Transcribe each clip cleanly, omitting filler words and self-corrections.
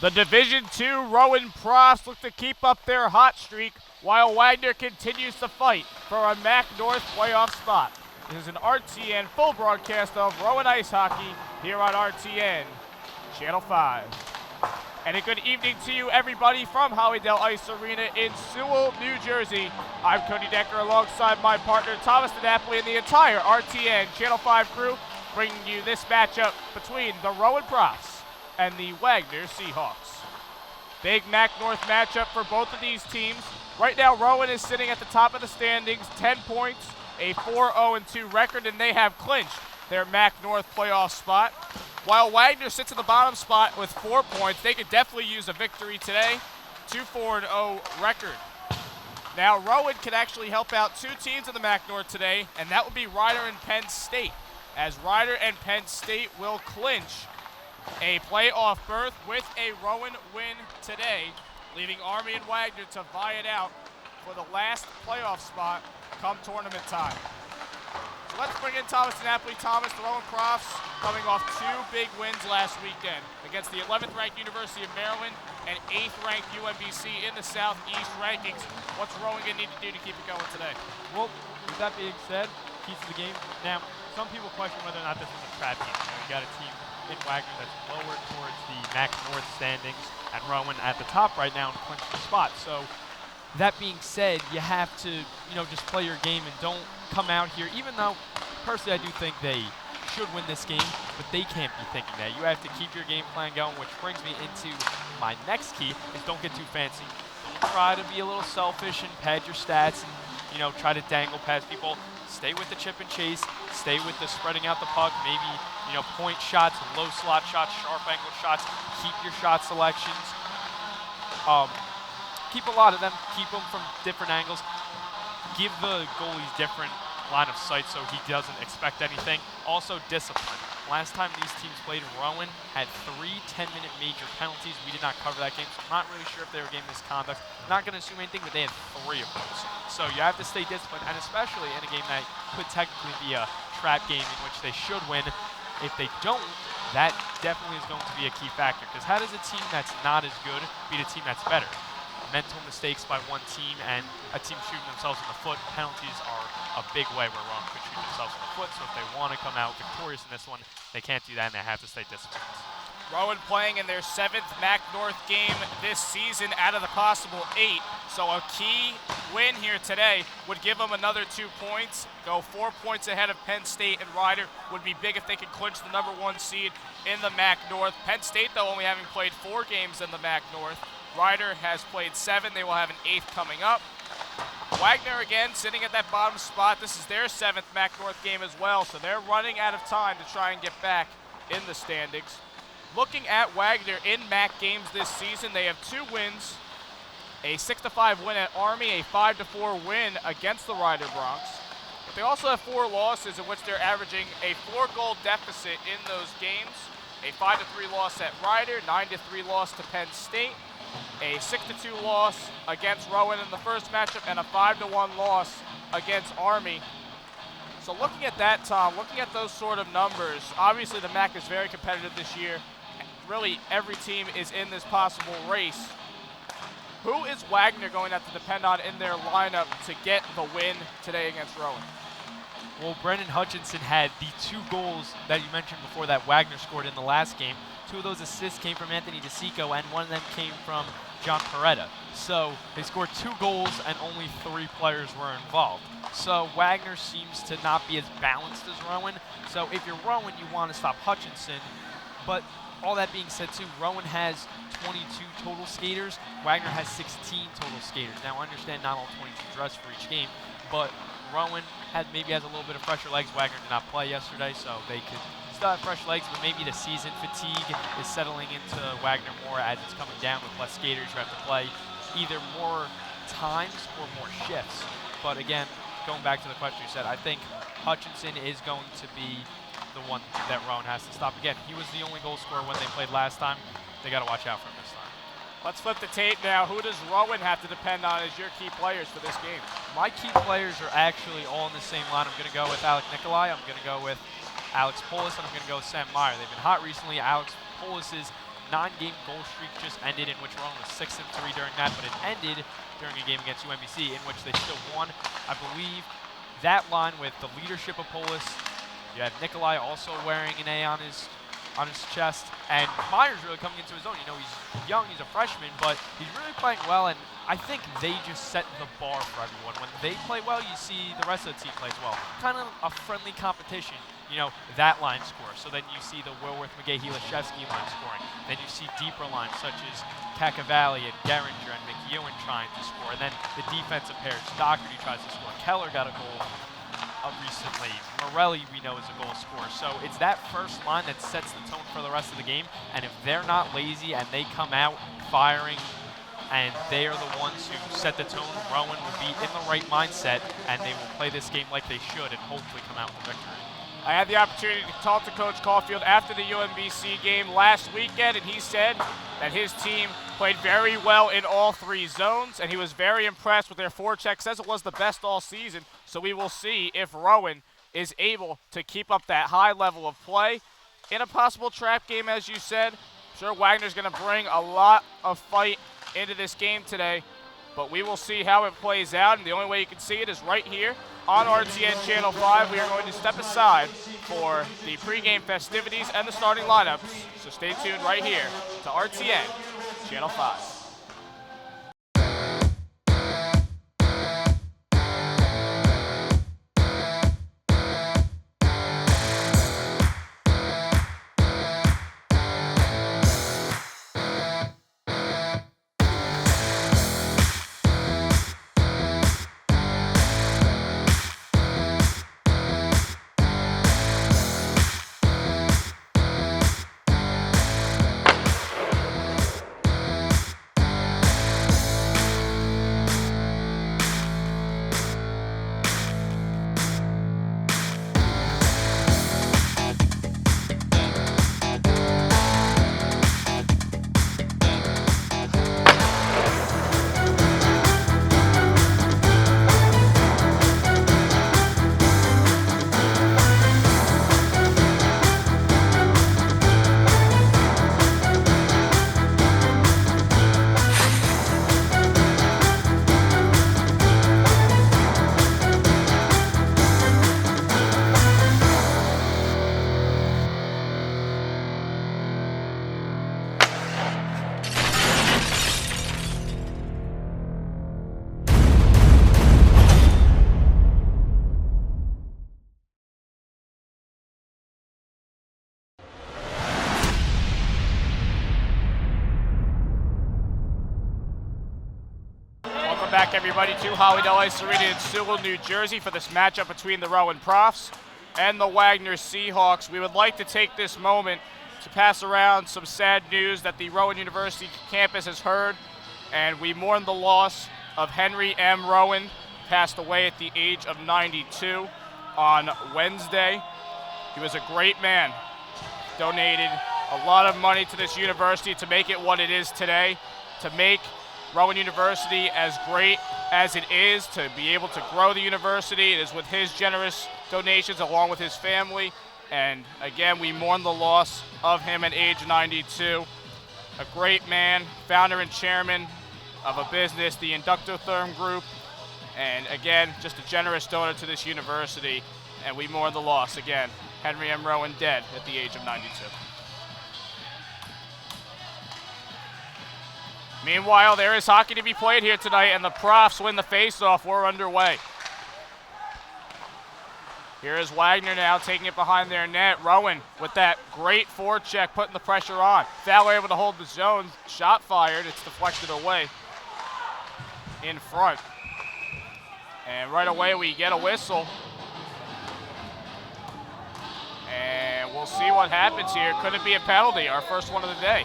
The Division II Rowan Profs look to keep up their hot streak while Wagner continues to fight for a MAC North playoff spot. This is an RTN full broadcast of Rowan Ice Hockey here on RTN Channel 5. And a good evening to you, everybody, from Hollydale Ice Arena in Sewell, New Jersey. I'm Cody Decker alongside my partner Thomas DiNapoli and the entire RTN Channel 5 crew, bringing you this matchup between the Rowan Profs and the Wagner Seahawks. Big MAC North matchup for both of these teams. Right now, Rowan is sitting at the top of the standings, 10 points, a 4-0-2 record, and they have clinched their MAC North playoff spot. While Wagner sits at the bottom spot with 4 points, they could definitely use a victory today. 2-4-0 record. Now, Rowan can actually help out two teams in the MAC North today, and that would be Rider and Penn State, as Rider and Penn State will clinch a playoff berth with a Rowan win today, leaving Army and Wagner to vie it out for the last playoff spot come tournament time. So let's bring in Thomas DiNapoli. Thomas, the Rowan Profs coming off two big wins last weekend against the 11th ranked University of Maryland and 8th ranked UMBC in the Southeast rankings. What's Rowan going to need to do to keep it going today? Well, with that being said, keys to the game. Now, some people question whether or not this is a trap game. You got a team in Wagner that's lower towards the MAC North standings, and Rowan at the top right now in clinch the spot. So that being said, you have to, just play your game and don't come out here, even though personally I do think they should win this game, but they can't be thinking that. You have to keep your game plan going, which brings me into my next key, is don't get too fancy. Don't try to be a little selfish and pad your stats and, try to dangle past people. Stay with the chip and chase, stay with the spreading out the puck, maybe, point shots, low slot shots, sharp angle shots, keep your shot selections. Keep a lot of them, keep them from different angles. Give the goalies different line of sight so he doesn't expect anything. Also, discipline. Last time these teams played, Rowan had 3 10-minute major penalties. We did not cover that game, so I'm not really sure if they were game misconduct. Not going to assume anything, but they had 3 of those. So you have to stay disciplined, and especially in a game that could technically be a trap game in which they should win. If they don't, that definitely is going to be a key factor, because how does a team that's not as good beat a team that's better? Mental mistakes by one team and a team shooting themselves in the foot. Penalties are a big way where Rowan could shoot themselves in the foot, so if they want to come out victorious in this one, they can't do that and they have to stay disciplined. Rowan playing in their 7th MAC North game this season out of the possible 8. So a key win here today would give them another 2 points. Go 4 points ahead of Penn State and Rider. Would be big if they could clinch the number 1 seed in the MAC North. Penn State, though, only having played 4 games in the MAC North. Rider has played 7. They will have an 8th coming up. Wagner again sitting at that bottom spot. This is their 7th MAC North game as well, so they're running out of time to try and get back in the standings. Looking at Wagner in MAC games this season, they have 2 wins, a 6-5 win at Army, a 5-4 win against the Rider Broncs. But they also have 4 losses in which they're averaging a 4-goal deficit in those games. A 5-3 loss at Rider, 9-3 loss to Penn State, a 6-2 loss against Rowan in the first matchup, and a 5-1 loss against Army. So looking at that, Tom, looking at those sort of numbers, obviously the MAC is very competitive this year. Really, every team is in this possible race. Who is Wagner going to have to depend on in their lineup to get the win today against Rowan? Well, Brendan Hutchinson had the 2 goals that you mentioned before that Wagner scored in the last game. 2 of those assists came from Anthony DeSico, and 1 of them came from John Peretta. So they scored 2 goals, and only 3 players were involved. So Wagner seems to not be as balanced as Rowan. So if you're Rowan, you want to stop Hutchinson. But all that being said, too, Rowan has 22 total skaters. Wagner has 16 total skaters. Now, I understand not all 22 dress for each game, but Rowan maybe has a little bit of fresher legs. Wagner did not play yesterday, so they could still have fresh legs, but maybe the season fatigue is settling into Wagner more as it's coming down with less skaters. You have to play either more times or more shifts. But again, going back to the question you said, I think Hutchinson is going to be the one that Rowan has to stop. Again, he was the only goal scorer when they played last time. They got to watch out for him this time. Let's flip the tape now. Who does Rowan have to depend on as your key players for this game? My key players are actually all in the same line. I'm going to go with Alec Nikolai. I'm going to go with Alex Polis, and I'm going to go with Sam Meyer. They've been hot recently. Alex Polis's 9-game goal streak just ended, in which Rowan was 6-3 during that, but it ended during a game against UMBC in which they still won. I believe that line with the leadership of Polis, you have Nikolai also wearing an A on his chest, and Meyer's really coming into his own. You know, he's young, he's a freshman, but he's really playing well, and I think they just set the bar for everyone. When they play well, you see the rest of the team plays well. Kind of a friendly competition, you know, that line scores. So then you see the Wilworth, McGahee-Leshevsky line scoring. Then you see deeper lines such as Kakavalli and Geringer and McEwen trying to score. And then the defensive pairs, Doherty tries to score. Keller got a goal recently. Morelli, we know, is a goal scorer. So it's that first line that sets the tone for the rest of the game. And if they're not lazy and they come out firing and they are the ones who set the tone, Rowan will be in the right mindset and they will play this game like they should and hopefully come out with a victory. I had the opportunity to talk to Coach Caulfield after the UMBC game last weekend, and he said that his team played very well in all 3 zones, and he was very impressed with their forecheck. Says it was the best all season, so we will see if Rowan is able to keep up that high level of play. In a possible trap game, as you said, I'm sure Wagner's going to bring a lot of fight into this game today, but we will see how it plays out, and the only way you can see it is right here on RTN Channel 5. We are going to step aside for the pregame festivities and the starting lineups, so stay tuned right here to RTN Channel 5. Back, everybody, to Hollydale Ice Arena in Sewell, New Jersey for this matchup between the Rowan Profs and the Wagner Seahawks. We would like to take this moment to pass around some sad news that the Rowan University campus has heard, and we mourn the loss of Henry M. Rowan, passed away at the age of 92 on Wednesday. He was a great man, donated a lot of money to this university to make it what it is today, to make Rowan University as great as it is, to be able to grow the university. It is with his generous donations along with his family. And again, we mourn the loss of him at age 92. A great man, founder and chairman of a business, the Inductotherm Group. And again, just a generous donor to this university. And we mourn the loss. Again, Henry M. Rowan dead at the age of 92. Meanwhile, there is hockey to be played here tonight, and the Profs win the faceoff. We're underway. Here is Wagner now taking it behind their net. Rowan with that great forecheck, putting the pressure on. Fowler able to hold the zone. Shot fired. It's deflected away in front. And right away we get a whistle. And we'll see what happens here. Could it be a penalty? Our first one of the day.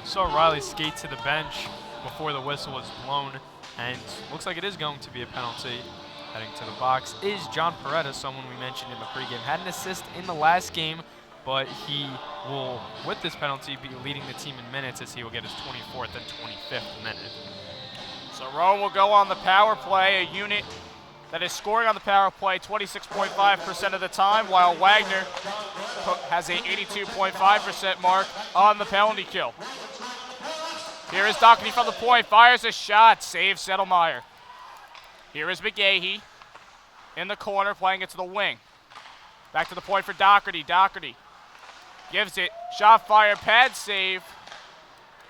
Saw Riley skate to the bench before the whistle was blown, and looks like it is going to be a penalty. Heading to the box is John Peretta, someone we mentioned in the pregame. Had an assist in the last game, but he will, with this penalty, be leading the team in minutes as he will get his 24th and 25th minute. So Rowan will go on the power play, a unit that is scoring on the power play 26.5% of the time, while Wagner has a 82.5% mark on the penalty kill. Here is Doherty from the point, fires a shot, saves Settlemeyer. Here is McGahee in the corner, playing it to the wing. Back to the point for Doherty. Doherty gives it, shot fire, pad save.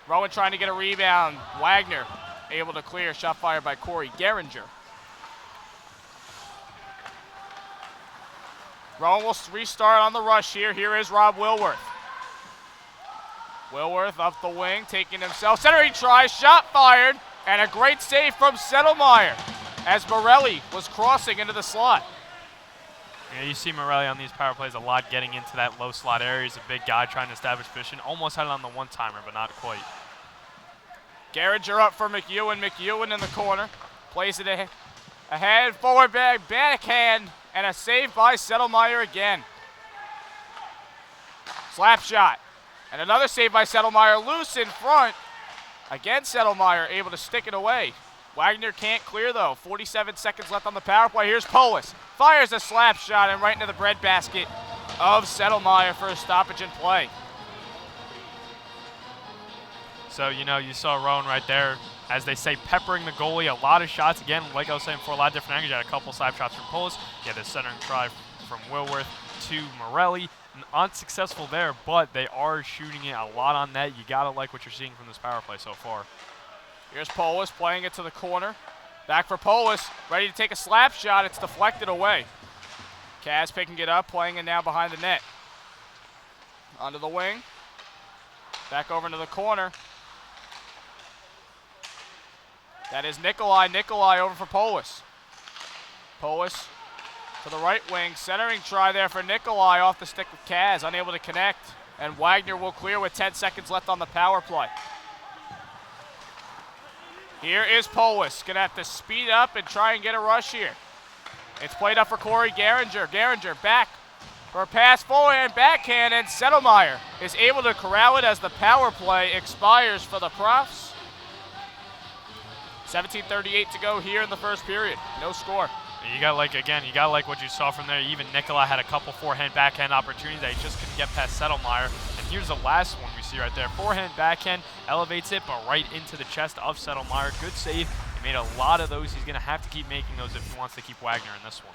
Rowan trying to get a rebound. Wagner able to clear, shot fired by Corey Geringer. Rowan will restart on the rush here. Here is Rob Wilworth. Wilworth up the wing, taking himself. Centering try, shot fired, and a great save from Settlemeyer as Morelli was crossing into the slot. Yeah, you see Morelli on these power plays a lot, getting into that low slot area. He's a big guy trying to establish position. Almost had it on the one-timer, but not quite. Geringer up for McEwen. McEwen in the corner. Plays it ahead, forward backhand, and a save by Settlemeyer again. Slap shot. And another save by Settlemeyer, loose in front. Again, Settlemeyer able to stick it away. Wagner can't clear though. 47 seconds left on the power play. Here's Polis. Fires a slap shot and right into the breadbasket of Settlemeyer for a stoppage in play. So, you know, you saw Rowan right there, as they say, peppering the goalie. A lot of shots. Again, like I was saying before, a lot of different angles. You had a couple slap shots from Polis. You had the centering try from Wilworth to Morelli. Unsuccessful there, but they are shooting it a lot on net. You gotta like what you're seeing from this power play so far. Here's Polis playing it to the corner. Back for Polis, ready to take a slap shot. It's deflected away. Kaz picking it up, playing it now behind the net. Onto the wing. Back over into the corner. That is Nikolai. Nikolai over for Polis. Polis to the right wing, centering try there for Nikolai off the stick of Kaz, unable to connect. And Wagner will clear with 10 seconds left on the power play. Here is Polis, gonna have to speed up and try and get a rush here. It's played up for Corey Geringer. Geringer back for a pass forehand, backhand, and Settlemeyer is able to corral it as the power play expires for the Profs. 17:38 to go here in the first period. No score. You got like, again, you got like what you saw from there. Even Nikolai had a couple forehand, backhand opportunities that he just couldn't get past Settlemeyer. And here's the last one we see right there. Forehand, backhand, elevates it, but right into the chest of Settlemeyer. Good save. He made a lot of those. He's going to have to keep making those if he wants to keep Wagner in this one.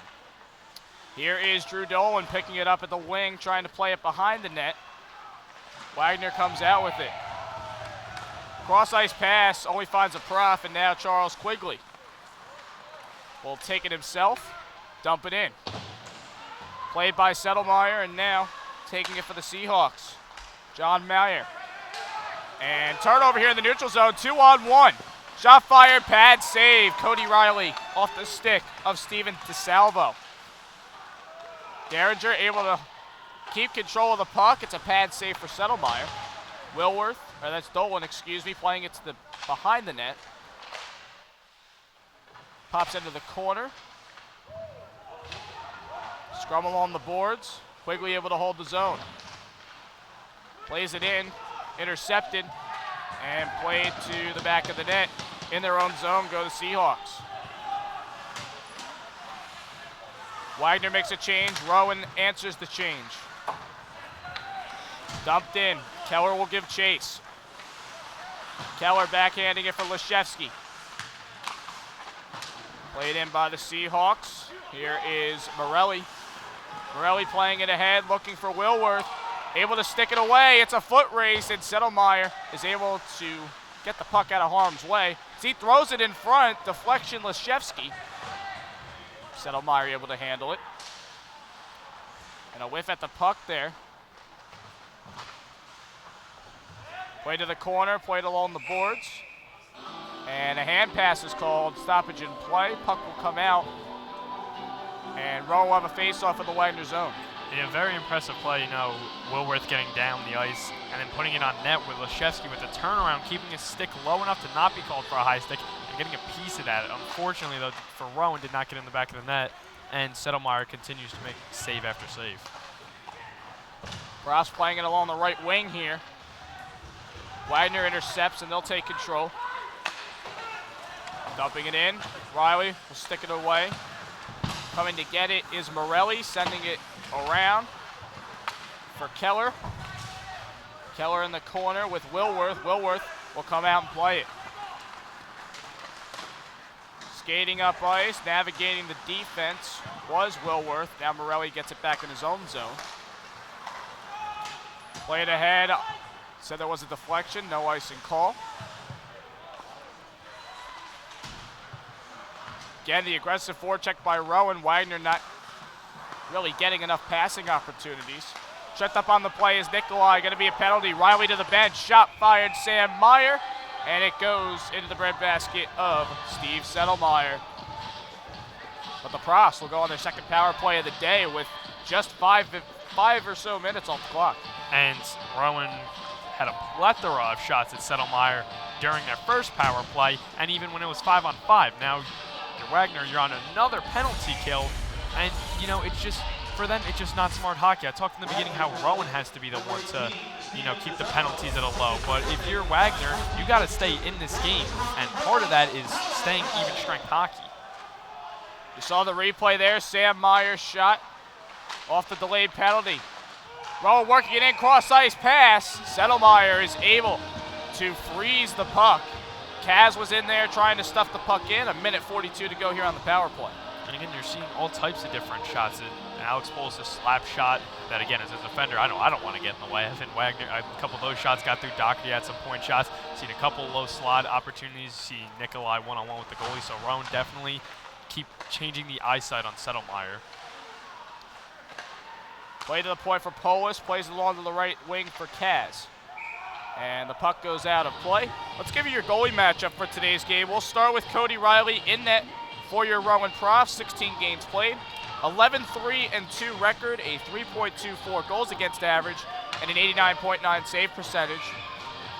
Here is Drew Dolan picking it up at the wing, trying to play it behind the net. Wagner comes out with it. Cross-ice pass, only finds a Prof, and now Charles Quigley will take it himself, dump it in. Played by Settlemeyer, and now taking it for the Seahawks. John Meyer. And turnover here in the neutral zone, 2-on-1. Shot fired, pad save. Cody Riley off the stick of Steven DeSalvo. Geringer able to keep control of the puck. It's a pad save for Settlemeyer. Wilworth, or that's Dolan, excuse me, playing it to the behind the net. Pops into the corner. Scrum along the boards. Quigley able to hold the zone. Plays it in, intercepted, and played to the back of the net. In their own zone go the Seahawks. Wagner makes a change. Rowan answers the change. Dumped in. Keller will give chase. Keller backhanding it for Leszewski. Played in by the Seahawks. Here is Morelli. Morelli playing it ahead, looking for Wilworth. Able to stick it away. It's a foot race, and Settlemeyer is able to get the puck out of harm's way. As he throws it in front, deflection Leszewski. Settlemeyer able to handle it. And a whiff at the puck there. Play to the corner, played along the boards. And a hand pass is called, stoppage in play. Puck will come out. And Rowan will have a face-off in the Wagner zone. Yeah, very impressive play, you know, Wilworth getting down the ice and then putting it on net with Leszewski with the turnaround, keeping his stick low enough to not be called for a high stick and getting a piece of that. Unfortunately, though, for Rowan, did not get in the back of the net, and Settlemeyer continues to make save after save. Ross playing it along the right wing here. Wagner intercepts, and they'll take control. Dumping it in. Riley will stick it away. Coming to get it is Morelli, sending it around for Keller. Keller in the corner with Wilworth. Wilworth will come out and play it. Skating up ice, navigating the defense was Wilworth. Now Morelli gets it back in his own zone. Played ahead. Said there was a deflection, no icing call. Again, the aggressive forecheck by Rowan. Wagner not really getting enough passing opportunities. Shut up on the play is Nikolai. Going to be a penalty. Riley to the bench. Shot fired, Sam Meyer. And it goes into the breadbasket of Steve Settlemeyer. But the Profs will go on their second power play of the day with just five or so minutes on the clock. And Rowan had a plethora of shots at Settlemeyer during their first power play, and even when it was 5-on-5. Now, you're Wagner, you're on another penalty kill, and, you know, it's just, for them, it's just not smart hockey. I talked in the beginning how Rowan has to be the one to, you know, keep the penalties at a low. But if you're Wagner, you got to stay in this game, and part of that is staying even strength hockey. You saw the replay there. Sam Meyer's shot off the delayed penalty. Rowan working it in, cross-ice pass. Settlemeyer is able to freeze the puck. Kaz was in there trying to stuff the puck in. 1:42 to go here on the power play. And again, you're seeing all types of different shots. Alex Polis a slap shot that, again, as a defender, I don't want to get in the way. I think Wagner, a couple of those shots got through. Doherty had some point shots. Seen a couple low slot opportunities. See Nikolai one-on-one with the goalie. So Rowan definitely keep changing the eyesight on Settlemeyer. Play to the point for Polis. Plays along to the right wing for Kaz. And the puck goes out of play. Let's give you your goalie matchup for today's game. We'll start with Cody Riley in net for your Rowan Profs. 16 games played. 11-3-2 record, a 3.24 goals against average, and an 89.9 save percentage.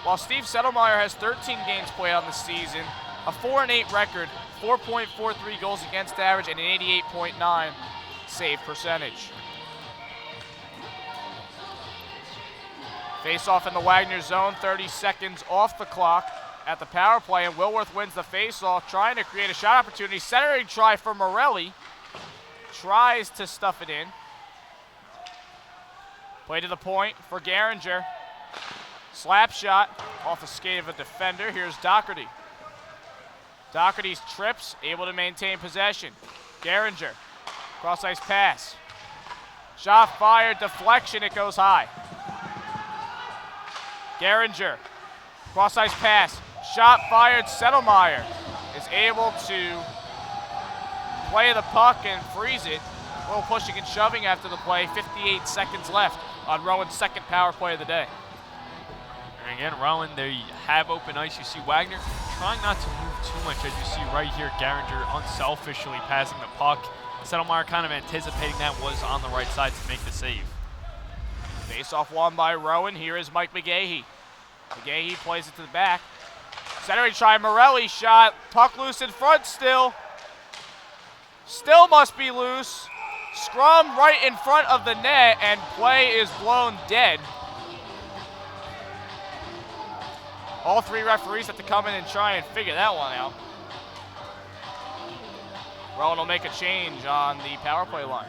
While Steve Settlemeyer has 13 games played on the season, a 4-8 record, 4.43 goals against average, and an 88.9 save percentage. Face-off in the Wagner zone, 30 seconds off the clock at the power play, and Wilworth wins the face-off, trying to create a shot opportunity. Centering try for Morelli. Tries to stuff it in. Play to the point for Garinger. Slap shot off the skate of a defender. Here's Doherty. Doherty's trips, able to maintain possession. Garinger, cross-ice pass. Shot fired, deflection, it goes high. Garinger, cross-ice pass. Shot fired, Settlemeyer is able to play the puck and freeze it. A little pushing and shoving after the play. 58 seconds left on Rowan's second power play of the day. And again, Rowan, they have open ice. You see Wagner trying not to move too much, as you see right here, Garinger unselfishly passing the puck. Settlemeyer kind of anticipating that, was on the right side to make the save. Face-off won by Rowan. Here is Mike McGahey. McGahey plays it to the back. Centering try, Morelli shot. Puck loose in front still. Still must be loose. Scrum right in front of the net, and play is blown dead. All three referees have to come in and try and figure that one out. Rowan will make a change on the power play line.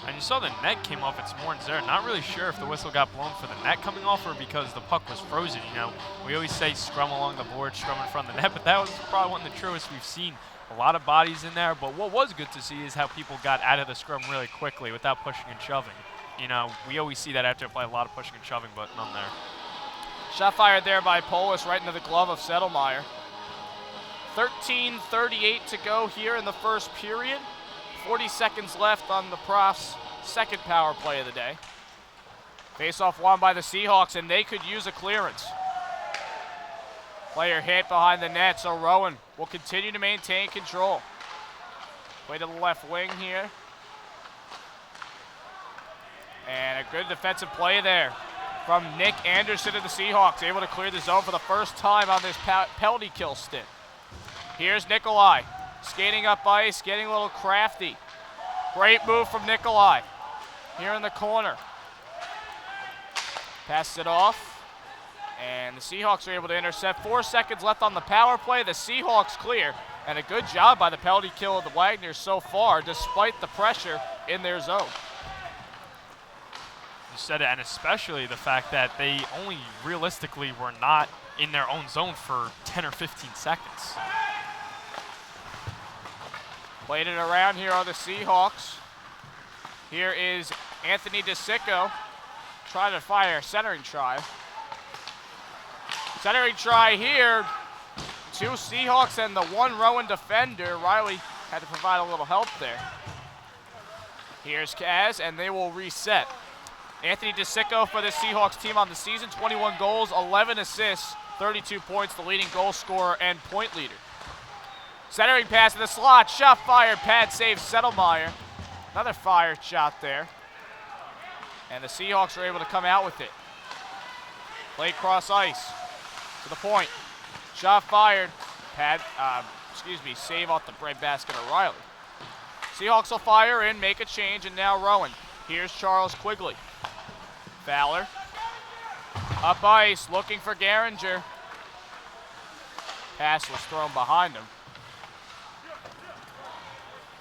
And you saw the net came off its horns there. Not really sure if the whistle got blown for the net coming off or because the puck was frozen. You know, we always say scrum along the board, scrum in front of the net, but that was probably one of the truest we've seen. A lot of bodies in there, but what was good to see is how people got out of the scrum really quickly without pushing and shoving. You know, we always see that after play, a lot of pushing and shoving, but none there. Shot fired there by Polis right into the glove of Settlemeyer. 13:38 to go here in the first period. 40 seconds left on the Profs' second power play of the day. Face-off won by the Seahawks, and they could use a clearance. Player hit behind the net, so Rowan will continue to maintain control. Play to the left wing here. And a good defensive play there from Nick Anderson of the Seahawks, able to clear the zone for the first time on this penalty kill stint. Here's Nikolai, skating up ice, getting a little crafty. Great move from Nikolai here in the corner. Passes it off. And the Seahawks are able to intercept. 4 seconds left on the power play. The Seahawks clear. And a good job by the penalty kill of the Wagners so far, despite the pressure in their zone. You said it, and especially the fact that they only realistically were not in their own zone for 10 or 15 seconds. Played it around here are the Seahawks. Here is Anthony DeSicco trying to fire a centering try. Centering try here. 2 Seahawks and the 1 Rowan defender. Riley had to provide a little help there. Here's Kaz, and they will reset. Anthony DeSicco for the Seahawks team on the season, 21 goals, 11 assists, 32 points, the leading goal scorer and point leader. Centering pass in the slot, shot fired, pad save, Settlemeyer. Another fire shot there. And the Seahawks are able to come out with it. Play cross ice to the point. Shot fired, save off the breadbasket of Riley. Seahawks will fire in, make a change, and now Rowan. Here's Charles Quigley. Fowler. Up ice, looking for Garinger. Pass was thrown behind him.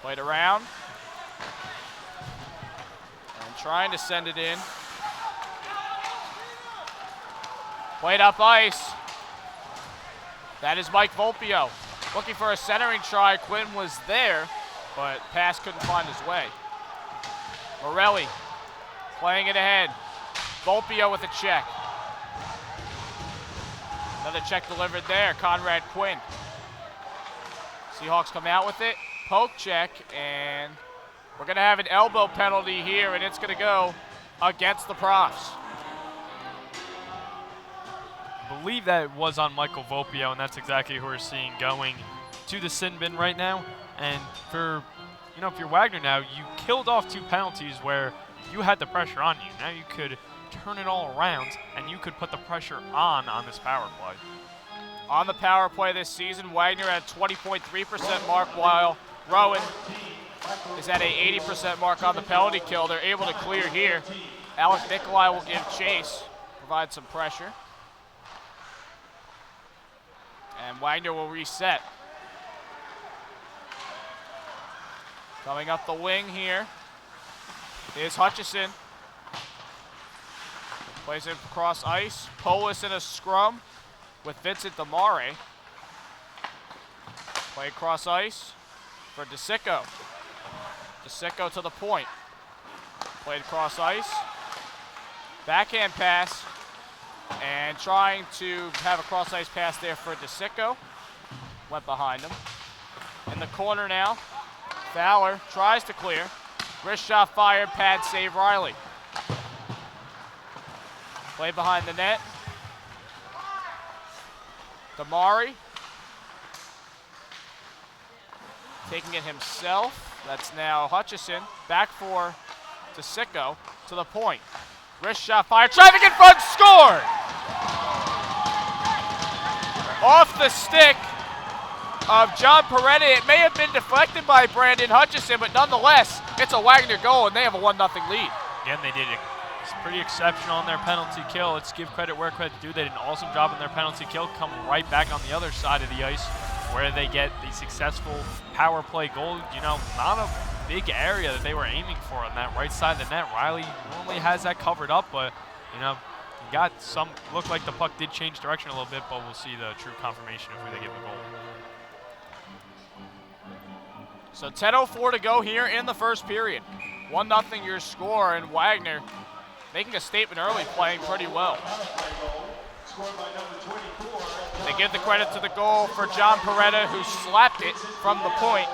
Played around. And trying to send it in. Played up ice. That is Mike Volpio. Looking for a centering try. Quinn was there, but pass couldn't find his way. Morelli playing it ahead. Volpio with a check. Another check delivered there. Conrad Quinn. Seahawks come out with it. Poke check, and we're going to have an elbow penalty here, and it's going to go against the Profs. I believe that was on Michael Volpio, and that's exactly who we're seeing going to the sin bin right now. And for, if you're Wagner now, you killed off 2 penalties where you had the pressure on you. Now you could turn it all around, and you could put the pressure on this power play. On the power play this season, Wagner at a 20.3% mark, while Rowan is at a 80% mark on the penalty kill. They're able to clear here. Alec Nikolai will give chase, provide some pressure. And Wagner will reset. Coming up the wing here is Hutchison. Plays it across ice. Polis in a scrum with Vincent Damare. Play across ice for DeSicco. DeSicco to the point. Played across ice. Backhand pass. And trying to have a cross ice pass there for DeSicco. Went behind him. In the corner now. Fowler tries to clear. Wrist shot fired, pad save Riley. Play behind the net. Damari. Taking it himself. That's now Hutchison. Back for DeSicco to the point. Wrist shot fired. Traffic in front, scored! Off the stick of John Peretta. It may have been deflected by Brandon Hutchison, but nonetheless, it's a Wagner goal, and they have a 1-0 lead. Again, they did it. It's pretty exceptional on their penalty kill. Let's give credit where credit's due. They did an awesome job on their penalty kill, come right back on the other side of the ice where they get the successful power play goal. Not a big area that they were aiming for on that right side of the net. Riley normally has that covered up, but, got some, looked like the puck did change direction a little bit, but we'll see the true confirmation of who they give the goal. So 10:04 to go here in the first period. 1-0 your score, and Wagner making a statement early, playing pretty well. They give the credit to the goal for John Peretta, who slapped it from the point.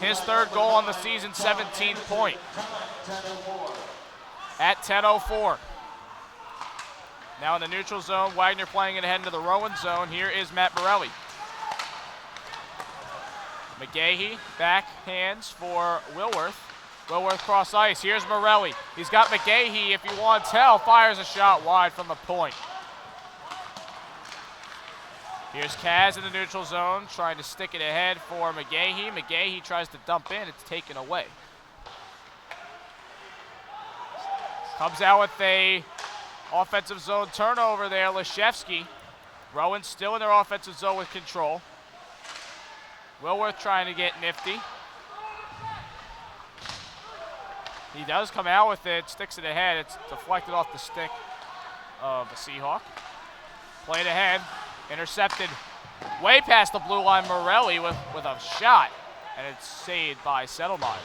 His 3rd goal on the season, 17th point. At 10:04. Now in the neutral zone, Wagner playing it ahead into the Rowan zone. Here is Matt Morelli. McGahee, backhands for Wilworth. Wilworth cross ice. Here's Morelli. He's got McGahee, if you want to tell, fires a shot wide from the point. Here's Kaz in the neutral zone, trying to stick it ahead for McGahee. McGahee tries to dump in. It's taken away. Comes out with a offensive zone turnover there, Leshevsky. Rowan still in their offensive zone with control. Wilworth trying to get nifty. He does come out with it, sticks it ahead. It's deflected off the stick of the Seahawk. Played ahead. Intercepted way past the blue line. Morelli with a shot, and it's saved by Settlemeyer.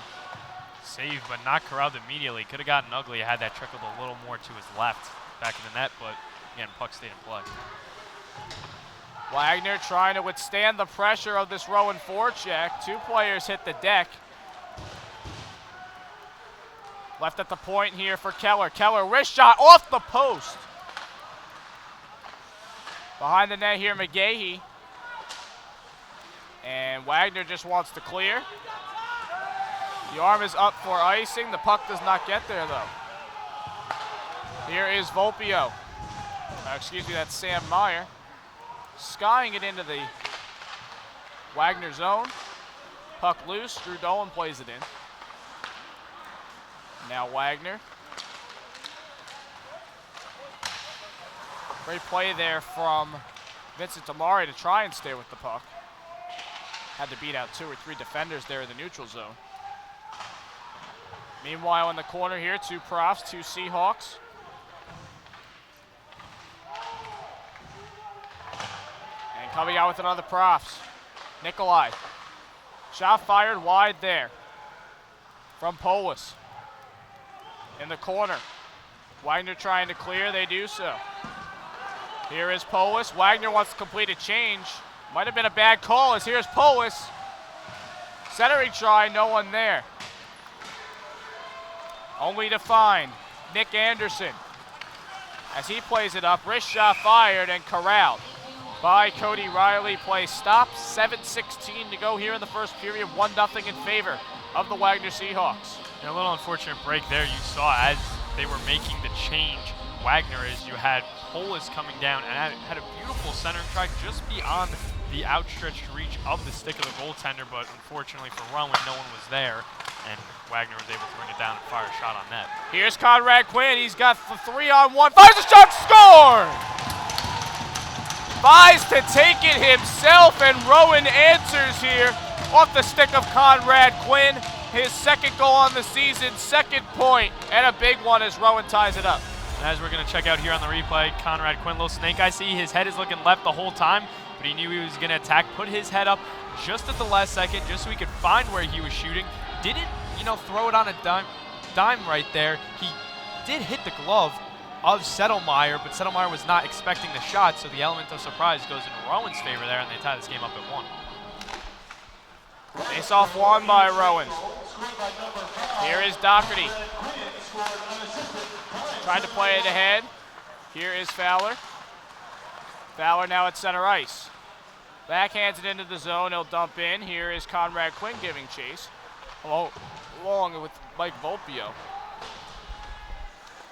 Saved, but not corralled immediately. Could have gotten ugly had that trickled a little more to his left, back of the net, but again, puck stayed in play. Wagner trying to withstand the pressure of this Rowan forecheck. 2 players hit the deck. Left at the point here for Keller. Keller, wrist shot off the post. Behind the net here, McGahee. And Wagner just wants to clear. The arm is up for icing. The puck does not get there, though. Here is Volpio. Excuse me, that's Sam Meyer. Skying it into the Wagner zone. Puck loose. Drew Dolan plays it in. Now Wagner. Great play there from Vincent Damari to try and stay with the puck. Had to beat out 2 or 3 defenders there in the neutral zone. Meanwhile, in the corner here, 2 profs, 2 Seahawks. And coming out with another profs, Nikolai. Shot fired wide there from Polis. In the corner, Wagner trying to clear, they do so. Here is Polis. Wagner wants to complete a change. Might have been a bad call, as here's Polis. Centering try, no one there. Only to find Nick Anderson as he plays it up. Wrist shot fired and corralled by Cody Riley. Play stopped. 7:16 to go here in the first period. 1-0 in favor of the Wagner Seahawks. And a little unfortunate break there you saw as they were making the change. Wagner, as you had Polis coming down and had a beautiful centering try just beyond the outstretched reach of the stick of the goaltender, but unfortunately for Rowan, no one was there, and Wagner was able to bring it down and fire a shot on net. Here's Conrad Quinn. He's got the 3-on-1. Fires a shot, scored! Buys to take it himself, and Rowan answers here off the stick of Conrad Quinn. His second goal on the season, second point, and a big one as Rowan ties it up. And as we're going to check out here on the replay, Conrad Quinn, little snake I see, his head is looking left the whole time, but he knew he was going to attack, put his head up just at the last second, just so he could find where he was shooting. Didn't, throw it on a dime right there. He did hit the glove of Settlemeyer, but Settlemeyer was not expecting the shot, so the element of surprise goes in Rowan's favor there, and they tie this game up at 1. Face-off won by Rowan. Here is Doherty. Trying to play it ahead. Here is Fowler. Fowler now at center ice. Backhands it into the zone. He'll dump in. Here is Conrad Quinn giving chase, along with Mike Volpio.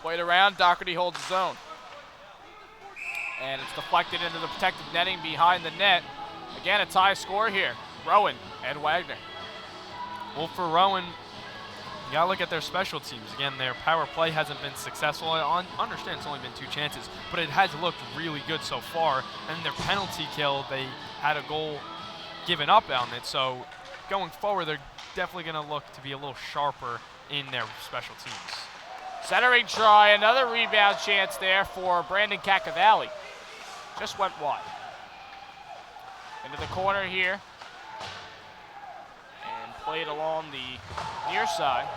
Played around. Doherty holds the zone. And it's deflected into the protected netting behind the net. Again, a tie score here. Rowan and Wagner. Well, for Rowan, you got to look at their special teams. Again, their power play hasn't been successful. I understand it's only been 2 chances, but it has looked really good so far. And their penalty kill, they had a goal given up on it. So going forward, they're definitely going to look to be a little sharper in their special teams. Centering try, another rebound chance there for Brandon Cacavalli. Just went wide. Into the corner here. Played along the near side.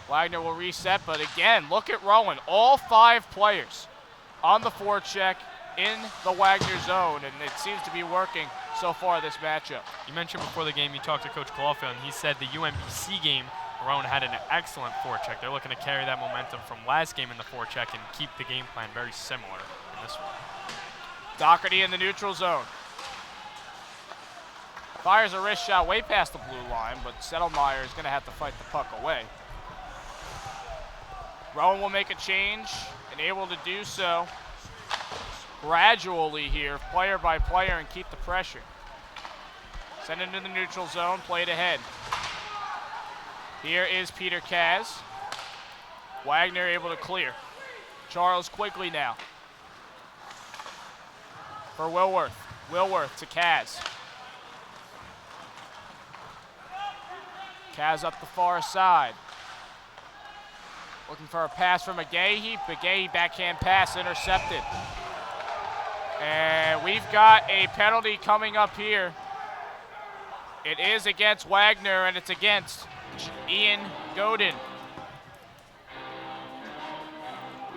Wagner will reset, but again, look at Rowan. All 5 players on the forecheck in the Wagner zone, and it seems to be working so far this matchup. You mentioned before the game, you talked to Coach Caulfield, and he said the UMBC game, Rowan had an excellent forecheck. They're looking to carry that momentum from last game in the forecheck and keep the game plan very similar in this one. Doherty in the neutral zone. Fires a wrist shot way past the blue line, but Settlemeyer is going to have to fight the puck away. Rowan will make a change, and able to do so gradually here, player by player, and keep the pressure. Send it into the neutral zone, played ahead. Here is Peter Kaz. Wagner able to clear. Charles Quigley now. For Wilworth. Wilworth to Kaz. Kaz up the far side. Looking for a pass from McGahee. McGahee backhand pass intercepted. And we've got a penalty coming up here. It is against Wagner, and it's against Ian Godin.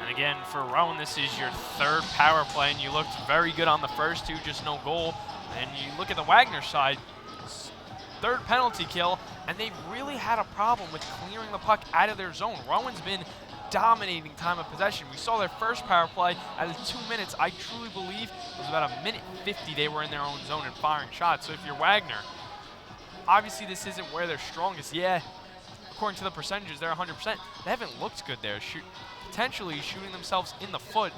And again, for Rowan, this is your third power play, and you looked very good on the first two, just no goal. And you look at the Wagner side, third penalty kill, and they really had a problem with clearing the puck out of their zone. Rowan's been dominating time of possession. We saw their first power play at 2 minutes. I truly believe it was about 1:50 they were in their own zone and firing shots. So if you're Wagner, obviously this isn't where they're strongest. Yeah, according to the percentages, they're 100%. They haven't looked good there, potentially shooting themselves in the foot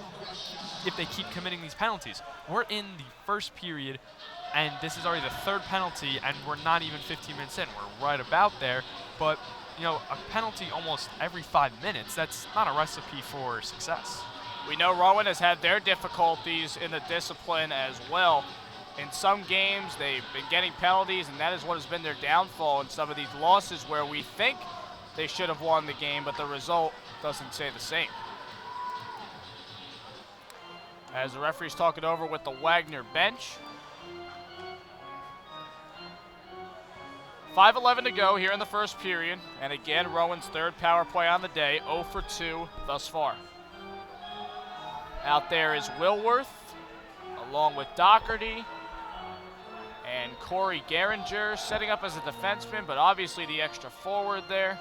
if they keep committing these penalties. We're in the first period, and this is already the third penalty, and we're not even 15 minutes in. We're right about there, but you know, a penalty almost every 5 minutes, that's not a recipe for success. We know Rowan has had their difficulties in the discipline as well. In some games, they've been getting penalties, and that is what has been their downfall in some of these losses where we think they should have won the game, but the result doesn't say the same. As the referee's talking over with the Wagner bench. 5:11 to go here in the first period, and again, Rowan's third power play on the day, 0 for 2 thus far. Out there is Wilworth, along with Doherty and Corey Geringer, setting up as a defenseman, but obviously the extra forward there.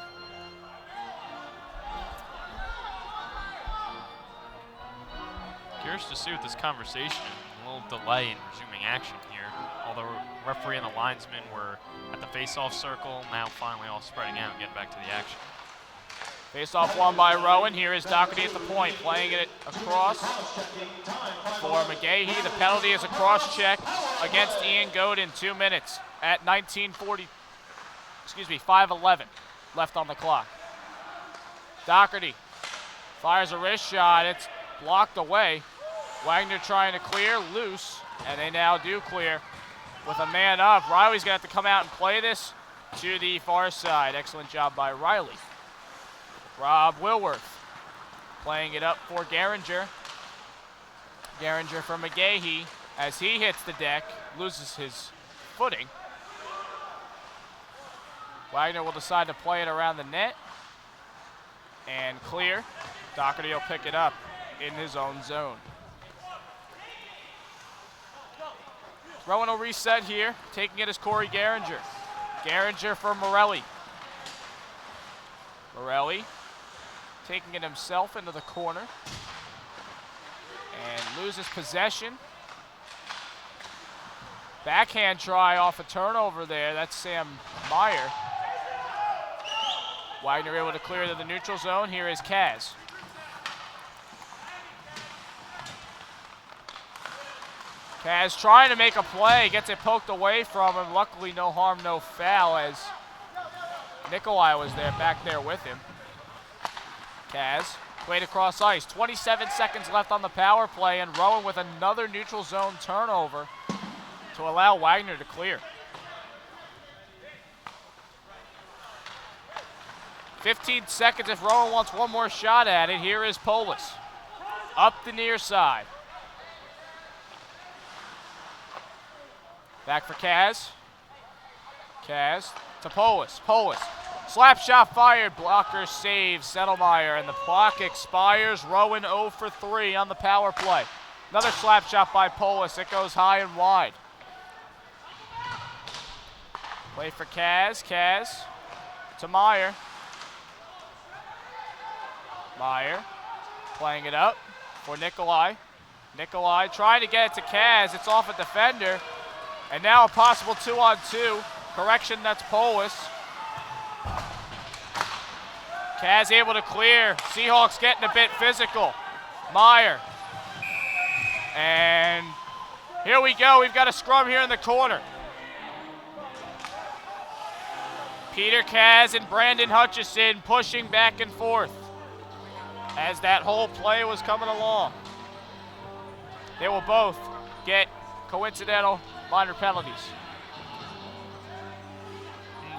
Curious to see with this conversation, a little delay in resuming action here. All the referee and the linesmen were at the face-off circle, now finally all spreading out and getting back to the action. Face-off won by Rowan. Here is Doherty at the point, playing it across for McGahee. The penalty is a cross-check against Ian Godin, 2 minutes at 5:11 left on the clock. Doherty fires a wrist shot. It's blocked away. Wagner trying to clear, loose, and they now do clear with a man up. Riley's going to have to come out and play this to the far side. Excellent job by Riley. Rob Wilworth playing it up for Geringer. Geringer for McGahee as he hits the deck, loses his footing. Wagner will decide to play it around the net and clear. Doherty will pick it up in his own zone. Rowan will reset here. Taking it is Corey Geringer. Geringer for Morelli. Morelli taking it himself into the corner and loses possession. Backhand try off a turnover there. That's Sam Meyer. Wagner able to clear to the neutral zone. Here is Kaz. Kaz trying to make a play, gets it poked away from him. Luckily, no harm, no foul, as Nikolai was there, back there with him. Kaz played across ice. 27 seconds left on the power play, and Rowan with another neutral zone turnover to allow Wagner to clear. 15 seconds if Rowan wants one more shot at it. Here is Polis up the near side. Back for Kaz. Kaz to Polis. Polis. Slap shot fired. Blocker saves Settlemeyer, and the clock expires. Rowan 0 for 3 on the power play. Another slap shot by Polis. It goes high and wide. Play for Kaz. Kaz to Meyer. Meyer playing it up for Nikolai. Nikolai trying to get it to Kaz. It's off a defender. And now a possible 2-on-2. Correction, that's Polis. Kaz able to clear. Seahawks getting a bit physical. Meyer. And here we go. We've got a scrum here in the corner. Peter Kaz and Brandon Hutchison pushing back and forth as that whole play was coming along. They will both get coincidental minor penalties.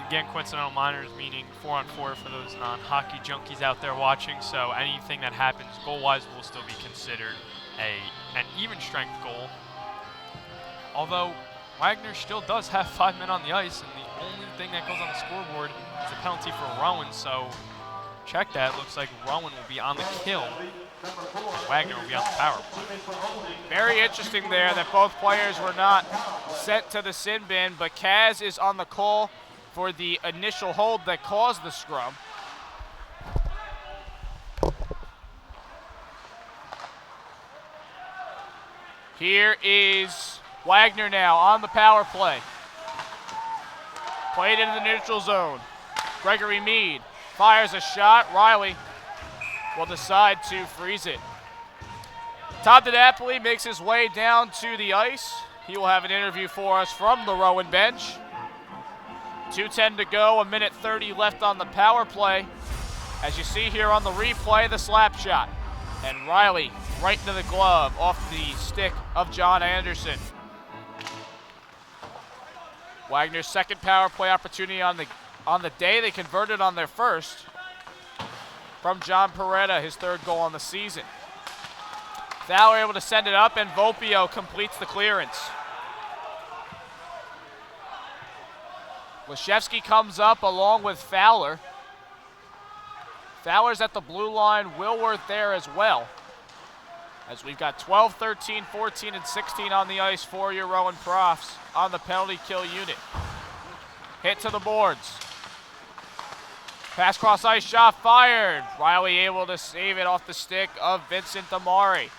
Again, coincidental minors meaning 4-on-4 for those non-hockey junkies out there watching. So anything that happens goal-wise will still be considered an even strength goal. Although Wagner still does have 5 men on the ice, and the only thing that goes on the scoreboard is a penalty for Rowan. So check that. Looks like Rowan will be on the kill. Wagner will be on the power play. Very interesting there that both players were not sent to the sin bin, but Kaz is on the call for the initial hold that caused the scrum. Here is Wagner now on the power play. Played into the neutral zone. Gregory Mead fires a shot. Riley will decide to freeze it. Todd DiNapoli makes his way down to the ice. He will have an interview for us from the Rowan bench. 2:10 to go, 1:30 left on the power play. As you see here on the replay, the slap shot. And Riley right into the glove off the stick of John Anderson. Wagner's second power play opportunity on the day. They converted on their first from John Peretta, his third goal on the season. Fowler able to send it up, and Volpio completes the clearance. Leszewski comes up along with Fowler. Fowler's at the blue line, Wilworth there as well. As we've got 12, 13, 14, and 16 on the ice for your Rowan Profs on the penalty kill unit. Hit to the boards. Pass cross ice, shot fired. Riley able to save it off the stick of Vincent Damari.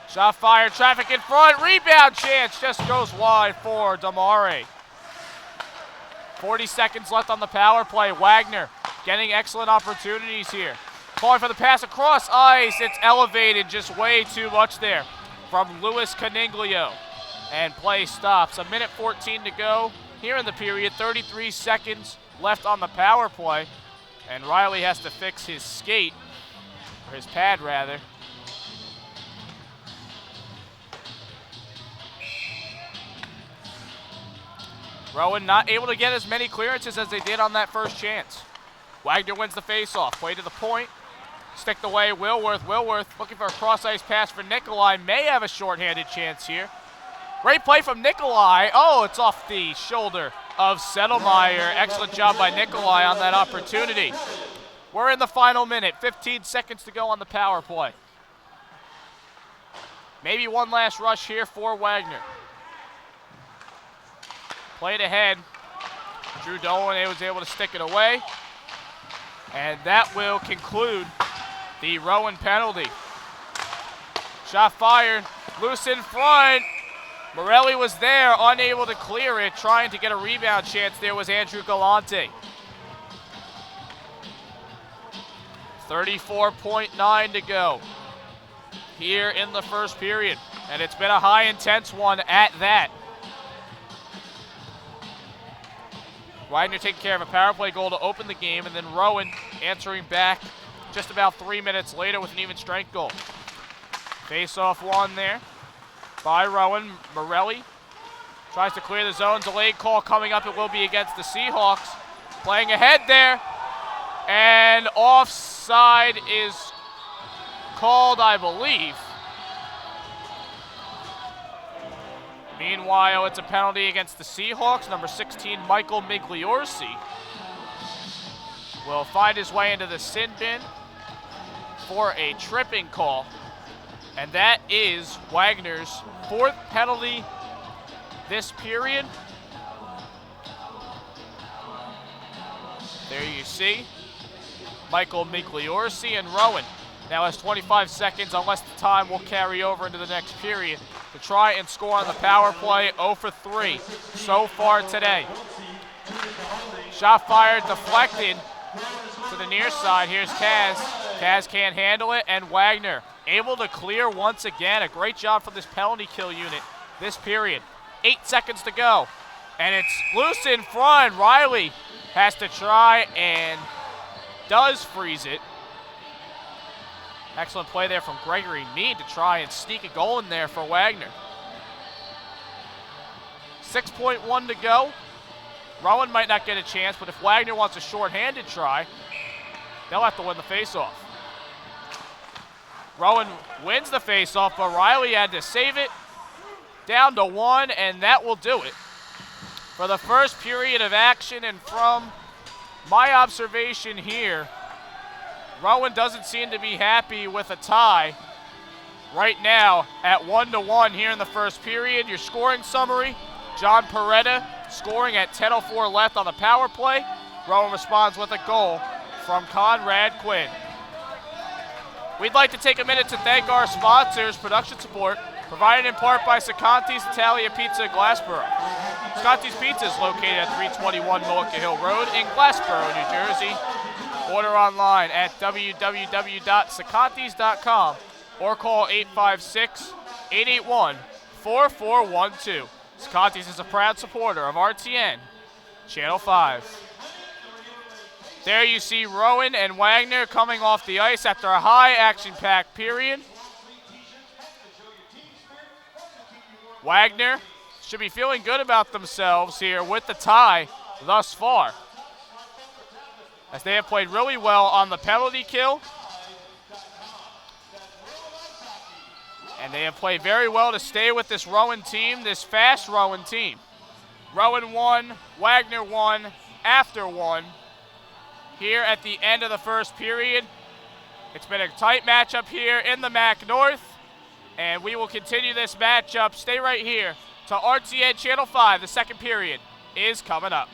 Shot fired, traffic in front, rebound chance, just goes wide for Damari. 40 seconds left on the power play. Wagner getting excellent opportunities here. Calling for the pass across ice. It's elevated just way too much there from Luis Caniglio. And play stops. 1:14 to go here in the period. 33 seconds left on the power play. And Riley has to fix his skate, or his pad rather. Rowan not able to get as many clearances as they did on that first chance. Wagner wins the faceoff. Play to the point. Sticked away, Wilworth. Wilworth looking for a cross-ice pass for Nikolai. May have a shorthanded chance here. Great play from Nikolai. Oh, it's off the shoulder of Settlemeyer. Excellent job by Nikolai on that opportunity. We're in the final minute. 15 seconds to go on the power play. Maybe one last rush here for Wagner. Played ahead. Drew Dolan was able to stick it away. And that will conclude the Rowan penalty. Shot fired, loose in front. Morelli was there, unable to clear it, trying to get a rebound chance. There was Andrew Galante. 34.9 to go here in the first period. And it's been a high intense one at that. Wagner taking care of a power play goal to open the game, and then Rowan answering back just about 3 minutes later with an even strength goal. Face-off won there by Rowan. Morelli tries to clear the zone. Delayed call coming up. It will be against the Seahawks. Playing ahead there. And offside is called, I believe. Meanwhile, it's a penalty against the Seahawks. Number 16, Michael Migliorsi, will find his way into the sin bin for a tripping call. And that is Wagner's fourth penalty this period. There you see Michael Migliorsi, and Rowan now has 25 seconds, unless the time will carry over into the next period, to try and score on the power play. 0 for 3 so far today. Shot fired, deflected to the near side. Here's Kaz. Kaz can't handle it, and Wagner able to clear once again. A great job from this penalty kill unit this period. 8 seconds to go, and it's loose in front. Riley has to try and does freeze it. Excellent play there from Gregory Mead to try and sneak a goal in there for Wagner. 6.1 to go. Rowan might not get a chance, but if Wagner wants a shorthanded try, they'll have to win the faceoff. Rowan wins the faceoff, but Riley had to save it. Down to 1, and that will do it for the first period of action. And from my observation here, Rowan doesn't seem to be happy with a tie right now at 1-1 here in the first period. Your scoring summary: John Peretta scoring at 10:04 left on the power play. Rowan responds with a goal from Conrad Quinn. We'd like to take a minute to thank our sponsors. Production support provided in part by Sacanti's Italia Pizza, Glassboro. Sacanti's Pizza is located at 321 Mullica Hill Road in Glassboro, New Jersey. Order online at www.sacantis.com or call 856-881-4412. Sacanti's is a proud supporter of RTN Channel 5. There you see Rowan and Wagner coming off the ice after a high action-packed period. Wagner should be feeling good about themselves here with the tie thus far, as they have played really well on the penalty kill. And they have played very well to stay with this Rowan team, this fast Rowan team. Rowan won, Wagner won, after 1. Here at the end of the first period. It's been a tight matchup here in the MAC North, and we will continue this matchup. Stay right here to RTN Channel 5. The second period is coming up.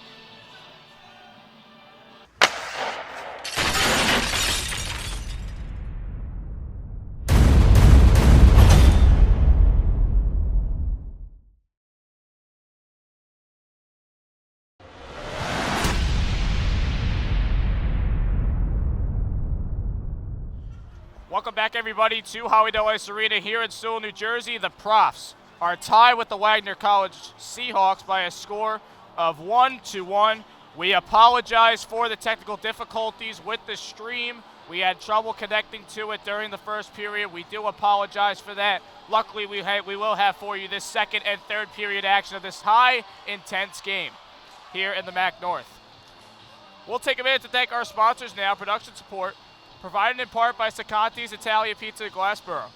Welcome back, everybody, to Howie Dell Ice Arena here in Sewell, New Jersey. The Profs are tied with the Wagner College Seahawks by a score of 1-1. We apologize for the technical difficulties with the stream. We had trouble connecting to it during the first period. We do apologize for that. Luckily, we will have for you this second and third period action of this high, intense game here in the MAC North. We'll take a minute to thank our sponsors now. Production support provided in part by Sacanti's Italia Pizza, Glassboro.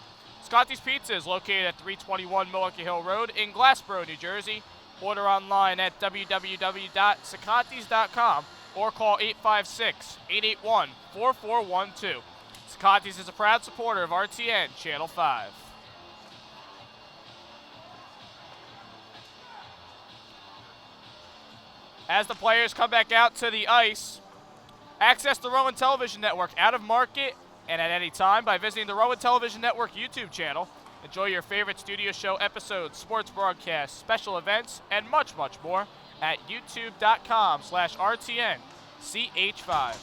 Sacanti's Pizza is located at 321 Mullica Hill Road in Glassboro, New Jersey. Order online at www.sacantis.com or call 856-881-4412. Sacanti's is a proud supporter of RTN Channel 5. As the players come back out to the ice, access the Rowan Television Network out of market and at any time by visiting the Rowan Television Network YouTube channel. Enjoy your favorite studio show episodes, sports broadcasts, special events, and much, much more at youtube.com/RTNCH5.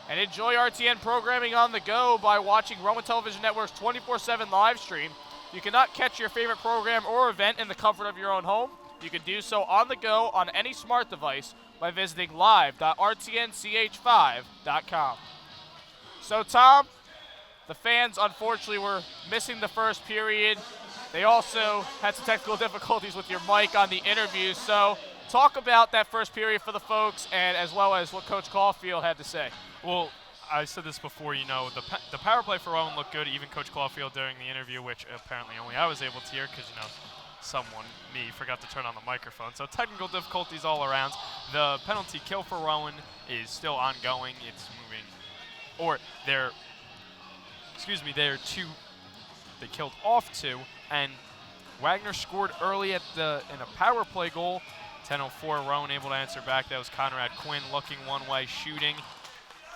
And enjoy RTN programming on the go by watching Rowan Television Network's 24/7 live stream. You cannot catch your favorite program or event in the comfort of your own home. You can do so on the go on any smart device by visiting live.rtnch5.com. So, Tom, the fans unfortunately were missing the first period. They also had some technical difficulties with your mic on the interview. So, talk about that first period for the folks, and as well as what Coach Caulfield had to say. Well, I said this before, the power play for Rowan looked good, even Coach Caulfield during the interview, which apparently only I was able to hear because, me, forgot to turn on the microphone. So technical difficulties all around. The penalty kill for Rowan is still ongoing. It's moving. They killed off 2, and Wagner scored early in a power play goal. 10:04, Rowan able to answer back. That was Conrad Quinn looking one way, shooting.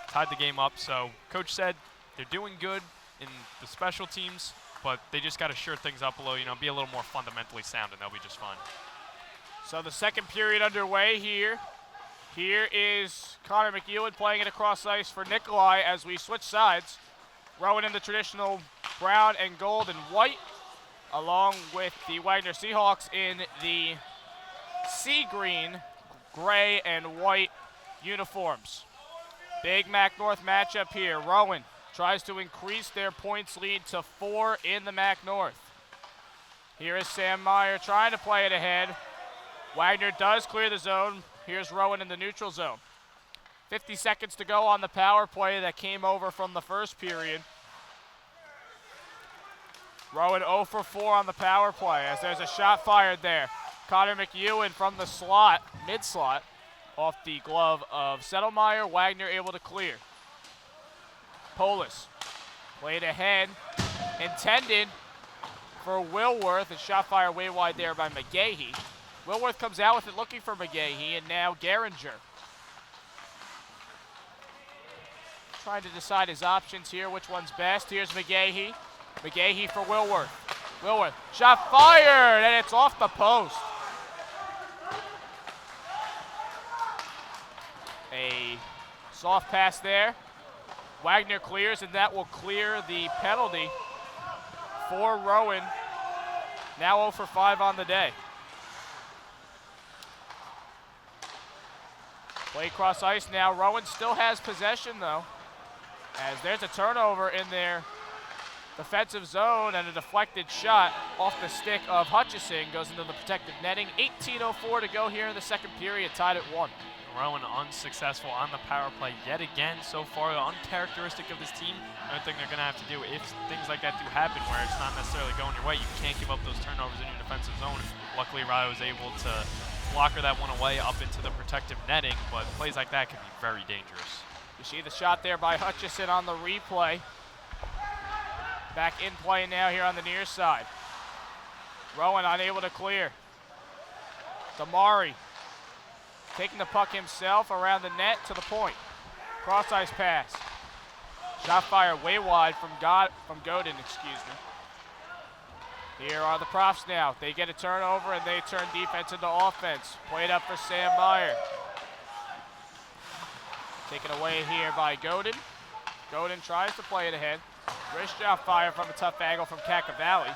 Tied the game up. So Coach said they're doing good in the special teams, but they just got to shore things up a little, be a little more fundamentally sound, and they'll be just fine. So the second period underway here. Here is Connor McEwen playing it across ice for Nikolai as we switch sides. Rowan in the traditional brown and gold and white, along with the Wagner Seahawks in the sea green, gray, and white uniforms. Big MAC North matchup here. Rowan tries to increase their points lead to 4 in the MAC North. Here is Sam Meyer trying to play it ahead. Wagner does clear the zone. Here's Rowan in the neutral zone. 50 seconds to go on the power play that came over from the first period. Rowan 0 for 4 on the power play as there's a shot fired there. Connor McEwen from the slot, mid-slot, off the glove of Settlemeyer. Wagner able to clear. Polis played ahead, intended for Wilworth, and shot fire way wide there by McGahee. Wilworth comes out with it looking for McGahee, and now Geringer trying to decide his options here, which one's best. Here's McGahee. McGahee for Wilworth. Wilworth, shot fired, and it's off the post. A soft pass there. Wagner clears, and that will clear the penalty for Rowan. Now 0 for 5 on the day. Play cross ice now. Rowan still has possession, though, as there's a turnover in their defensive zone, and a deflected shot off the stick of Hutchison goes into the protective netting. 18:04 to go here in the second period, tied at 1. Rowan unsuccessful on the power play yet again so far, uncharacteristic of this team. I think they're going to have to do, if things like that do happen where it's not necessarily going your way, you can't give up those turnovers in your defensive zone. Luckily, Riley was able to blocker that one away up into the protective netting, but plays like that can be very dangerous. You see the shot there by Hutchison on the replay. Back in play now here on the near side. Rowan unable to clear. Damari taking the puck himself around the net to the point. Cross ice pass. Shot fired way wide from Godin, excuse me. Here are the Profs now. They get a turnover and they turn defense into offense. Played up for Sam Meyer. Taken away here by Godin. Godin tries to play it ahead. Wrist shot fire from a tough angle from Kakavalley.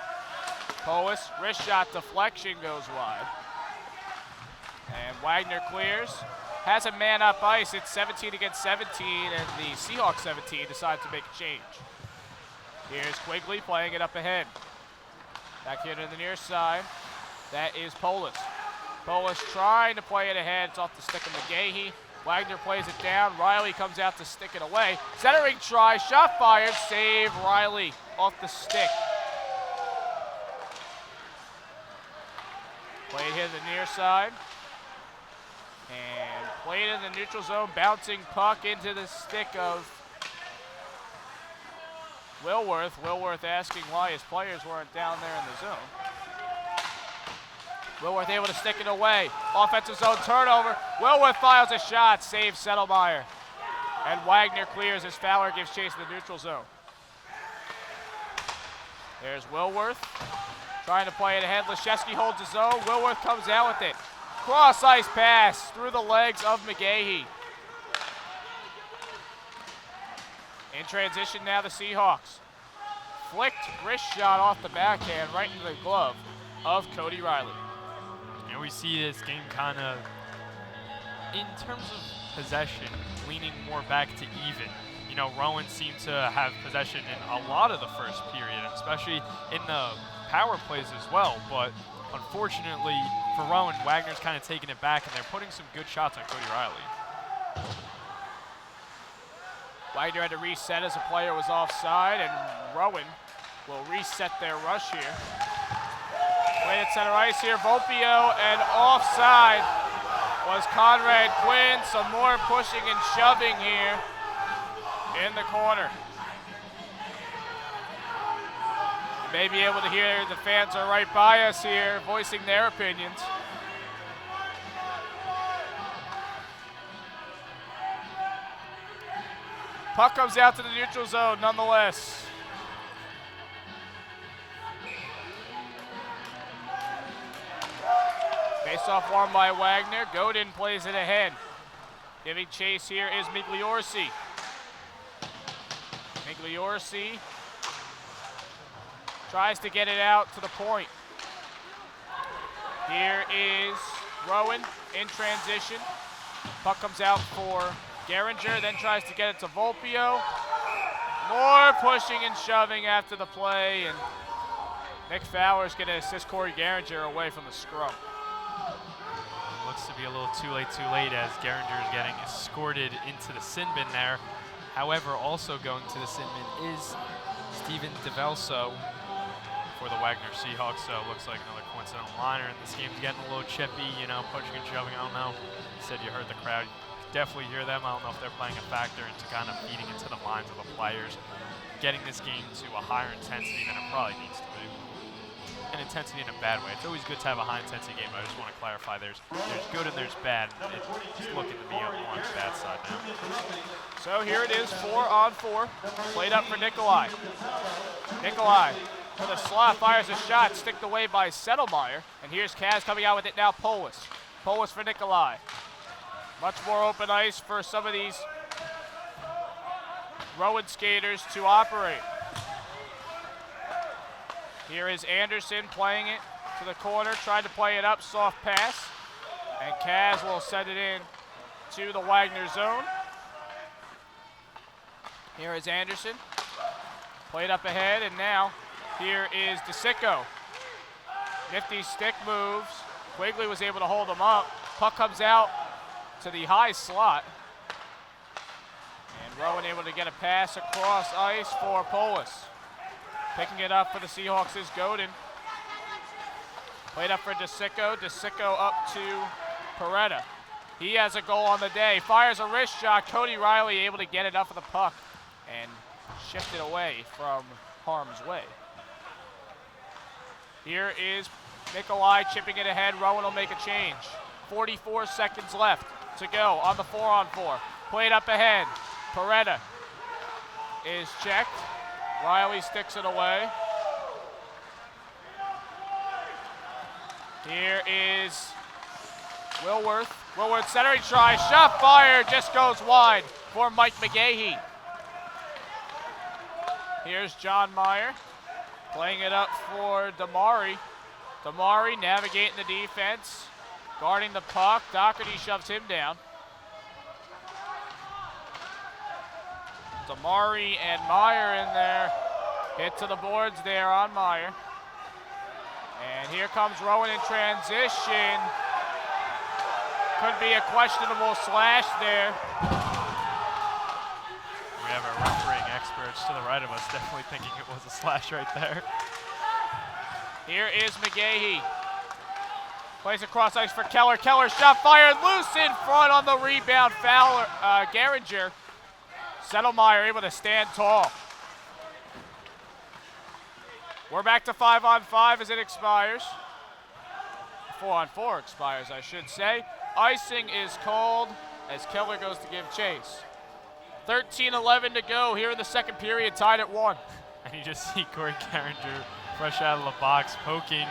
Polis, wrist shot deflection goes wide. And Wagner clears. Has a man up ice. It's 17 against 17, and the Seahawks 17 decide to make a change. Here's Quigley playing it up ahead. Back here to the near side. That is Polis. Polis trying to play it ahead. It's off the stick of McGahee. Wagner plays it down. Riley comes out to stick it away. Centering try, shot fired, save Riley off the stick. Played here to the near side. And played in the neutral zone, bouncing puck into the stick of Wilworth. Wilworth asking why his players weren't down there in the zone. Wilworth able to stick it away. Offensive zone turnover. Wilworth files a shot, saves Settlemeyer. And Wagner clears as Fowler gives chase in the neutral zone. There's Wilworth trying to play it ahead. Leszewski holds his zone. Wilworth comes out with it. Cross ice pass through the legs of McGahee. In transition now, the Seahawks. Flicked wrist shot off the backhand right into the glove of Cody Riley. And we see this game kind of, in terms of possession, leaning more back to even. You know, Rowan seemed to have possession in a lot of the first period, especially in the power plays as well, but unfortunately for Rowan, Wagner's kind of taking it back, and they're putting some good shots on Cody Riley. Wagner had to reset as a player was offside, and Rowan will reset their rush here. Played at center ice here, Volpio, and offside was Conrad Quinn. Some more pushing and shoving here in the corner. You may be able to hear the fans are right by us here, voicing their opinions. Puck comes out to the neutral zone nonetheless. Face-off won by Wagner. Godin plays it ahead. Giving chase here is Migliorsi. Migliorsi tries to get it out to the point. Here is Rowan in transition. Puck comes out for Geringer, then tries to get it to Volpio. More pushing and shoving after the play, and Nick Fowler's going to assist Corey Geringer away from the scrum. looks to be a little too late as Geringer is getting escorted into the sin bin there. However, also going to the sin bin is Steven DeVelso for the Wagner Seahawks, so it looks like another coincidental minor, and this game's getting a little chippy, you know, pushing and shoving, I don't know. You said you heard the crowd. You could definitely hear them. I don't know if they're playing a factor into kind of feeding into the minds of the players, getting this game to a higher intensity than it probably needs to be. And intensity in a bad way. It's always good to have a high intensity game, but I just want to clarify there's good and there's bad. It's looking to be on the bad side now. So here it is, 4-on-4, played up for Nikolai. Nikolai for the slot, fires a shot, sticked away by Settlemeyer. And here's Kaz coming out with it now, Polis. Polis for Nikolai. Much more open ice for some of these Rowan skaters to operate. Here is Anderson playing it to the corner, trying to play it up, soft pass. And Kaz will send it in to the Wagner zone. Here is Anderson. Played up ahead, and now here is DeSicco. Nifty stick moves. Quigley was able to hold him up. Puck comes out to the high slot. And Rowan able to get a pass across ice for Polis. Picking it up for the Seahawks is Godin. Played up for DeSicco. DeSicco up to Peretta. He has a goal on the day. Fires a wrist shot. Cody Riley able to get it up for the puck and shift it away from harm's way. Here is Nikolai chipping it ahead. Rowan will make a change. 44 seconds left to go on the 4-on-4. Played up ahead. Peretta is checked. Riley sticks it away. Here is Wilworth. Wilworth centering try. Shot fired. Just goes wide for Mike McGahee. Here's John Meyer. Playing it up for Damari. Damari navigating the defense. Guarding the puck. Doherty shoves him down. Damari and Meyer in there. Hit to the boards there on Meyer. And here comes Rowan in transition. Could be a questionable slash there. We have our refereeing experts to the right of us definitely thinking it was a slash right there. Here is McGahee. Plays across ice for Keller. Keller shot fired loose in front on the rebound. Fowler, Geringer. Settlemeyer able to stand tall. We're back to 5-on-5 as it expires. 4-on-4 expires, I should say. Icing is called as Keller goes to give chase. 13-11 to go here in the second period, tied at 1. And you just see Corey Geringer fresh out of the box, poking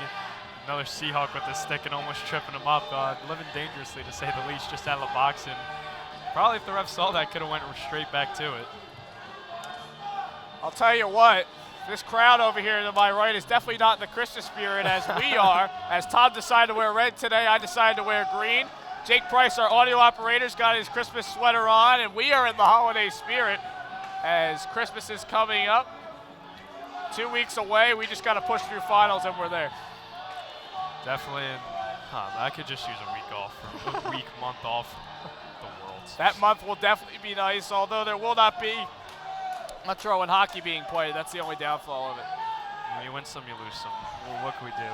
another Seahawk with the stick and almost tripping him up. Living dangerously, to say the least, just out of the box. And probably if the ref saw that, could have went straight back to it. I'll tell you what, this crowd over here to my right is definitely not in the Christmas spirit as we are. As Tom decided to wear red today, I decided to wear green. Jake Price, our audio operator, got his Christmas sweater on, and we are in the holiday spirit as Christmas is coming up. 2 weeks away, we just got to push through finals and we're there. Definitely. I could just use a week off, a week, month off. The Worlds. That month will definitely be nice, although there will not be much Rowan hockey being played. That's the only downfall of it. You win some, you lose some. Well, what can we do?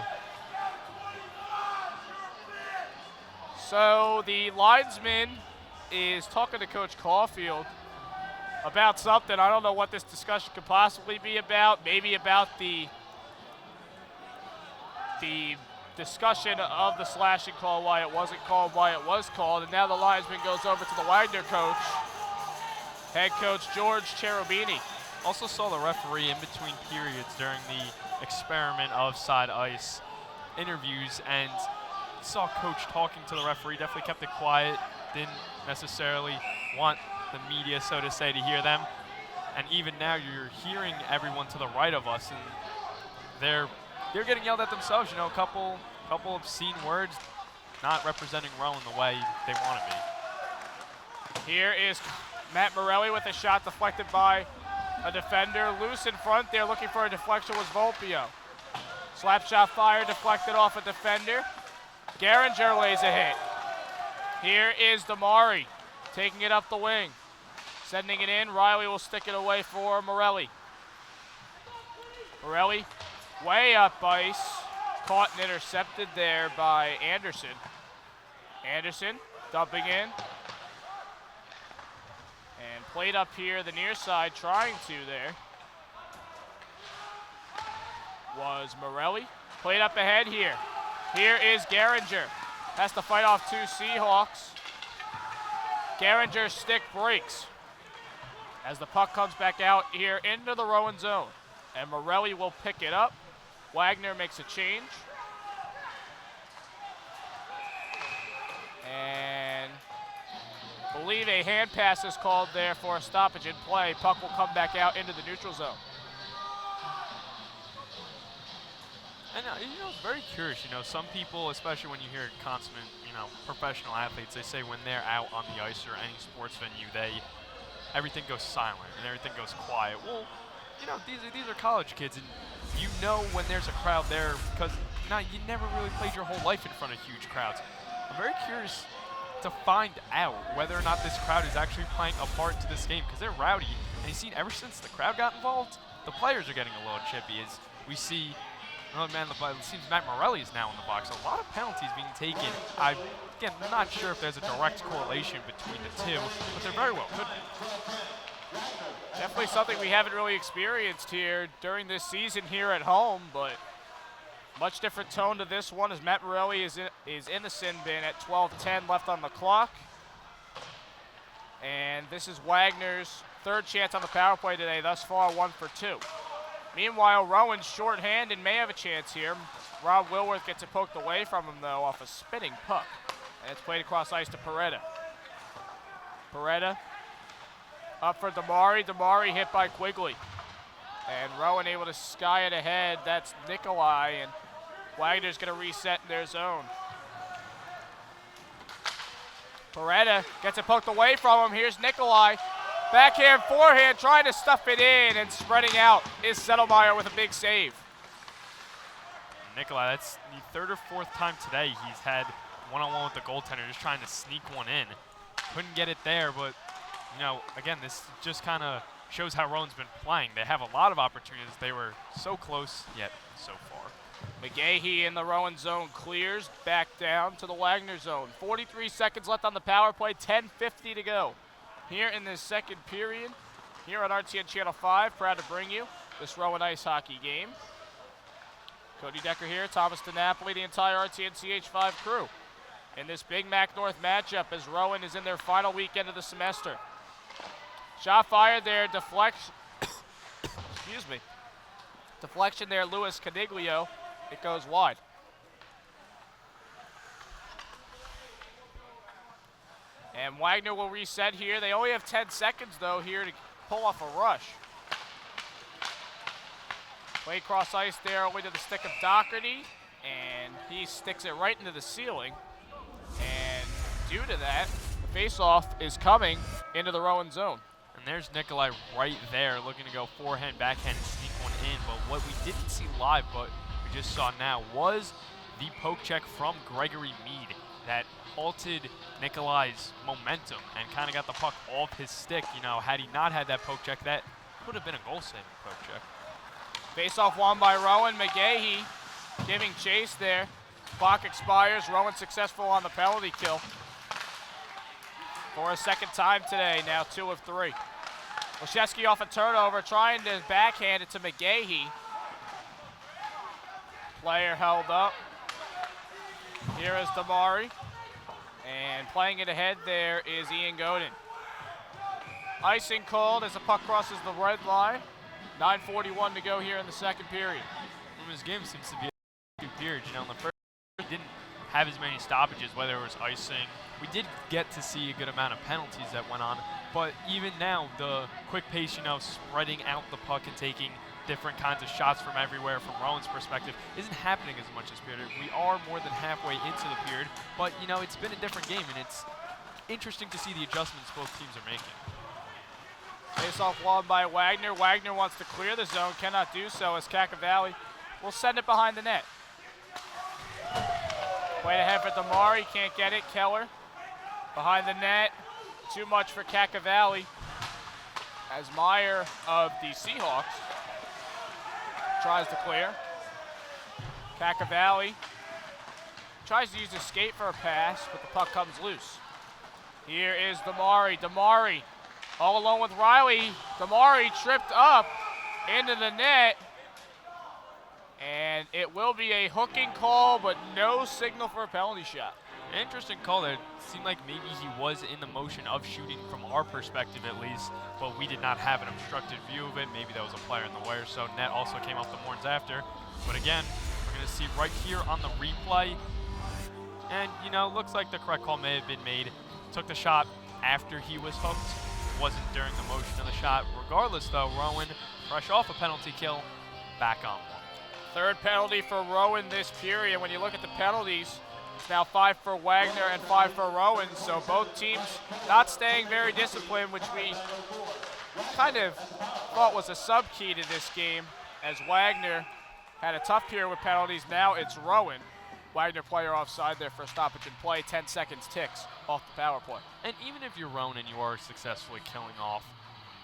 So the linesman is talking to Coach Caulfield about something. I don't know what this discussion could possibly be about. Maybe about the discussion of the slashing call, why it wasn't called, why it was called. And now the linesman goes over to the Wagner coach, head coach George Cherubini. Also saw the referee in between periods during the experiment of side ice interviews, and saw coach talking to the referee, definitely kept it quiet, didn't necessarily want the media, so to say, to hear them. And even now you're hearing everyone to the right of us, and they're getting yelled at themselves, you know, a couple obscene words, not representing Rowan the way they want to be. Here is Matt Morelli with a shot deflected by a defender. Loose in front there, looking for a deflection was Volpio. Slap shot fired, deflected off a defender. Geringer lays a hit. Here is Damari taking it up the wing. Sending it in. Riley will stick it away for Morelli. Morelli way up ice. Caught and intercepted there by Anderson. Anderson dumping in. And played up here the near side, trying to there. Was Morelli. Played up ahead here. Here is Geringer. Has to fight off two Seahawks. Geringer's stick breaks as the puck comes back out here into the Rowan zone. And Morelli will pick it up. Wagner makes a change. And I believe a hand pass is called there for a stoppage in play. Puck will come back out into the neutral zone. And it's very curious, some people, especially when you hear consummate, professional athletes, they say when they're out on the ice or any sports venue, everything goes silent and everything goes quiet. Well, these are college kids, and when there's a crowd there because you never really played your whole life in front of huge crowds. I'm very curious to find out whether or not this crowd is actually playing a part to this game because they're rowdy, and you've seen ever since the crowd got involved, the players are getting a little chippy as we see. Oh man, it seems Matt Morelli is now in the box. A lot of penalties being taken. I'm not sure if there's a direct correlation between the two, but there very well could be. Definitely something we haven't really experienced here during this season here at home, but much different tone to this one as Matt Morelli is in the sin bin at 12:10 left on the clock. And this is Wagner's third chance on the power play today, thus far 1 for 2. Meanwhile, Rowan's shorthanded may have a chance here. Rob Wilworth gets it poked away from him, though, off a spinning puck. And it's played across ice to Peretta. Peretta up for Damari. Damari hit by Quigley. And Rowan able to sky it ahead. That's Nikolai, and Wagner's going to reset in their zone. Peretta gets it poked away from him. Here's Nikolai. Backhand, forehand, trying to stuff it in, and spreading out is Settlemeyer with a big save. Nikolai, that's the third or fourth time today he's had one-on-one with the goaltender, just trying to sneak one in. Couldn't get it there, but, again, this just kind of shows how Rowan's been playing. They have a lot of opportunities. They were so close, yet so far. McGahee in the Rowan zone clears back down to the Wagner zone. 43 seconds left on the power play, 10:50 to go. Here in this second period, here on RTN Channel 5, proud to bring you this Rowan ice hockey game. Cody Decker here, Thomas DiNapoli, the entire RTN CH5 crew. In this Big Mac North matchup as Rowan is in their final weekend of the semester. Shot fired there, deflection. Excuse me. Deflection there, Luis Caniglio. It goes wide. And Wagner will reset here. They only have 10 seconds, though, here to pull off a rush. Play cross ice there, only to the stick of Doherty, and he sticks it right into the ceiling. And due to that, the faceoff is coming into the Rowan zone. And there's Nikolai right there, looking to go forehand, backhand, and sneak one in. But what we didn't see live, but we just saw now, was the poke check from Gregory Mead that halted Nikolai's momentum and kind of got the puck off his stick. Had he not had that poke check, that could have been a goal-saving poke check. Face-off won by Rowan. McGahee giving chase there. Clock expires. Rowan successful on the penalty kill for a second time today, now 2 of 3. Olszewski off a turnover, trying to backhand it to McGahee. Player held up. Here is Damari. And playing it ahead there is Ian Godin. Icing called as the puck crosses the red line. 9:41 to go here in the second period. His game seems to be a 2 periods. In the first, he didn't have as many stoppages, whether it was icing. We did get to see a good amount of penalties that went on, but even now, the quick pace, spreading out the puck and taking different kinds of shots from everywhere from Rowan's perspective isn't happening as much this period. We are more than halfway into the period, but it's been a different game, and it's interesting to see the adjustments both teams are making. Face-off won by Wagner. Wagner wants to clear the zone, cannot do so as Kakavalley will send it behind the net. Played ahead for Damari, can't get it. Keller Behind the net, too much for Cacavalli. As Meyer of the Seahawks tries to clear. Cacavalli tries to use his skate for a pass, but the puck comes loose. Here is Damari. Damari all alone with Riley. Damari tripped up into the net. And it will be a hooking call, but no signal for a penalty shot. Interesting call there. It seemed like maybe he was in the motion of shooting from our perspective at least, but we did not have an obstructed view of it. Maybe that was a player in the way or so. Net also came off the horns after. But again, we're going to see right here on the replay. And, you know, looks like the correct call may have been made. Took the shot after he was hooked. Wasn't during the motion of the shot. Regardless, though, Rowan, fresh off a penalty kill, back on one. Third penalty for Rowan this period. When you look at the penalties, it's now 5 for Wagner and 5 for Rowan. So both teams not staying very disciplined, which we kind of thought was a sub-key to this game, as Wagner had a tough period with penalties. Now it's Rowan. Wagner player offside there for stoppage and play. 10 seconds ticks off the power play. And even if you're Rowan and you are successfully killing off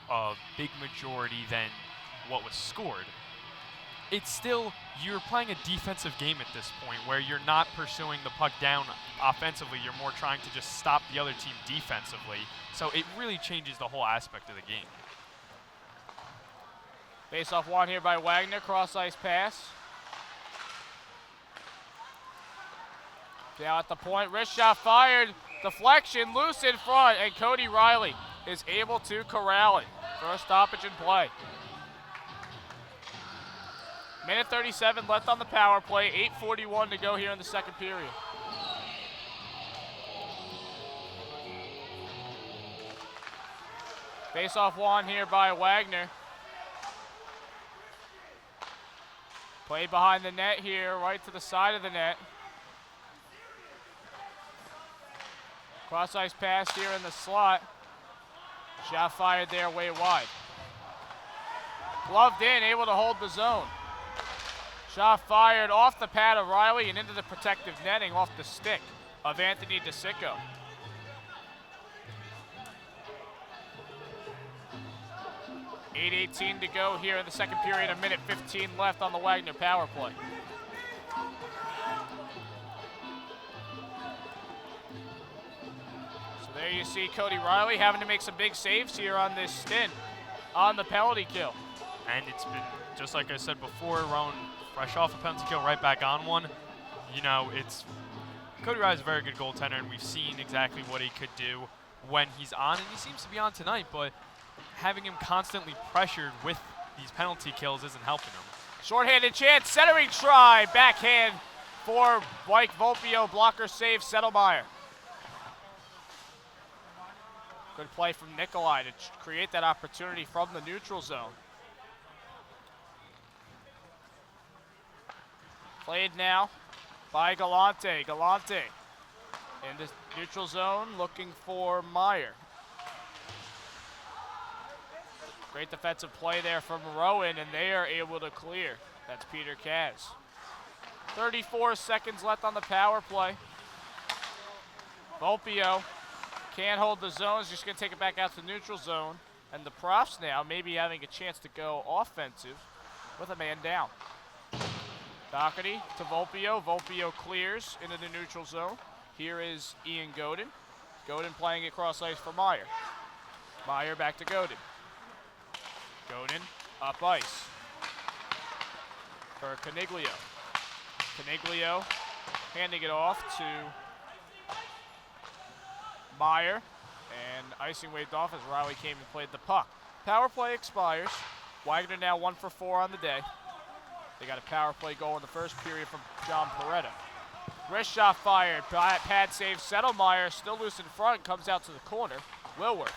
a big majority than what was scored, it's still, you're playing a defensive game at this point where you're not pursuing the puck down offensively. You're more trying to just stop the other team defensively. So it really changes the whole aspect of the game. Face-off won here by Wagner. Cross-ice pass. Down at the point. Wrist shot fired. Deflection loose in front. And Cody Riley is able to corral it for a stoppage and play. Minute 37 left on the power play. 8:41 to go here in the second period. Face-off won here by Wagner. Played behind the net here, right to the side of the net. Cross-ice pass here in the slot. Shot fired there way wide. Gloved in, able to hold the zone. Shot fired off the pad of Riley and into the protective netting off the stick of Anthony DeSicco. .8:18 to go here in the second period. A minute 15 left on the Wagner power play. So there you see Cody Riley having to make some big saves here on this stint on the penalty kill. And it's been, just like I said before, Rowan fresh off a penalty kill, right back on one. You know, it's Cody Riley's a very good goaltender, and we've seen exactly what he could do when he's on, and he seems to be on tonight, but having him constantly pressured with these penalty kills isn't helping him. Shorthanded chance, centering try, backhand for Mike Volpio, blocker save, Settlemeyer. Good play from Nikolai to create that opportunity from the neutral zone. Played now by Galante. Galante in the neutral zone looking for Meyer. Great defensive play there from Rowan, and they are able to clear. That's Peter Kaz. 34 seconds left on the power play. Volpio can't hold the zone. He's just going to take it back out to the neutral zone. And the Profs now maybe having a chance to go offensive with a man down. Doherty to Volpio. Volpio clears into the neutral zone. Here is Ian Godin. Godin playing it cross ice for Meyer. Meyer back to Godin. Godin up ice for Caniglio. Caniglio handing it off to Meyer, and icing waved off as Riley came and played the puck. Power play expires. Wagner now 1 for 4 on the day. They got a power play goal in the first period from John Peretta. Wrist shot fired, pad save. Settlemeyer still loose in front, comes out to the corner. Wilworth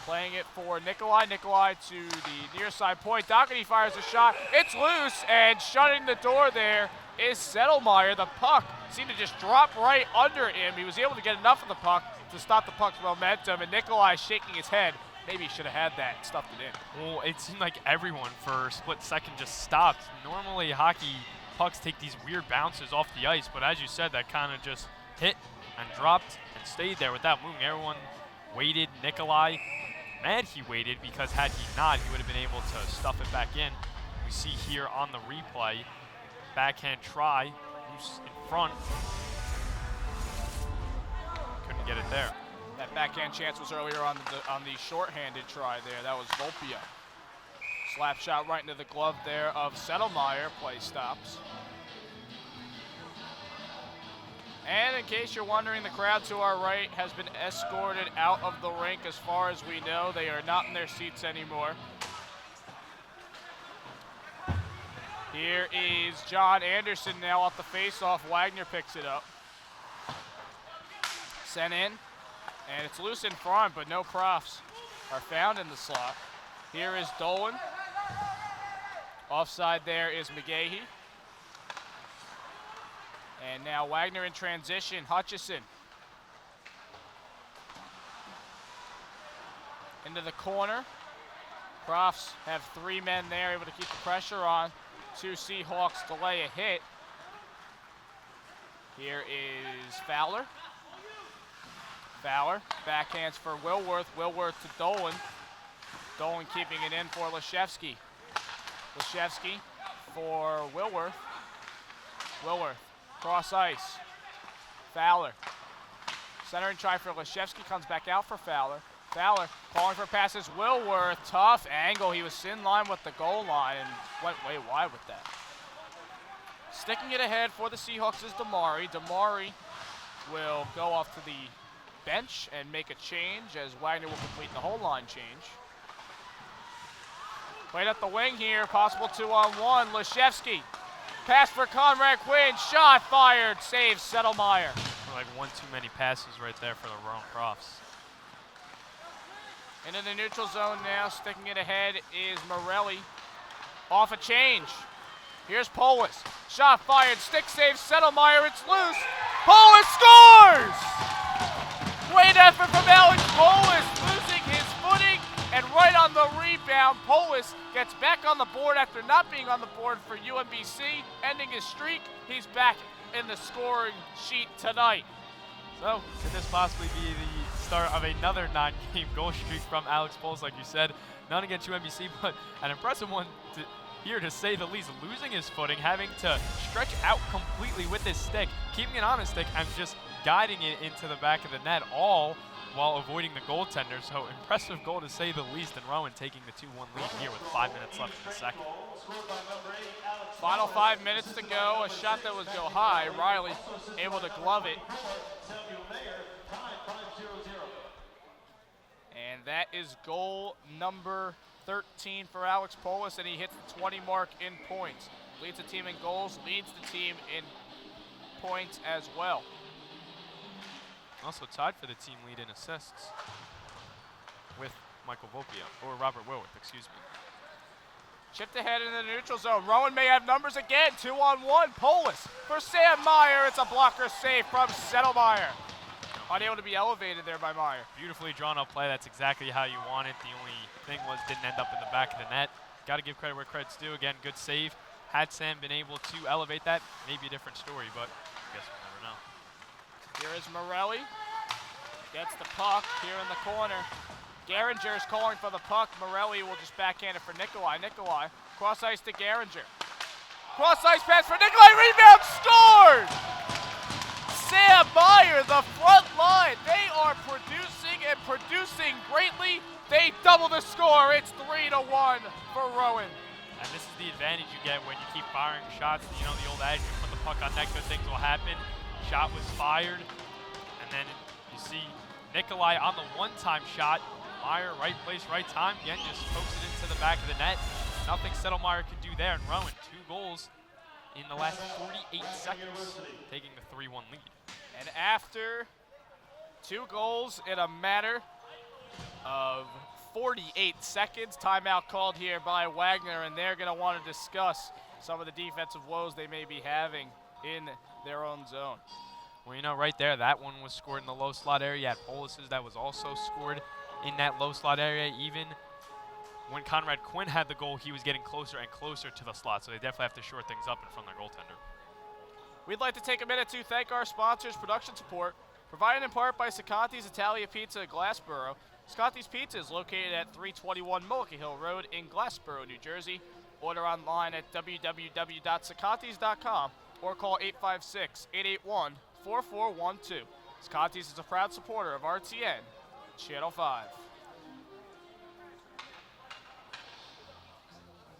playing it for Nikolai. Nikolai to the near side point. Doherty fires a shot. It's loose, and shutting the door there is Settlemeyer. The puck seemed to just drop right under him. He was able to get enough of the puck to stop the puck's momentum, and Nikolai shaking his head. Maybe he should have had that and stuffed it in. Well, it seemed like everyone for a split second just stopped. Normally hockey pucks take these weird bounces off the ice, but as you said, that kind of just hit and dropped and stayed there without moving. Everyone waited. Nikolai, mad he waited, because had he not, he would have been able to stuff it back in. We see here on the replay, backhand try, loose in front. Couldn't get it there. That backhand chance was earlier on the short-handed try there. That was Volpia. Slap shot right into the glove there of Settlemeyer. Play stops. And in case you're wondering, the crowd to our right has been escorted out of the rink as far as we know. They are not in their seats anymore. Here is John Anderson now off the face-off. Wagner picks it up. Sent in, and it's loose in front, but no profs are found in the slot. Here is Dolan. Offside there is McGahee. And now Wagner in transition, Hutchison. Into the corner. Profs have 3 men there, able to keep the pressure on. 2 Seahawks delay a hit. Here is Fowler. Fowler, backhands for Wilworth. Wilworth to Dolan. Dolan keeping it in for Leszewski. Leszewski for Wilworth. Wilworth, cross ice. Fowler. Centering try for Leszewski, comes back out for Fowler. Fowler calling for passes. Wilworth, tough angle. He was in line with the goal line and went way wide with that. Sticking it ahead for the Seahawks is Damari. Damari will go off to the bench and make a change as Wagner will complete the whole line change. Played up the wing here, possible 2-on-1. Leszewski, pass for Conrad Quinn, shot fired, saves Settlemeyer. Like one too many passes right there for the Rowan Crofts. Into the neutral zone now, sticking it ahead is Morelli. Off a change. Here's Polis. Shot fired, stick save, Settlemeyer, it's loose. Polis scores! Great effort from Alex Polis, losing his footing, and right on the rebound, Polis gets back on the board after not being on the board for UMBC, ending his streak. He's back in the scoring sheet tonight. So, could this possibly be the start of another 9-game goal streak from Alex Polis, like you said? None against UMBC, but an impressive one here to say the least. Losing his footing, having to stretch out completely with his stick, keeping it on his stick, and just guiding it into the back of the net, all while avoiding the goaltender. So impressive goal to say the least, and Rowan taking the 2-1 lead here with 5 minutes left in the second. Final 5 minutes to go, a shot that would go high. Riley able to glove it. And that is goal number 13 for Alex Polis, and he hits the 20 mark in points. Leads the team in goals, leads the team in points as well. Also tied for the team lead in assists with Michael Volpia, or Robert Wilworth, excuse me. Chipped ahead in the neutral zone. Rowan may have numbers again. 2-on-1. Polis for Sam Meyer. It's a blocker save from Settlemeyer. Unable to be elevated there by Meyer. Beautifully drawn up play. That's exactly how you want it. The only thing was didn't end up in the back of the net. Got to give credit where credit's due. Again, good save. Had Sam been able to elevate that, maybe a different story, but I guess we'll never know. Here is Morelli. Gets the puck here in the corner. Geringer's calling for the puck. Morelli will just backhand it for Nikolai. Nikolai, cross ice to Geringer. Cross ice pass for Nikolai. Rebound scored! Sam Meyer, the front line. They are producing and producing greatly. They double the score. It's 3-1 for Rowan. And this is the advantage you get when you keep firing shots. You know, the old adage, you put the puck on net, good things will happen. Shot was fired. And then you see Nikolai on the one-time shot. Meyer, right place, right time. Again, just pokes it into the back of the net. Nothing Settlemeyer could do there. And Rowan, 2 goals in the last 48 seconds, taking the 3-1 lead. And after 2 goals in a matter of 48 seconds, timeout called here by Wagner, and they're going to want to discuss some of the defensive woes they may be having in their own zone. Well, you know, right there, that one was scored in the low slot area. You had Polis's that was also scored in that low slot area. Even when Conrad Quinn had the goal, he was getting closer and closer to the slot, so they definitely have to shore things up in front of their goaltender. We'd like to take a minute to thank our sponsors, production support, Provided in part by Ciccotti's Italia Pizza, Glassboro. Ciccotti's Pizza is located at 321 Mullica Hill Road in Glassboro, New Jersey. Order online at www.ciccottis.com or call 856-881-4412. Ciccotti's is a proud supporter of RTN Channel 5.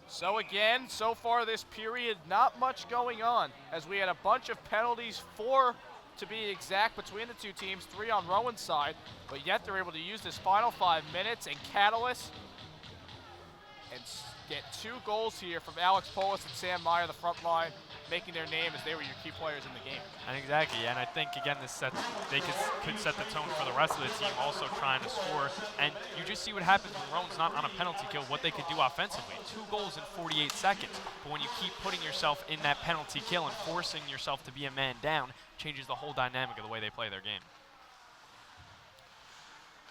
So again, so far this period, not much going on, as we had a bunch of penalties, 4 to be exact between the two teams, 3 on Rowan's side, but yet they're able to use this final 5 minutes and catalyst and get 2 goals here from Alex Polis and Sam Meyer, the front line, making their name as they were your key players in the game. And exactly, and I think again they could set the tone for the rest of the team, also trying to score. And you just see what happens when Rowan's not on a penalty kill, what they could do offensively. 2 goals in 48 seconds. But when you keep putting yourself in that penalty kill and forcing yourself to be a man down, changes the whole dynamic of the way they play their game.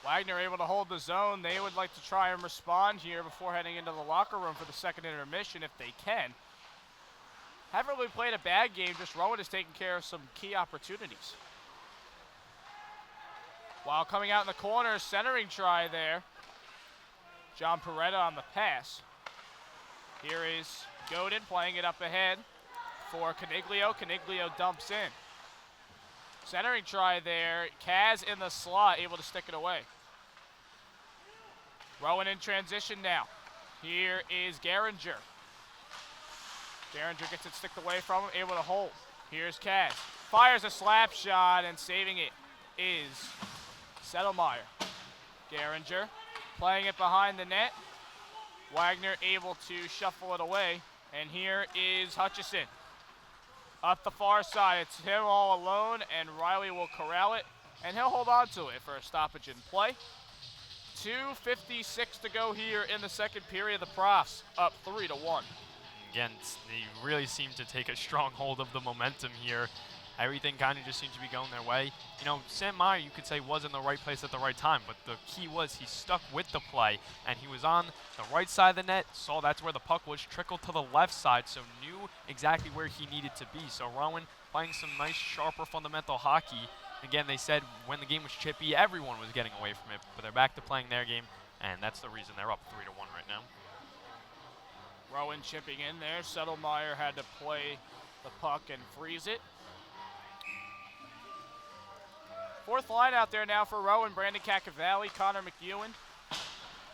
Wagner able to hold the zone. They would like to try and respond here before heading into the locker room for the second intermission if they can. Haven't really played a bad game, just Rowan is taking care of some key opportunities. While coming out in the corner, centering try there. John Peretta on the pass. Here is Godin playing it up ahead for Caniglio. Caniglio dumps in. Centering try there. Kaz in the slot, able to stick it away. Rowan in transition now. Here is Geringer. Geringer gets it sticked away from him, able to hold. Here's Kaz. Fires a slap shot, and saving it is Settlemeyer. Geringer playing it behind the net. Wagner able to shuffle it away. And here is Hutchison. Up the far side, it's him all alone, and Riley will corral it, and he'll hold on to it for a stoppage in play. 2:56 to go here in the second period. The Profs up 3-1. Again, they really seem to take a strong hold of the momentum here. Everything kind of just seems to be going their way. You know, Sam Meyer, you could say, was in the right place at the right time, but the key was he stuck with the play, and he was on the right side of the net, saw that's where the puck was, trickled to the left side, so knew exactly where he needed to be. So Rowan playing some nice, sharper, fundamental hockey. Again, they said when the game was chippy, everyone was getting away from it, but they're back to playing their game, and that's the reason they're up 3-1 right now. Rowan chipping in there. Settlemeyer had to play the puck and freeze it. Fourth line out there now for Rowan. Brandon Cacavalli, Connor McEwen,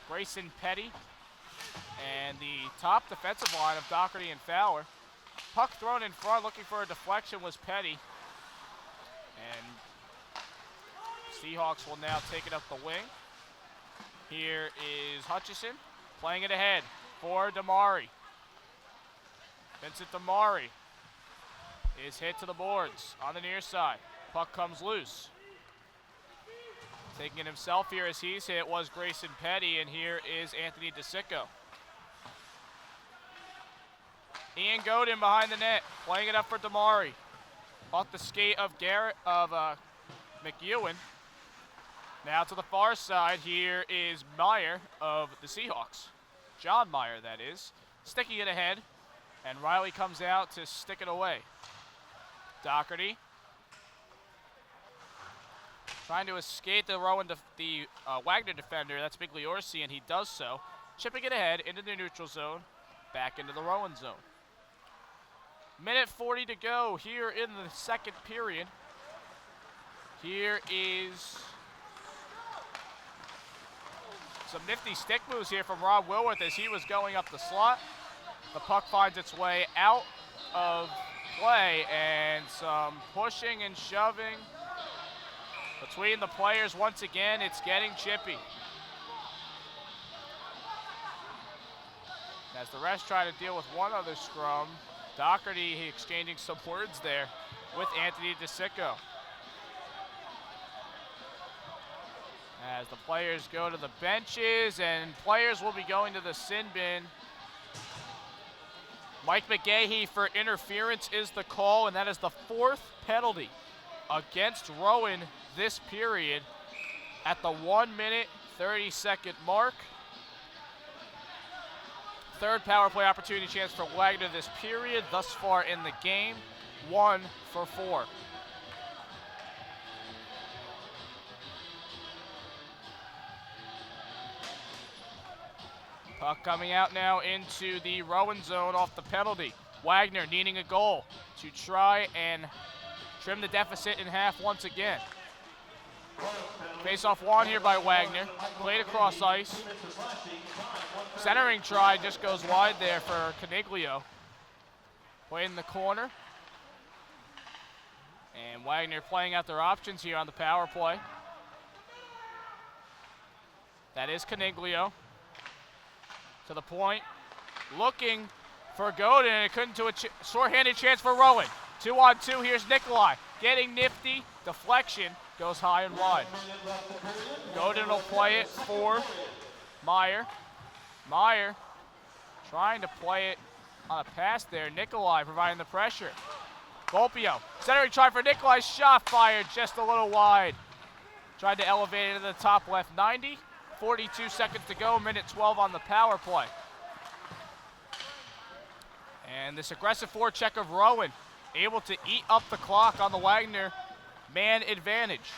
Grayson Petty, and the top defensive line of Doherty and Fowler. Puck thrown in front, looking for a deflection, was Petty. And Seahawks will now take it up the wing. Here is Hutchison playing it ahead for Damari. Vincent Damari is hit to the boards on the near side. Puck comes loose. Taking it himself here as he's hit was Grayson Petty, and here is Anthony DeSicco. Ian Godin behind the net, playing it up for Damari. Off the skate of McEwen. Now to the far side, here is Meyer of the Seahawks. John Meyer, that is. Sticking it ahead, and Riley comes out to stick it away. Doherty trying to escape the Wagner defender, that's Migliorsi, and he does so. Chipping it ahead into the neutral zone, back into the Rowan zone. Minute 40 to go here in the second period. Here is some nifty stick moves here from Rob Wilworth as he was going up the slot. The puck finds its way out of play, and some pushing and shoving between the players. Once again, it's getting chippy. As the rest try to deal with one other scrum, Doherty exchanging some words there with Anthony DeSicco. As the players go to the benches, and players will be going to the sin bin. Mike McGahee for interference is the call, and that is the 4th penalty against Rowan this period at the 1-minute, 30-second mark. 3rd power play opportunity chance for Wagner this period. Thus far in the game, 1 for 4. Puck coming out now into the Rowan zone off the penalty. Wagner needing a goal to try and trim the deficit in half once again. Face-off won here by Wagner. Played across ice. Centering try just goes wide there for Caniglio. Play in the corner. And Wagner playing out their options here on the power play. That is Caniglio. To the point. Looking for Godin, and it couldn't do a short-handed chance for Rowan. 2-on-2, here's Nikolai. Getting nifty. Deflection. Goes high and wide. Godin will play it for Meyer. Meyer trying to play it on a pass there. Nikolai providing the pressure. Volpio, centering try for Nikolai. Shot fired just a little wide. Tried to elevate it to the top left 90. 42 seconds to go, minute 12 on the power play. And this aggressive forecheck of Rowan able to eat up the clock on the Wagner man advantage.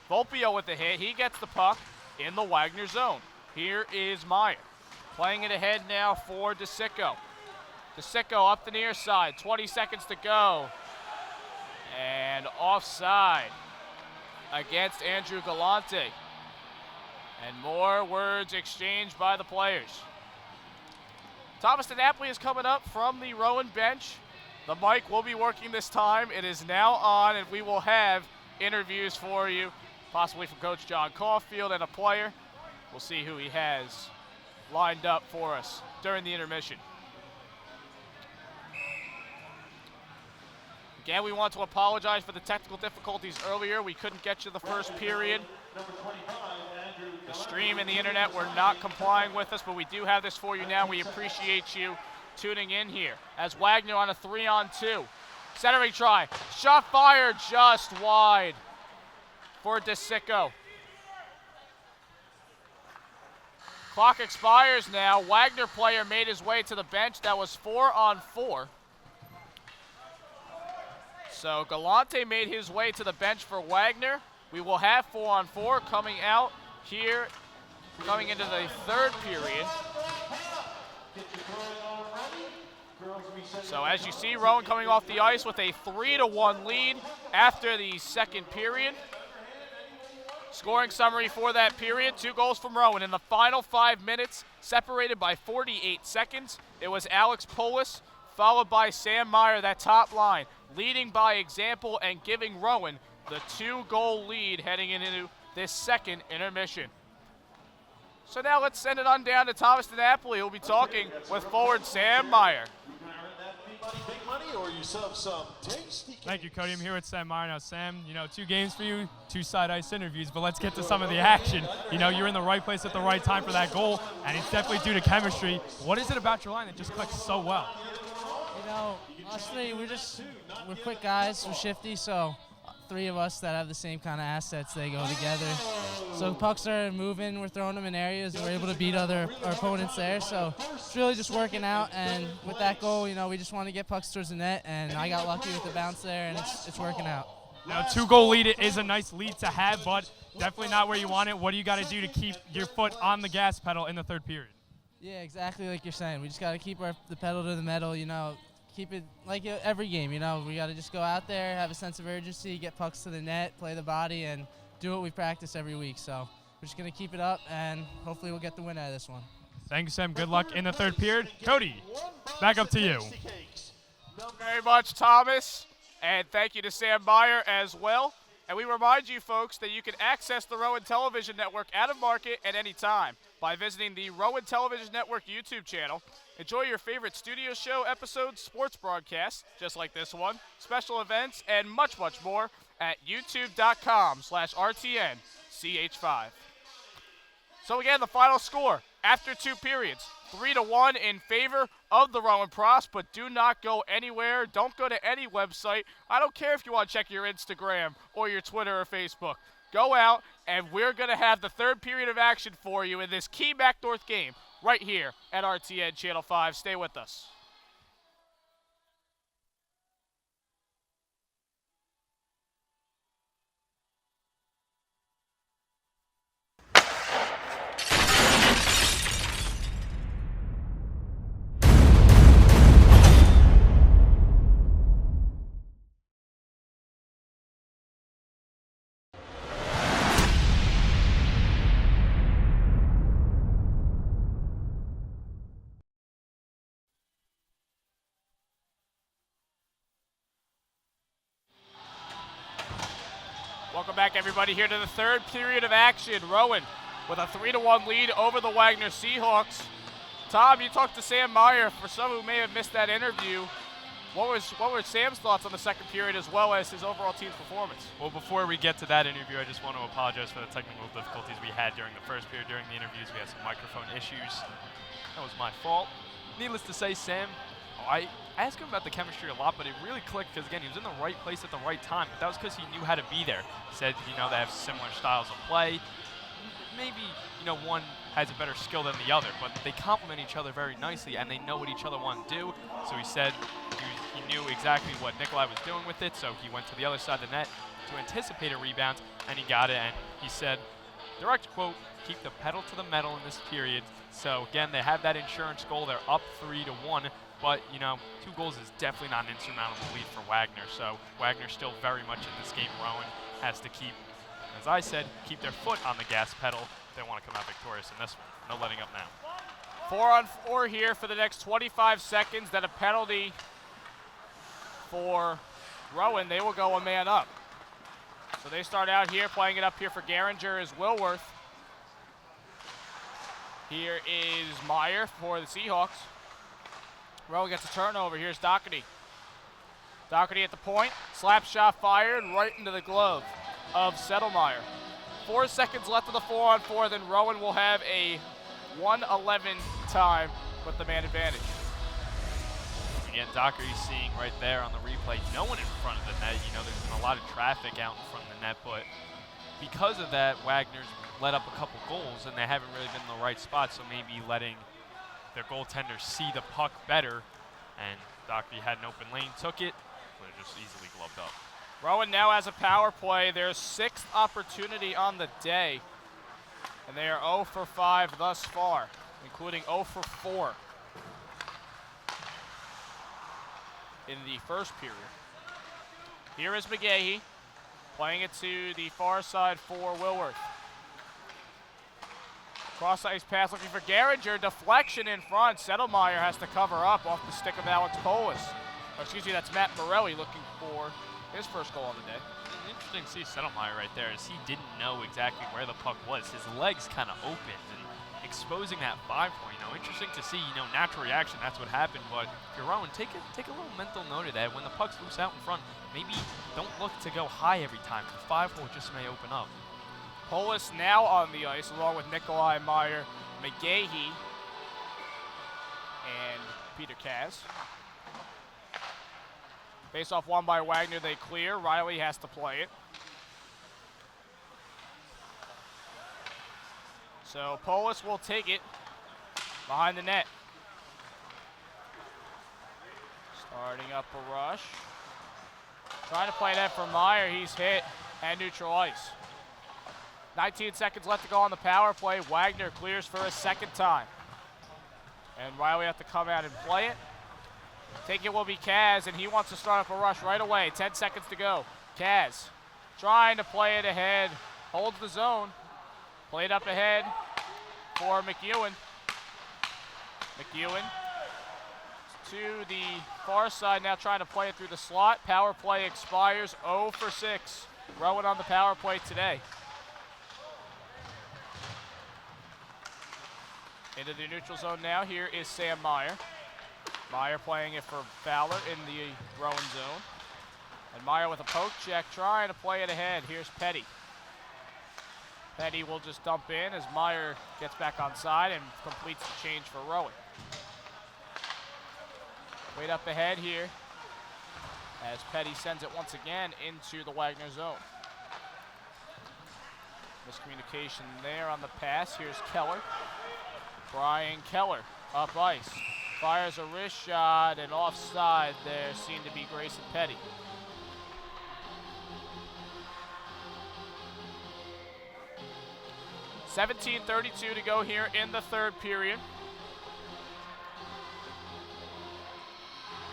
Volpio with the hit. He gets the puck in the Wagner zone. Here is Meyer. Playing it ahead now for DeSicco. DeSicco up the near side. 20 seconds to go. And offside against Andrew Galante. And more words exchanged by the players. Thomas DiNapoli is coming up from the Rowan bench. The mic will be working this time. It is now on, and we will have interviews for you, possibly from Coach John Caulfield and a player. We'll see who he has lined up for us during the intermission. Again, we want to apologize for the technical difficulties earlier. We couldn't get you the first period. The stream and the internet were not complying with us, but we do have this for you now. We appreciate you tuning in here as Wagner on a 3-on-2. Centering try. Shot fired just wide for DeSicco. Clock expires now. Wagner player made his way to the bench. That was 4-on-4. So Galante made his way to the bench for Wagner. We will have 4-on-4 coming out here, coming into the third period. So as you see, Rowan coming off the ice with a 3-1 lead after the second period. Scoring summary for that period, 2 goals from Rowan. In the final 5 minutes, separated by 48 seconds, it was Alex Polis, followed by Sam Meyer, that top line, leading by example and giving Rowan the 2-goal lead heading into this second intermission. So now let's send it on down to Thomas DiNapoli, who'll be talking with forward Sam Meyer. Thank you, Cody. I'm here with Sam Meyer. Now, Sam, 2 games for you, 2 side ice interviews, but let's get to some of the action. You're in the right place at the right time for that goal, and it's definitely due to chemistry. What is it about your line that just clicks so well? Us three, we're quick guys, we're shifty, so 3 of us that have the same kind of assets, they go together. So pucks are moving, we're throwing them in areas, and we're able to beat our opponents there. So it's really just working out, and with that goal, we just want to get pucks towards the net, and I got lucky with the bounce there, and it's working out. Now, 2-goal lead is a nice lead to have, but definitely not where you want it. What do you got to do to keep your foot on the gas pedal in the third period? Yeah, exactly like you're saying. We just got to keep the pedal to the metal, keep it like every game, we got to just go out there, have a sense of urgency, get pucks to the net, play the body, and do what we practice every week. So we're just going to keep it up, and hopefully we'll get the win out of this one. Thanks, Sam. Good luck in the third period. Cody, back up to you. Thank you very much, Thomas, and thank you to Sam Meyer as well. And we remind you, folks, that you can access the Rowan Television Network out of market at any time by visiting the Rowan Television Network YouTube channel. Enjoy your favorite studio show episodes, sports broadcasts, just like this one, special events, and much, much more at youtube.com/RTNCH5. So again, the final score after 2 periods, 3-1 in favor of the Rowan Pros, but do not go anywhere. Don't go to any website. I don't care if you want to check your Instagram or your Twitter or Facebook. Go out, and we're going to have the third period of action for you in this key Mac North game right here at RTN Channel 5. Stay with us. Welcome back, everybody, here to the third period of action. Rowan with a 3-1 lead over the Wagner Seahawks. Tom, you talked to Sam Meyer. For some who may have missed that interview, what were Sam's thoughts on the second period as well as his overall team's performance? Well, before we get to that interview, I just want to apologize for the technical difficulties we had during the first period. During the interviews, we had some microphone issues. That was my fault. Needless to say, Sam, I asked him about the chemistry a lot, but it really clicked because, again, he was in the right place at the right time. But that was because he knew how to be there. He said, they have similar styles of play. Maybe, one has a better skill than the other, but they complement each other very nicely, and they know what each other want to do. So he said he knew exactly what Nikolai was doing with it, so he went to the other side of the net to anticipate a rebound, and he got it. And he said, direct quote, keep the pedal to the metal in this period. So, again, they have that insurance goal. They're up 3-1. But, 2 goals is definitely not an insurmountable lead for Wagner. So Wagner's still very much in this game. Rowan has to keep, as I said, keep their foot on the gas pedal if they want to come out victorious in this one. No letting up now. 4-on-4 here for the next 25 seconds. Then a penalty for Rowan. They will go a man up. So they start out here, playing it up here for Garinger is Wilworth. Here is Meyer for the Seahawks. Rowan gets a turnover. Here's Doherty. Doherty at the point. Slap shot fired right into the glove of Settlemeyer. 4 seconds left of the 4-on-4. Then Rowan will have a 1:11 time with the man advantage. Again, Doherty seeing right there on the replay, no one in front of the net. There's been a lot of traffic out in front of the net, but because of that, Wagner's let up a couple goals, and they haven't really been in the right spot, so maybe letting their goaltender see the puck better, and Doherty had an open lane, took it, but it just easily gloved up. Rowan now has a power play, their 6th opportunity on the day, and they are 0 for 5 thus far, including 0 for 4 in the first period. Here is McGahey, playing it to the far side for Wilworth. Cross-ice pass looking for Garinger. Deflection in front. Settlemeyer has to cover up off the stick of Alex Polis. That's Matt Morelli looking for his first goal on the day. Interesting to see Settlemeyer right there, as he didn't know exactly where the puck was. His legs kind of opened and exposing that 5-point. Interesting to see, natural reaction, that's what happened. But if you're Rowan, take a little mental note of that. When the puck's loose out in front, maybe don't look to go high every time. The 5-hole just may open up. Polis now on the ice, along with Nikolai, Meyer, McGahey, and Peter Kaz. Face-off won by Wagner, they clear. Riley has to play it. So Polis will take it behind the net. Starting up a rush. Trying to play that for Meyer, he's hit at neutral ice. 19 seconds left to go on the power play. Wagner clears for a second time. And Riley have to come out and play it. Take it will be Kaz, and he wants to start up a rush right away. 10 seconds to go. Kaz trying to play it ahead. Holds the zone. Played up ahead for McEwen. McEwen to the far side, now trying to play it through the slot. Power play expires. 0 for 6. Rowan on the power play today. Into the neutral zone now. Here is Sam Meyer. Meyer playing it for Fowler in the Rowan zone. And Meyer with a poke check, trying to play it ahead. Here's Petty. Petty will just dump in as Meyer gets back on side and completes the change for Rowan. Wait up ahead here as Petty sends it once again into the Wagner zone. Miscommunication there on the pass. Here's Keller. Brian Keller up ice. Fires a wrist shot, and offside there seemed to be Grayson Petty. $17:32 to go here in the third period.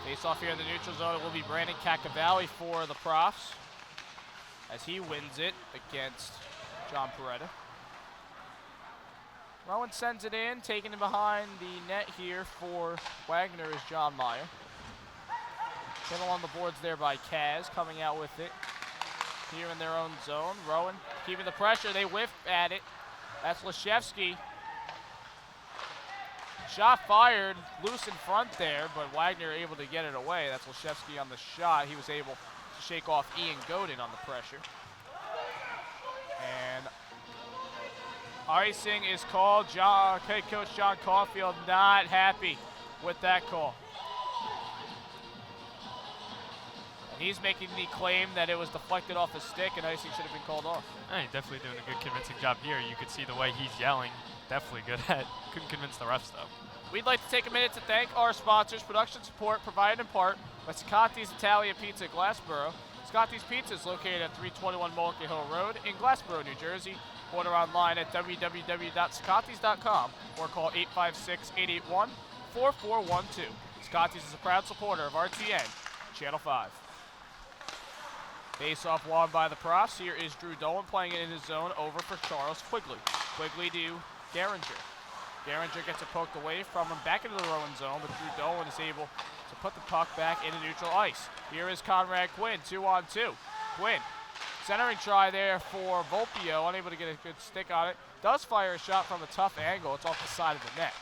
Face off here in the neutral zone. It will be Brandon Cacavalli for the Profs as he wins it against John Peretta. Rowan sends it in, taking it behind the net here for Wagner is John Meyer. Hit along the boards there by Kaz, coming out with it here in their own zone. Rowan keeping the pressure. They whiff at it. That's Leszewski. Shot fired, loose in front there, but Wagner able to get it away. That's Leszewski on the shot. He was able to shake off Ian Godin on the pressure. And icing is called. Head coach John Caulfield not happy with that call. And he's making the claim that it was deflected off his stick and icing should have been called off. He's definitely doing a good convincing job here. You could see the way he's yelling. Definitely good at. Couldn't convince the refs though. We'd like to take a minute to thank our sponsors. Production support provided in part by Scotty's Italian Pizza, Glassboro. Scotty's Pizza is located at 321 Mulligan Hill Road in Glassboro, New Jersey. Order online at www.scottys.com or call 856-881-4412. Scotty's is a proud supporter of RTN, Channel 5. Face-off won by the Profs. Here is Drew Dolan playing it in his zone over for Charles Quigley. Quigley to Geringer. Geringer gets it poked away from him back into the Rowan zone, but Drew Dolan is able to put the puck back into neutral ice. Here is Conrad Quinn, 2-on-2. Quinn, centering try there for Volpio, unable to get a good stick on it. Does fire a shot from a tough angle. It's off the side of the net.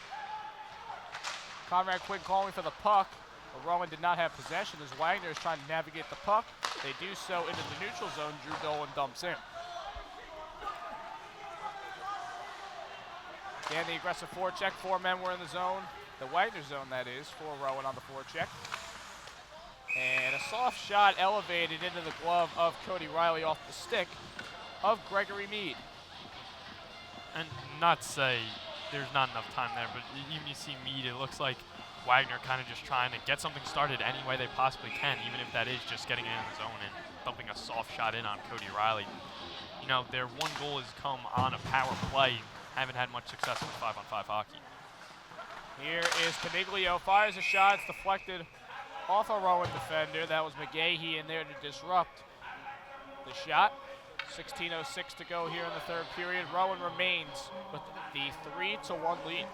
Conrad Quinn calling for the puck, but Rowan did not have possession as Wagner is trying to navigate the puck. They do so into the neutral zone. Drew Dolan dumps in. Again, the aggressive forecheck. 4 men were in the zone. The Wagner zone, that is, for Rowan on the forecheck. And a soft shot elevated into the glove of Cody Riley off the stick of Gregory Mead. And not to say there's not enough time there, but even you see Mead, it looks like Wagner kind of just trying to get something started any way they possibly can, even if that is just getting it in the zone and dumping a soft shot in on Cody Riley. You know, their one goal has come on a power play. Haven't had much success with 5-on-5 hockey. Here is Caniglio, fires a shot, it's deflected off a Rowan defender. That was McGahee in there to disrupt the shot. 16:06 to go here in the third period. Rowan remains with the 3-1 lead.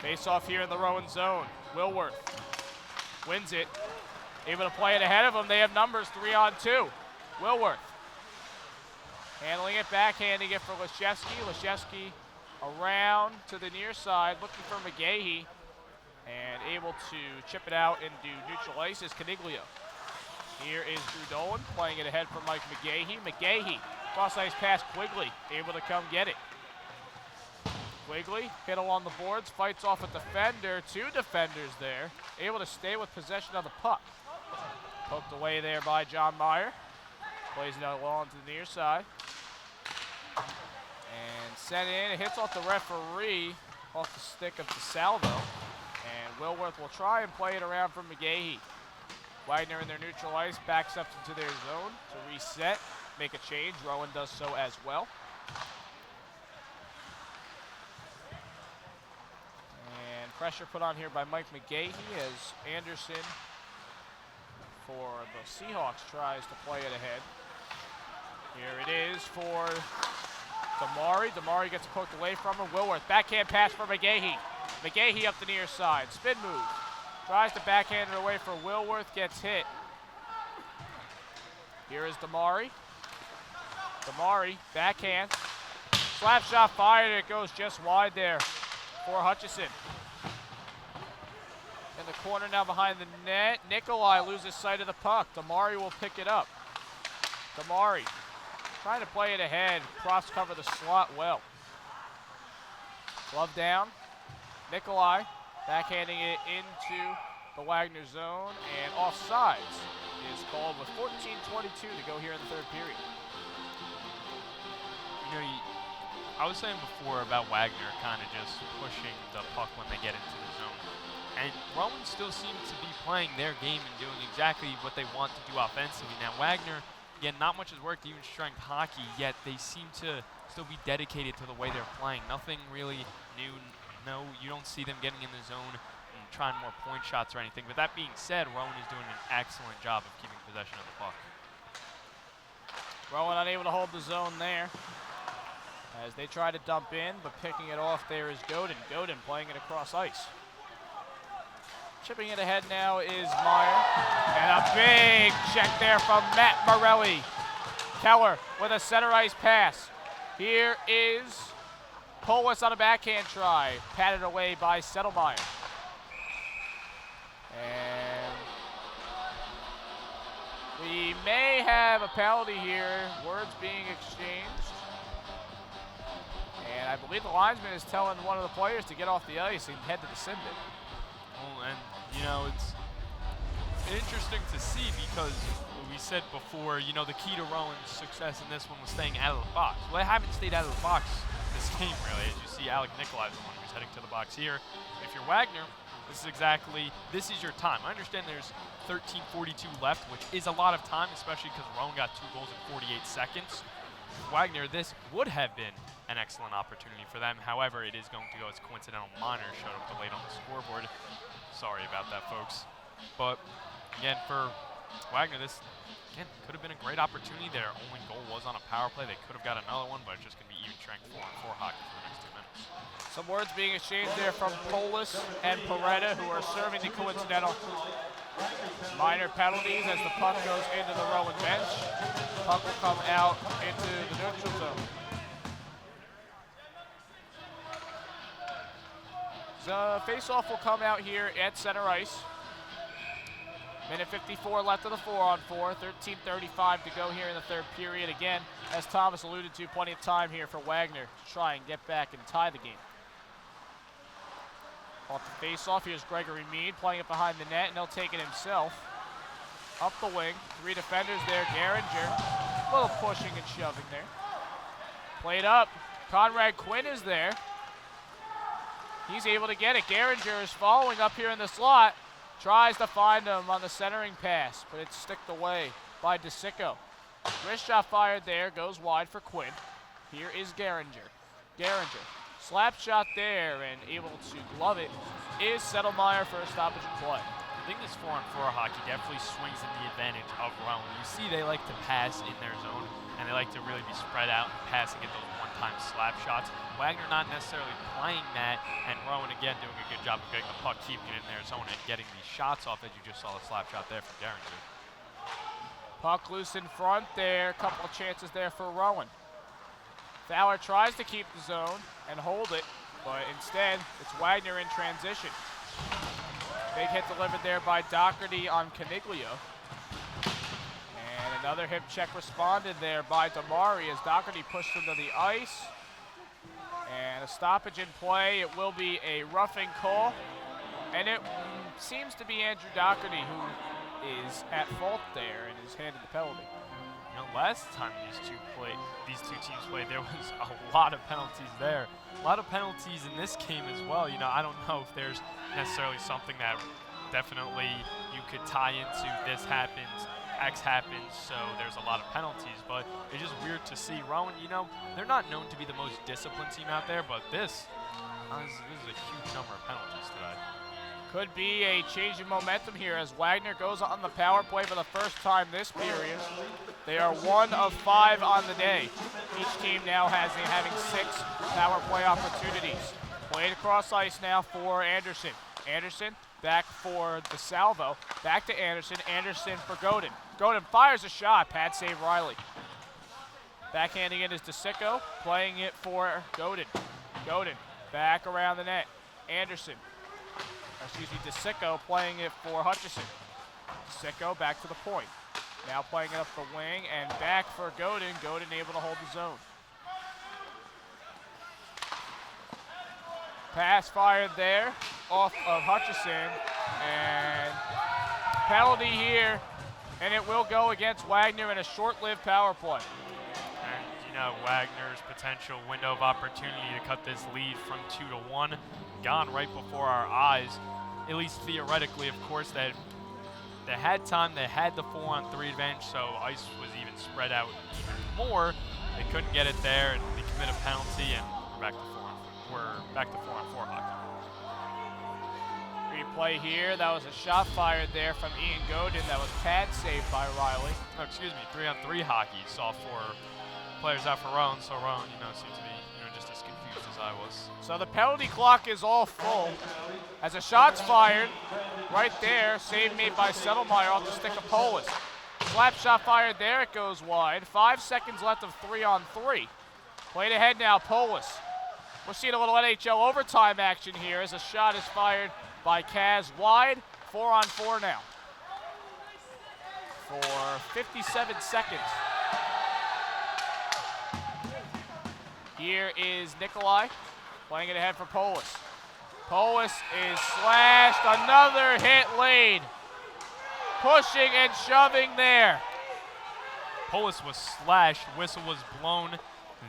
Face off here in the Rowan zone. Wilworth wins it. Able to play it ahead of him. They have numbers, 3-on-2. Wilworth handling it, backhanding it for Leszewski. Leszewski around to the near side, looking for McGahee, and able to chip it out into neutral ice is Caniglio. Here is Drew Dolan playing it ahead for Mike McGahee. McGahee, cross ice pass Quigley, able to come get it. Quigley hit along the boards, fights off a defender, 2 defenders there, able to stay with possession of the puck. Poked away there by John Meyer. Plays it out along to the near side. And sent in. It hits off the referee, off the stick of DeSalvo. And Wilworth will try and play it around for McGahee. Wagner in their neutral ice backs up into their zone to reset, make a change. Rowan does so as well. And pressure put on here by Mike McGahee as Anderson for the Seahawks tries to play it ahead. Here it is for Damari. Damari gets poked away from him. Wilworth, backhand pass for McGahee. McGahee up the near side, spin move. Tries to backhand it away for Wilworth, gets hit. Here is Damari. Damari, backhand. Slap shot fired, it goes just wide there for Hutchison. In the corner now behind the net. Nikolai loses sight of the puck. Damari will pick it up. Damari trying to play it ahead. Cross cover the slot well. Glove down. Nikolai backhanding it into the Wagner zone, and offsides is called with 14:22 to go here in the third period. You know, I was saying before about Wagner kind of just pushing the puck when they get into the zone. And Rowan still seems to be playing their game and doing exactly what they want to do offensively. Now Wagner, again, not much has worked, even strength hockey, yet they seem to still be dedicated to the way they're playing. Nothing really new. No, you don't see them getting in the zone and trying more point shots or anything. But that being said, Rowan is doing an excellent job of keeping possession of the puck. Rowan unable to hold the zone there as they try to dump in, but picking it off there is Godin. Godin playing it across ice. Chipping it ahead now is Meyer. And a big check there from Matt Morelli. Keller with a center ice pass. Here is Polis on a backhand try. Patted away by Settlemeyer. And we may have a penalty here. Words being exchanged. And I believe the linesman is telling one of the players to get off the ice and head to the sin bin. Well, and, you know, it's interesting to see because we said before, you know, the key to Rowan's success in this one was staying out of the box. Well, they haven't stayed out of the box this game, really. As you see, Alec Nikolai is the one who's heading to the box here. If you're Wagner, this is your time. I understand there's 13:42 left, which is a lot of time, especially because Rowan got 2 goals in 48 seconds. Wagner, this would have been an excellent opportunity for them. However, it is going to go as coincidental minor showed up late on the scoreboard. Sorry about that, folks. But again, for Wagner, this again could have been a great opportunity. Their only goal was on a power play. They could have got another one, but it's just going to be even strength 4-on-4 hockey for the next 2 minutes. Some words being exchanged there from Polis and Peretta, who are serving the coincidental minor penalties as the puck goes into the Rowan bench. Puck will come out into the neutral zone. The face-off will come out here at center ice. Minute 54 left of the 4-on-4. 13:35 to go here in the third period. Again, as Thomas alluded to, plenty of time here for Wagner to try and get back and tie the game. Off the face-off, here's Gregory Mead playing it behind the net, and he'll take it himself. Up the wing, 3 defenders there. Geringer, a little pushing and shoving there. Played up, Conrad Quinn is there. He's able to get it. Geringer is following up here in the slot. Tries to find him on the centering pass, but it's sticked away by DeSicco. Wrist shot fired there, goes wide for Quinn. Here is Geringer. Geringer, slap shot there, and able to glove it is Settlemeyer for a stoppage and play. I think this 4-on-4 hockey definitely swings in the advantage of Rowan. You see they like to pass in their zone, and they like to really be spread out and passing at those one-time slap shots. Wagner not necessarily playing that, and Rowan again doing a good job of getting the puck, keeping it in their zone, and getting these shots off, as you just saw the slap shot there from Geringer. Puck loose in front there, couple of chances there for Rowan. Fowler tries to keep the zone and hold it, but instead it's Wagner in transition. Big hit delivered there by Doherty on Caniglio. And another hip check responded there by Damari as Doherty pushed him to the ice. And a stoppage in play. It will be a roughing call. And it seems to be Andrew Doherty who is at fault there and is handed the penalty. You know, last time these two teams played, there was a lot of penalties there. A lot of penalties in this game as well. You know, I don't know if there's necessarily something that definitely you could tie into this happens, X happens, so there's a lot of penalties, but it's just weird to see. Rowan, you know, they're not known to be the most disciplined team out there, but this is a huge number of penalties today. Could be a change in momentum here as Wagner goes on the power play for the first time this period. They are 1 of 5 on the day. Each team now having 6 power play opportunities. Played across ice now for Anderson. Anderson back for DeSalvo. Back to Anderson. Anderson for Godin. Godin fires a shot. Pad save Riley. Backhanding it is DeSicco. Playing it for Godin. Godin back around the net. Anderson. DeSicco playing it for Hutchison. DeSicco back to the point. Now playing it up the wing and back for Godin. Godin able to hold the zone. Pass fired there off of Hutchison. And penalty here. And it will go against Wagner in a short-lived power play. And, you know, Wagner's potential window of opportunity to cut this lead from 2-1 gone right before our eyes. At least theoretically, of course, that they had time. They had the 4-on-3 advantage, so ice was even spread out even more. They couldn't get it there, and they commit a penalty, and we're back to 4-on-4 hockey. Replay here. That was a shot fired there from Ian Godin. That was pad saved by Riley. Oh, excuse me, 3-on-3 hockey. Saw 4 players out for Rowan, so Rowan, you know, seemed to be, you know, just as confused as I was. So the penalty clock is all full. As a shot's fired, right there. Save made by Settlemeyer off the stick of Polis. Slap shot fired there. It goes wide. 5 seconds left of 3-on-3. Played ahead now, Polis. We're seeing a little NHL overtime action here as a shot is fired by Kaz wide. 4-on-4 now. For 57 seconds. Here is Nikolai playing it ahead for Polis. Polis is slashed. Another hit lead. Pushing and shoving there. Polis was slashed, whistle was blown,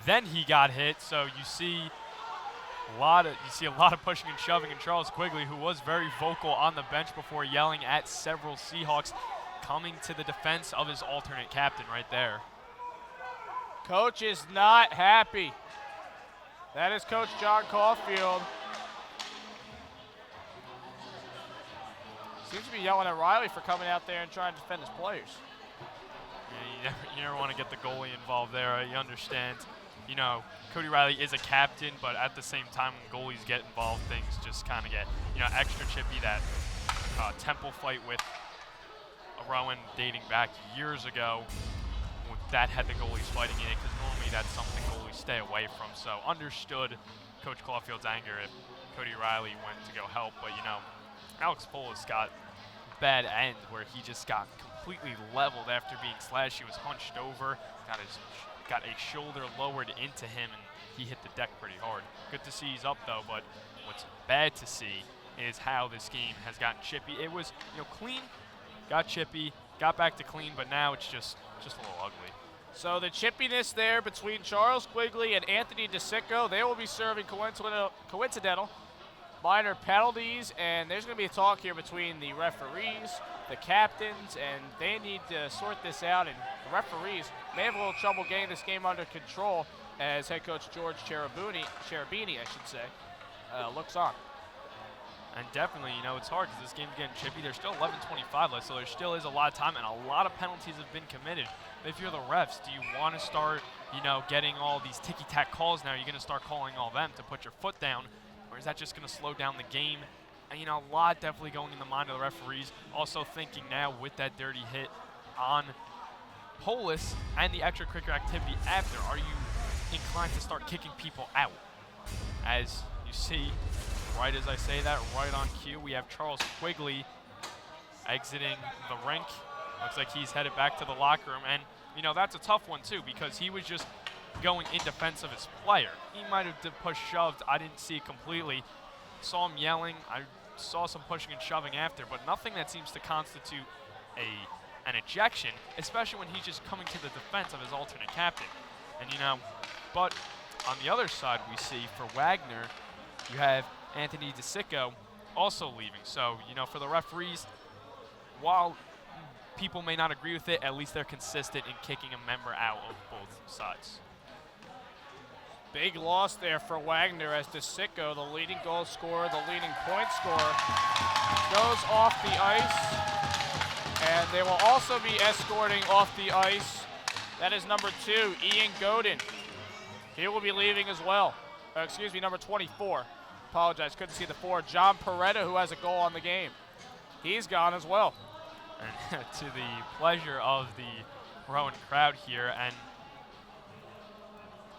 then he got hit. So you see a lot of pushing and shoving, and Charles Quigley, who was very vocal on the bench before yelling at several Seahawks, coming to the defense of his alternate captain right there. Coach is not happy. That is Coach John Caulfield. Seems to be yelling at Riley for coming out there and trying to defend his players. Yeah, you never want to get the goalie involved there. You understand, Cody Riley is a captain, but at the same time, when goalies get involved, things just kind of get, extra chippy. That temple fight with Rowan dating back years ago, that had the goalies fighting in it, because normally that's something goalies stay away from. So understood Coach Caulfield's anger if Cody Riley went to go help, but Alex Polis got bad end where he just got completely leveled after being slashed. He was hunched over, got a shoulder lowered into him, and he hit the deck pretty hard. Good to see he's up though, but what's bad to see is how this game has gotten chippy. It was clean, got chippy, got back to clean, but now it's just a little ugly. So the chippiness there between Charles Quigley and Anthony DeSicco, they will be serving coincidental minor penalties, and there's going to be a talk here between the referees, the captains, and they need to sort this out, and the referees may have a little trouble getting this game under control as head coach George Cherubini, looks on. And definitely, it's hard because this game's getting chippy. There's still 11:25 left, so there still is a lot of time, and a lot of penalties have been committed. But if you're the refs, do you want to start, getting all these ticky-tack calls now? You're going to start calling all them to put your foot down, or is that just going to slow down the game? And, a lot definitely going in the mind of the referees. Also thinking now with that dirty hit on Polis and the extracurricular activity after, are you inclined to start kicking people out? As you see, right as I say that, right on cue, we have Charles Quigley exiting the rink. Looks like he's headed back to the locker room. And, that's a tough one, too, because he was just going in defense of his player. He might have pushed shoved. I didn't see it completely. Saw him yelling. I saw some pushing and shoving after, but nothing that seems to constitute an ejection, especially when he's just coming to the defense of his alternate captain. And, but on the other side, we see for Wagner, you have Anthony DeSicco also leaving. So, for the referees, while people may not agree with it, at least they're consistent in kicking a member out of both sides. Big loss there for Wagner as DeSicco, the leading goal scorer, the leading point scorer, goes off the ice. And they will also be escorting off the ice. That is number 2, Ian Godin. He will be leaving as well. Number 24. Apologize, couldn't see the 4. John Peretta, who has a goal on the game. He's gone as well. And to the pleasure of the Rowan crowd here. And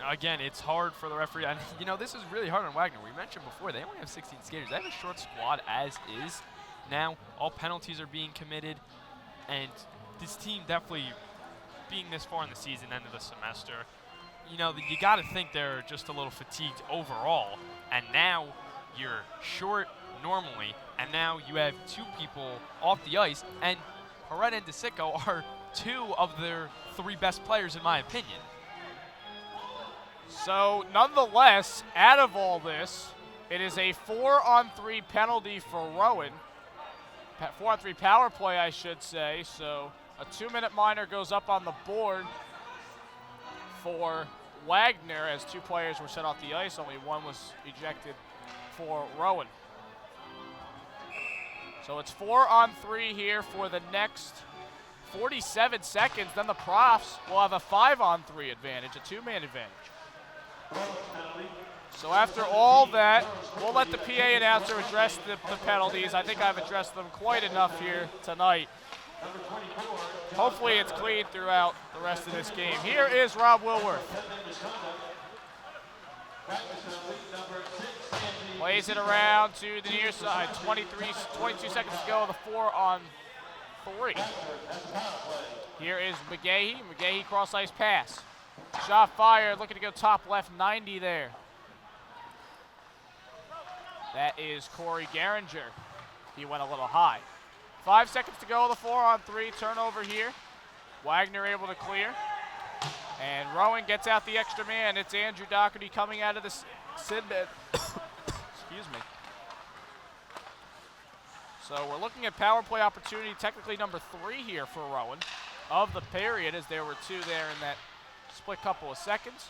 again, it's hard for the referee. And, this is really hard on Wagner. We mentioned before, they only have 16 skaters. They have a short squad as is. Now, all penalties are being committed. And this team definitely, being this far in the season, end of the semester, you got to think they're just a little fatigued overall. And now you're short normally, and now you have 2 people off the ice, and Peretta and DeSicco are 2 of their 3 best players, in my opinion. So, nonetheless, out of all this, it is a 4-on-3 penalty for Rowan. 4-on-3 power play, I should say. So, a 2-minute minor goes up on the board for Wagner as 2 players were sent off the ice. Only 1 was ejected for Rowan. So it's 4-on-3 here for the next 47 seconds. Then the Profs will have a 5-on-3 advantage, a 2-man advantage. So after all that, we'll let the PA announcer address the penalties. I think I've addressed them quite enough here tonight. Hopefully it's clean throughout the rest of this game. Here is Rob Wilworth. Plays it around to the near side. 22 seconds to go, the 4-on-3. Here is McGahee. McGahee cross ice pass. Shot fired, looking to go top left, 90 there. That is Corey Garinger. He went a little high. 5 seconds to go, the 4-on-3, turnover here. Wagner able to clear. And Rowan gets out the extra man. It's Andrew Doherty coming out of the Sidbed. Excuse me. So we're looking at power play opportunity, technically number 3 here for Rowan of the period, as there were 2 there in that split couple of seconds.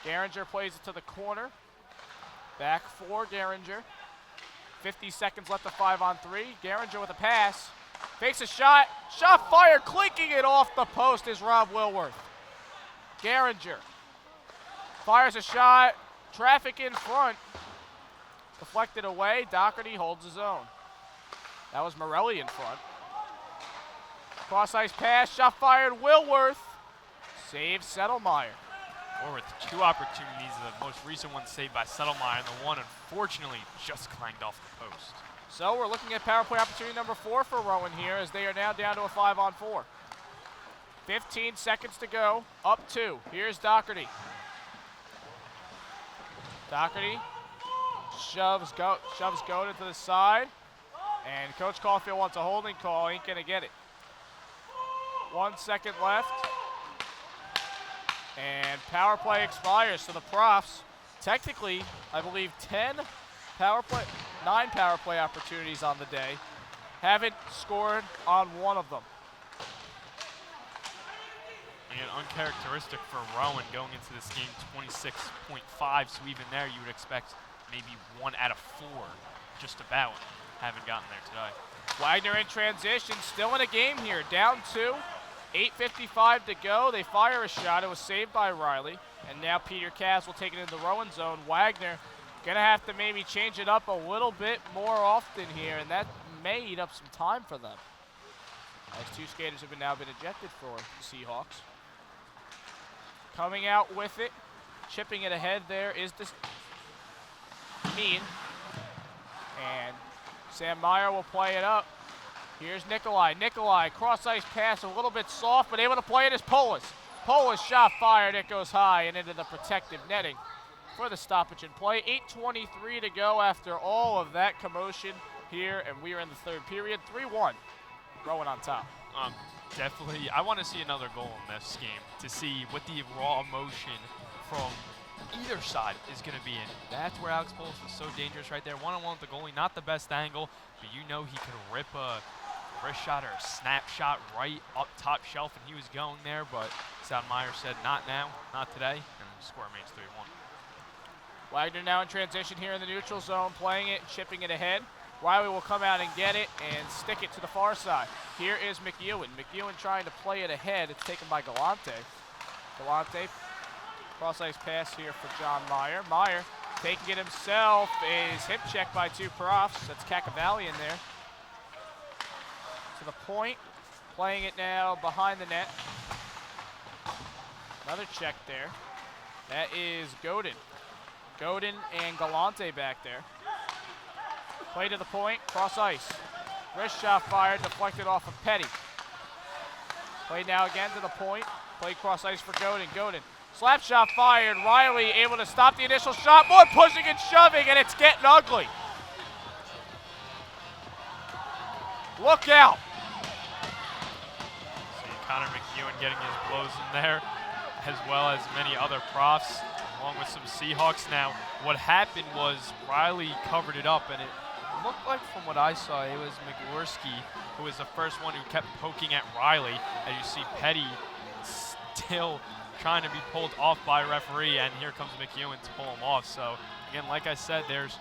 Garinger plays it to the corner. Back for Garinger. 50 seconds left of 5-on-3. Garinger with a pass. Fakes a shot. Shot fired. Clinking it off the post is Rob Wilworth. Garinger fires a shot. Traffic in front. Deflected away. Doherty holds his own. That was Morelli in front. Cross ice pass. Shot fired. Wilworth saves Settlemeyer. Or with 2 opportunities, the most recent one saved by Settlemeyer, and the one, unfortunately, just clanged off the post. So we're looking at power play opportunity number 4 for Rowan here, as they are now down to a 5-on-4. 15 seconds to go, up 2. Here's Doherty. Doherty shoves Godin to the side, and Coach Caulfield wants a holding call. Ain't gonna get it. 1 second left. And power play expires, so the Profs, technically, I believe 9 power play opportunities on the day, haven't scored on one of them. And uncharacteristic for Rowan going into this game, 26.5, so even there you would expect maybe 1 out of 4, just about, haven't gotten there today. Wagner in transition, still in a game here, down 2. 8:55 to go. They fire a shot. It was saved by Riley. And now Peter Cass will take it into the Rowan zone. Wagner going to have to maybe change it up a little bit more often here, and that may eat up some time for them, as 2 skaters have now been ejected for the Seahawks. Coming out with it, chipping it ahead there is this Mean. And Sam Meyer will play it up. Here's Nikolai. Nikolai, cross-ice pass, a little bit soft, but able to play it is Polis. Polis shot fired. It goes high and into the protective netting for the stoppage and play. 8:23 to go after all of that commotion here, and we are in the 3rd period. 3-1, Rowan on top. Definitely, I want to see another goal in this game to see what the raw emotion from either side is going to be in. That's where Alex Polis was so dangerous right there. One-on-one with the goalie, not the best angle, but you know he could rip a wrist shot or a snap shot right up top shelf, and he was going there, but Settlemeyer said not now, not today, and the score remains 3-1. Wagner now in transition here in the neutral zone, playing it, chipping it ahead. Riley will come out and get it and stick it to the far side. Here is McEwen. McEwen trying to play it ahead. It's taken by Galante. Galante, cross-ice pass here for John Meyer. Meyer taking it himself, is hip checked by 2 Profs. That's Cacavalli in there. To the point, playing it now behind the net. Another check there. That is Godin. Godin and Galante back there. Play to the point, cross ice. Wrist shot fired, deflected off of Petty. Play now again to the point. Play cross ice for Godin. Godin, slap shot fired. Riley able to stop the initial shot. More pushing and shoving, and it's getting ugly. Look out. See Connor McEwen getting his blows in there, as well as many other Profs, along with some Seahawks. Now, what happened was Riley covered it up, and it looked like, from what I saw, it was Magorski who was the first one who kept poking at Riley. As you see Petty still trying to be pulled off by a referee, and here comes McEwen to pull him off. So, again, like I said, there's,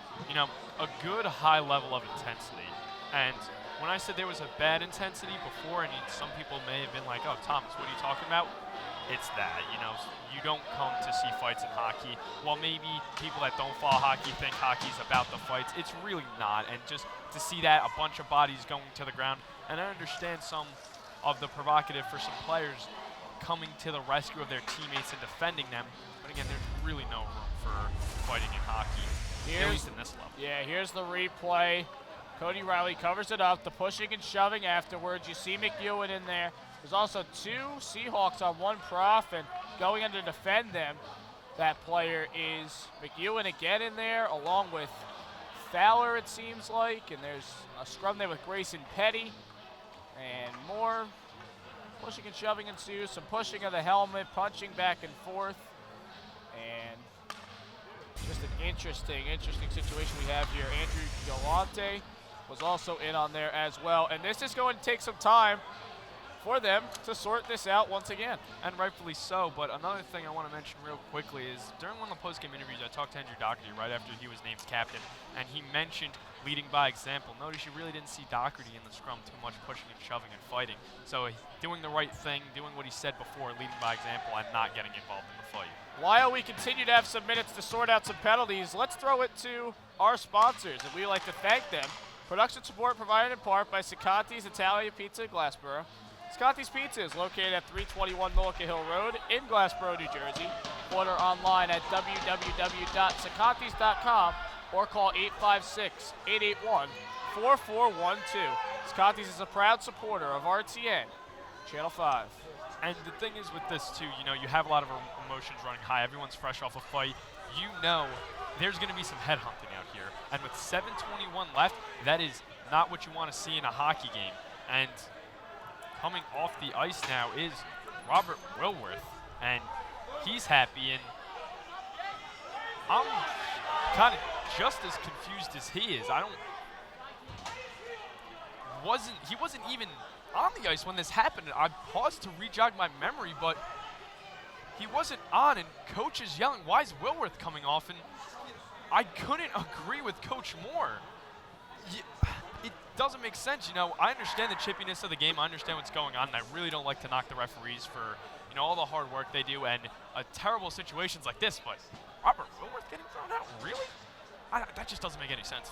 a good high level of intensity. And when I said there was a bad intensity before, and some people may have been like, oh, Thomas, what are you talking about? it's that. You know, you don't come to see fights in hockey. Well, maybe people that don't follow hockey think hockey's about the fights. It's really not. And just to see that, a bunch of bodies going to the ground, and I understand some of the provocative for some players coming to the rescue of their teammates and defending them. But again, there's really no room for fighting in hockey, at least in this level. Yeah, here's the replay. Cody Riley covers it up, the pushing and shoving afterwards. You see McEwen in there. There's also 2 Seahawks on 1 prof, and going in to defend them, that player is McEwen again in there, along with Fowler, it seems like. And there's a scrum there with Grayson Petty. And more pushing and shoving ensues, some pushing of the helmet, punching back and forth. And just an interesting situation we have here. Andrew Galante was also in on there as well. And this is going to take some time for them to sort this out once again. And rightfully so, but another thing I want to mention real quickly is during one of the post-game interviews, I talked to Andrew Doherty right after he was named captain, and he mentioned leading by example. Notice you really didn't see Doherty in the scrum too much pushing and shoving and fighting. So doing the right thing, doing what he said before, leading by example, and not getting involved in the fight. While we continue to have some minutes to sort out some penalties, let's throw it to our sponsors, and we'd like to thank them. Production support provided in part by Ciccotti's Italian Pizza in Glassboro. Ciccotti's Pizza is located at 321 Millica Hill Road in Glassboro, New Jersey. Order online at www.ciccottis.com or call 856-881-4412. Ciccotti's is a proud supporter of RTN, Channel 5. And the thing is with this too, you know, you have a lot of emotions running high. Everyone's fresh off a fight. You know there's going to be some headhunting out here. And with 7:21 left, that is not what you want to see in a hockey game. And coming off the ice now is Robert Wilworth, and he's happy, and I'm kind of just as confused as he is. He wasn't even on the ice when this happened. I paused to re-jog my memory, but he wasn't on, and Coach is yelling, why is Wilworth coming off? And I couldn't agree with Coach more. It doesn't make sense. You know, I understand the chippiness of the game. I understand what's going on, and I really don't like to knock the referees for, you know, all the hard work they do and terrible situations like this, but Robert Wilworth getting thrown out? Really? That just doesn't make any sense.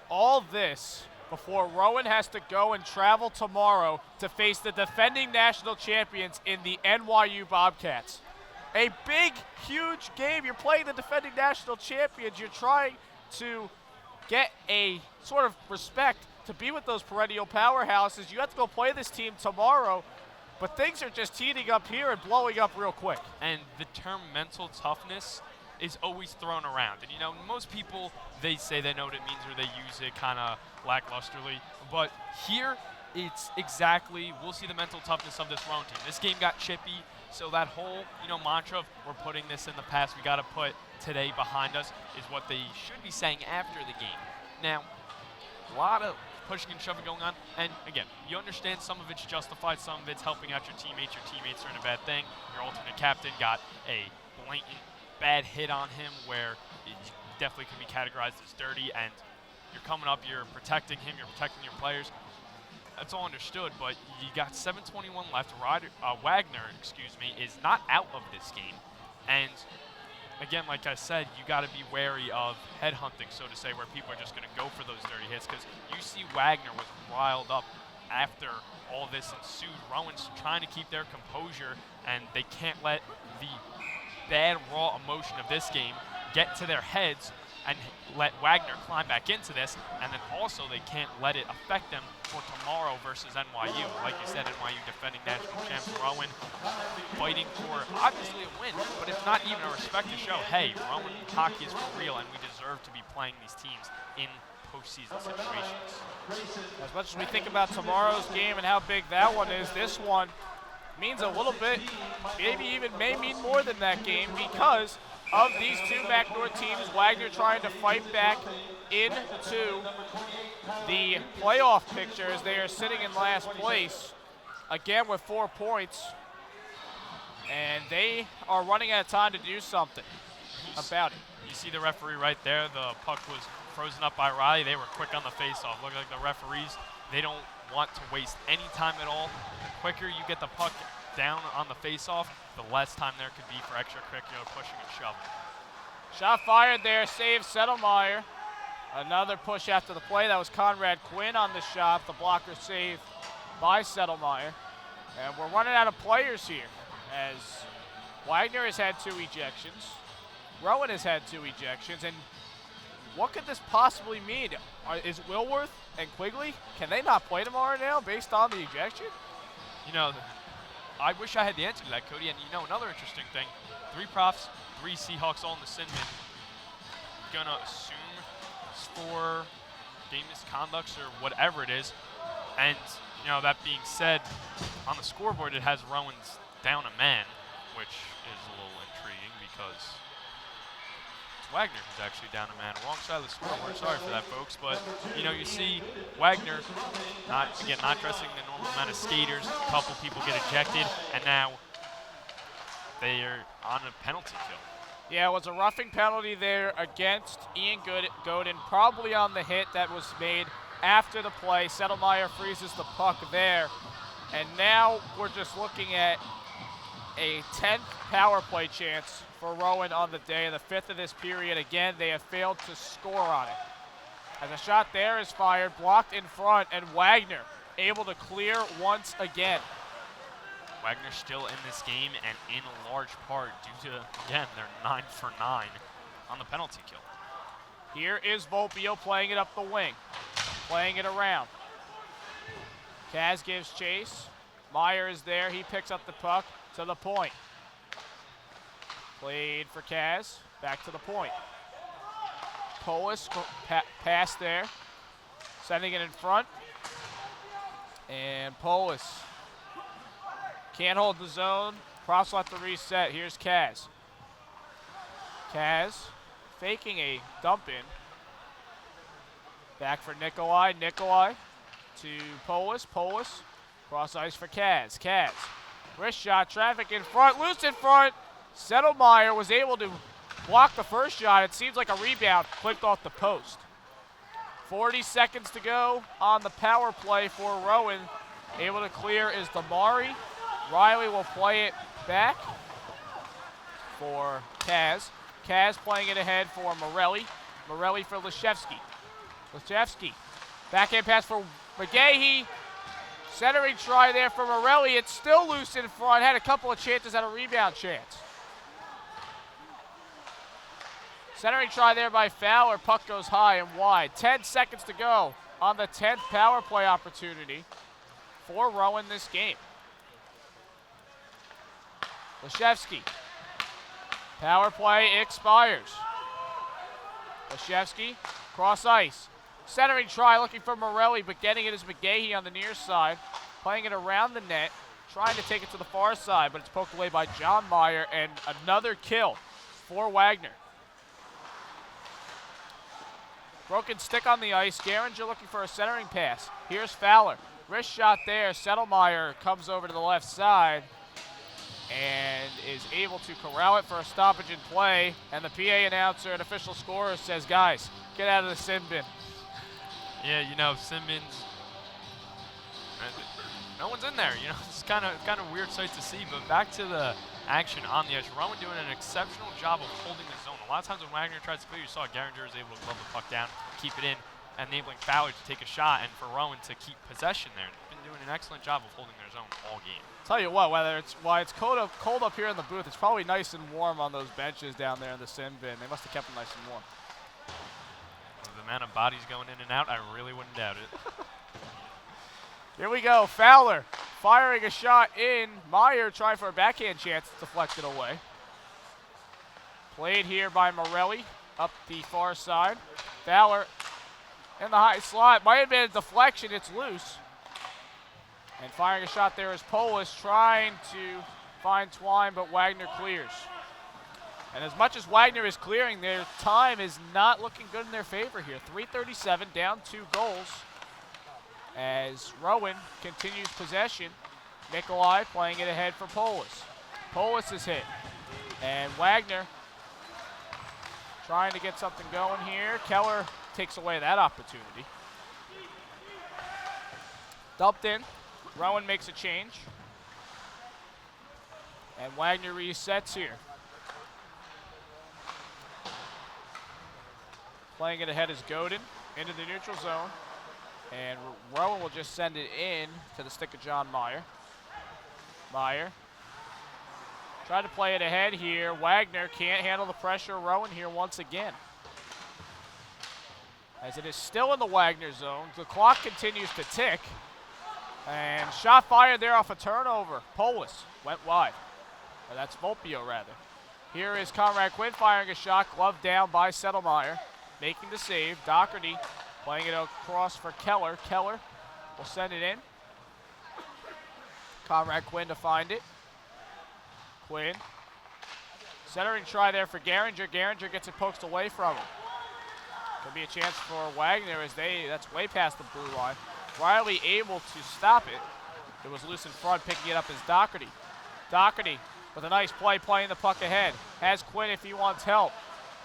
All this before Rowan has to go and travel tomorrow to face the defending national champions in the NYU Bobcats. A big, huge game. You're playing the defending national champions. You're trying to get a sort of respect to be with those perennial powerhouses. You have to go play this team tomorrow, but things are just heating up here and blowing up real quick. And the term mental toughness is always thrown around. And, you know, most people, they say they know what it means or they use it kind of lacklusterly. But here, it's exactly, we'll see the mental toughness of this Rowan team. This game got chippy, so that whole, you know, mantra of we're putting this in the past, we got to put today behind us is what they should be saying after the game. Now, a lot of pushing and shoving going on, and again, you understand some of it's justified, some of it's helping out your teammates are in a bad thing. Your alternate captain got a blatant bad hit on him where it definitely could be categorized as dirty, and you're coming up, you're protecting him, you're protecting your players. That's all understood, but you got 7:21 left. Wagner, is not out of this game. And again, like I said, you got to be wary of headhunting, so to say, where people are just going to go for those dirty hits, because you see Wagner was riled up after all this ensued. Rowan's trying to keep their composure, and they can't let the bad, raw emotion of this game get to their heads and let Wagner climb back into this, and then also they can't let it affect them for tomorrow versus NYU. Like you said, NYU defending national champs, Rowan fighting for obviously a win, but if not even a respect to show, hey, Rowan hockey is for real and we deserve to be playing these teams in postseason situations. As much as we think about tomorrow's game and how big that one is, this one means a little bit, maybe even may mean more than that game, because of these two MAC North teams. Wagner trying to fight back into the playoff picture as they are sitting in last place, again with 4 points, and they are running out of time to do something about it. You see the referee right there, the puck was frozen up by Riley. They were quick on the face-off. Look like the referees, they don't want to waste any time at all. The quicker you get the puck down on the face-off, the less time there could be for extracurricular pushing and shoving. Shot fired there, save Settlemeyer. Another push after the play. That was Conrad Quinn on the shot. The blocker save by Settlemeyer. And we're running out of players here as Wagner has had 2 ejections. Rowan has had 2 ejections. And what could this possibly mean? Is Wilworth and Quigley, can they not play tomorrow now based on the ejection? You know, I wish I had the answer to that, Cody. And you know, another interesting thing, 3 profs, 3 Seahawks all in the Sinman. Gonna assume for game misconducts or whatever it is. And, you know, that being said, on the scoreboard it has Rowan's down a man, which is a little intriguing because it's Wagner who's actually down a man. Wrong side of the scoreboard, sorry for that, folks. But, you know, you see Wagner, not dressing the normal amount of skaters. A couple people get ejected, and now they are on a penalty kill. Yeah, it was a roughing penalty there against Ian Godin, probably on the hit that was made after the play. Settlemeyer freezes the puck there. And now we're just looking at a 10th power play chance for Rowan on the day, the 5th of this period. Again, they have failed to score on it. As a shot there is fired, blocked in front, and Wagner able to clear once again. Wagner still in this game, and in large part due to, again, they're 9 for 9 on the penalty kill. Here is Volpio playing it up the wing, playing it around. Kaz gives chase. Meyer is there. He picks up the puck to the point. Played for Kaz. Back to the point. Polis pass there. Sending it in front. And Polis can't hold the zone. Cross left to reset. Here's Kaz. Kaz faking a dump in. Back for Nikolai. Nikolai to Polis. Polis cross ice for Kaz. Kaz. Wrist shot. Traffic in front. Loose in front. Settlemeyer was able to block the first shot. It seems like a rebound. Clicked off the post. 40 seconds to go on the power play for Rowan. Able to clear is Damari. Riley will play it back for Kaz. Kaz playing it ahead for Morelli. Morelli for Leshevsky. Leshevsky. Backhand pass for McGahee. Centering try there for Morelli. It's still loose in front. Had a couple of chances at a rebound chance. Centering try there by Fowler. Puck goes high and wide. 10 seconds to go on the 10th power play opportunity for Rowan this game. Leshevsky. Power play expires. Leshevsky, cross ice. Centering try, looking for Morelli, but getting it is McGahee on the near side. Playing it around the net, trying to take it to the far side, but it's poked away by John Meyer, and another kill for Wagner. Broken stick on the ice. Garinger looking for a centering pass. Here's Fowler. Wrist shot there. Settlemeyer comes over to the left side and is able to corral it for a stoppage in play. And the PA announcer and official scorer says, guys, get out of the sin bin. Yeah, you know, Simmons, no one's in there. You know, it's kind of weird sight to see. But back to the action on the ice. Rowan doing an exceptional job of holding the zone. A lot of times when Wagner tries to clear, you saw Garinger was able to glove the puck down, keep it in, enabling Fowler to take a shot, and for Rowan to keep possession there. Been doing an excellent job of holding their zone all game. Tell you what, why it's cold up here in the booth, it's probably nice and warm on those benches down there in the sin bin. They must have kept them nice and warm. With the amount of bodies going in and out, I really wouldn't doubt it. Here we go. Fowler firing a shot in. Meyer trying for a backhand chance. It's deflected away. Played here by Morelli up the far side. Fowler in the high slot. Might have been a deflection. It's loose. And firing a shot there is Polis trying to find Twine, but Wagner clears. And as much as Wagner is clearing, their time is not looking good in their favor here. 3:37, down 2 goals. As Rowan continues possession, Nikolai playing it ahead for Polis. Polis is hit. And Wagner trying to get something going here. Keller takes away that opportunity. Dumped in. Rowan makes a change. And Wagner resets here. Playing it ahead is Godin into the neutral zone. And Rowan will just send it in to the stick of John Meyer. Meyer. Trying to play it ahead here. Wagner can't handle the pressure. Rowan here once again. As it is still in the Wagner zone. The clock continues to tick. And shot fired there off a turnover. Polis went wide. Or that's Volpio, rather. Here is Conrad Quinn firing a shot. Glove down by Settlemeyer. Making the save. Doherty playing it across for Keller. Keller will send it in. Conrad Quinn to find it. Quinn. Centering try there for Garinger. Garinger gets it poked away from him. Could be a chance for Wagner as that's way past the blue line. Riley able to stop it. It was loose in front, picking it up is Doherty. Doherty with a nice play, playing the puck ahead. Has Quinn if he wants help.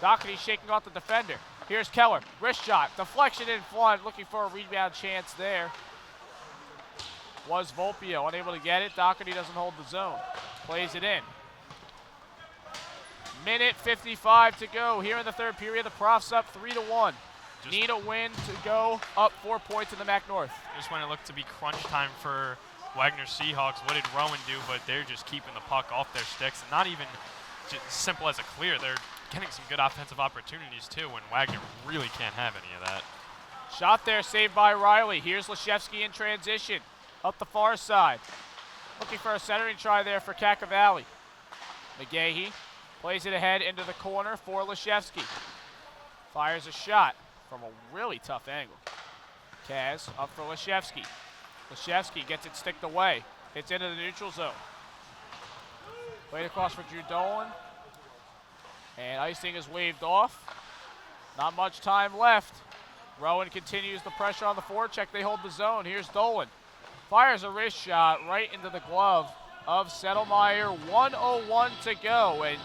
Doherty shaking off the defender. Here's Keller, wrist shot, deflection in front, looking for a rebound chance there. Was Volpio, unable to get it. Doherty doesn't hold the zone. Plays it in. Minute 55 to go here in the third period. The Profs up 3-1. Need a win to go up 4 points in the MAC North. Just when it looked to be crunch time for Wagner Seahawks, what did Rowan do? But they're just keeping the puck off their sticks. And not even just simple as a clear. They're getting some good offensive opportunities too, when Wagner really can't have any of that. Shot there, saved by Riley. Here's Leshevsky in transition. Up the far side. Looking for a centering try there for Cacavalli. McGahee plays it ahead into the corner for Leshevsky. Fires a shot from a really tough angle. Kaz up for Leshevsky. Leshevsky gets it sticked away. Hits into the neutral zone. Played across for Drew Dolan. And icing is waved off. Not much time left. Rowan continues the pressure on the forecheck. They hold the zone. Here's Dolan. Fires a wrist shot right into the glove of Settlemeyer. 1:01 to go. And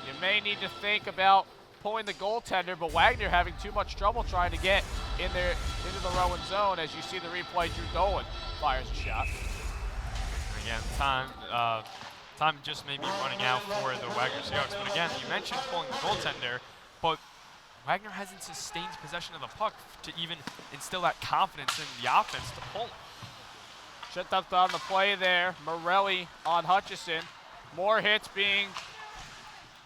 you may need to think about pulling the goaltender, but Wagner having too much trouble trying to get in there into the Rowan zone. As you see the replay, Drew Dolan fires a shot. Again, time just may be running out for the Wagner Seahawks. But again, you mentioned pulling the goaltender, but Wagner hasn't sustained possession of the puck to even instill that confidence in the offense to pull him. Shut up on the play there. Morelli on Hutchison. More hits being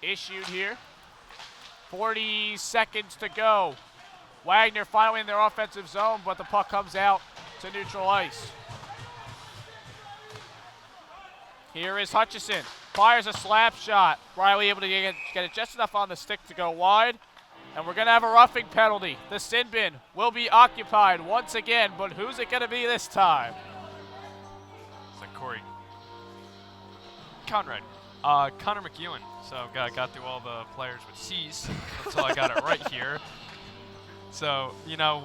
issued here. 40 seconds to go. Wagner finally in their offensive zone, but the puck comes out to neutral ice. Here is Hutchison. Fires a slap shot. Riley able to get it just enough on the stick to go wide. And we're going to have a roughing penalty. The sin bin will be occupied once again, but who's it going to be this time? It's like Corey Conrad. Connor McEwen. So got through all the players with C's until I got it right here. So, you know,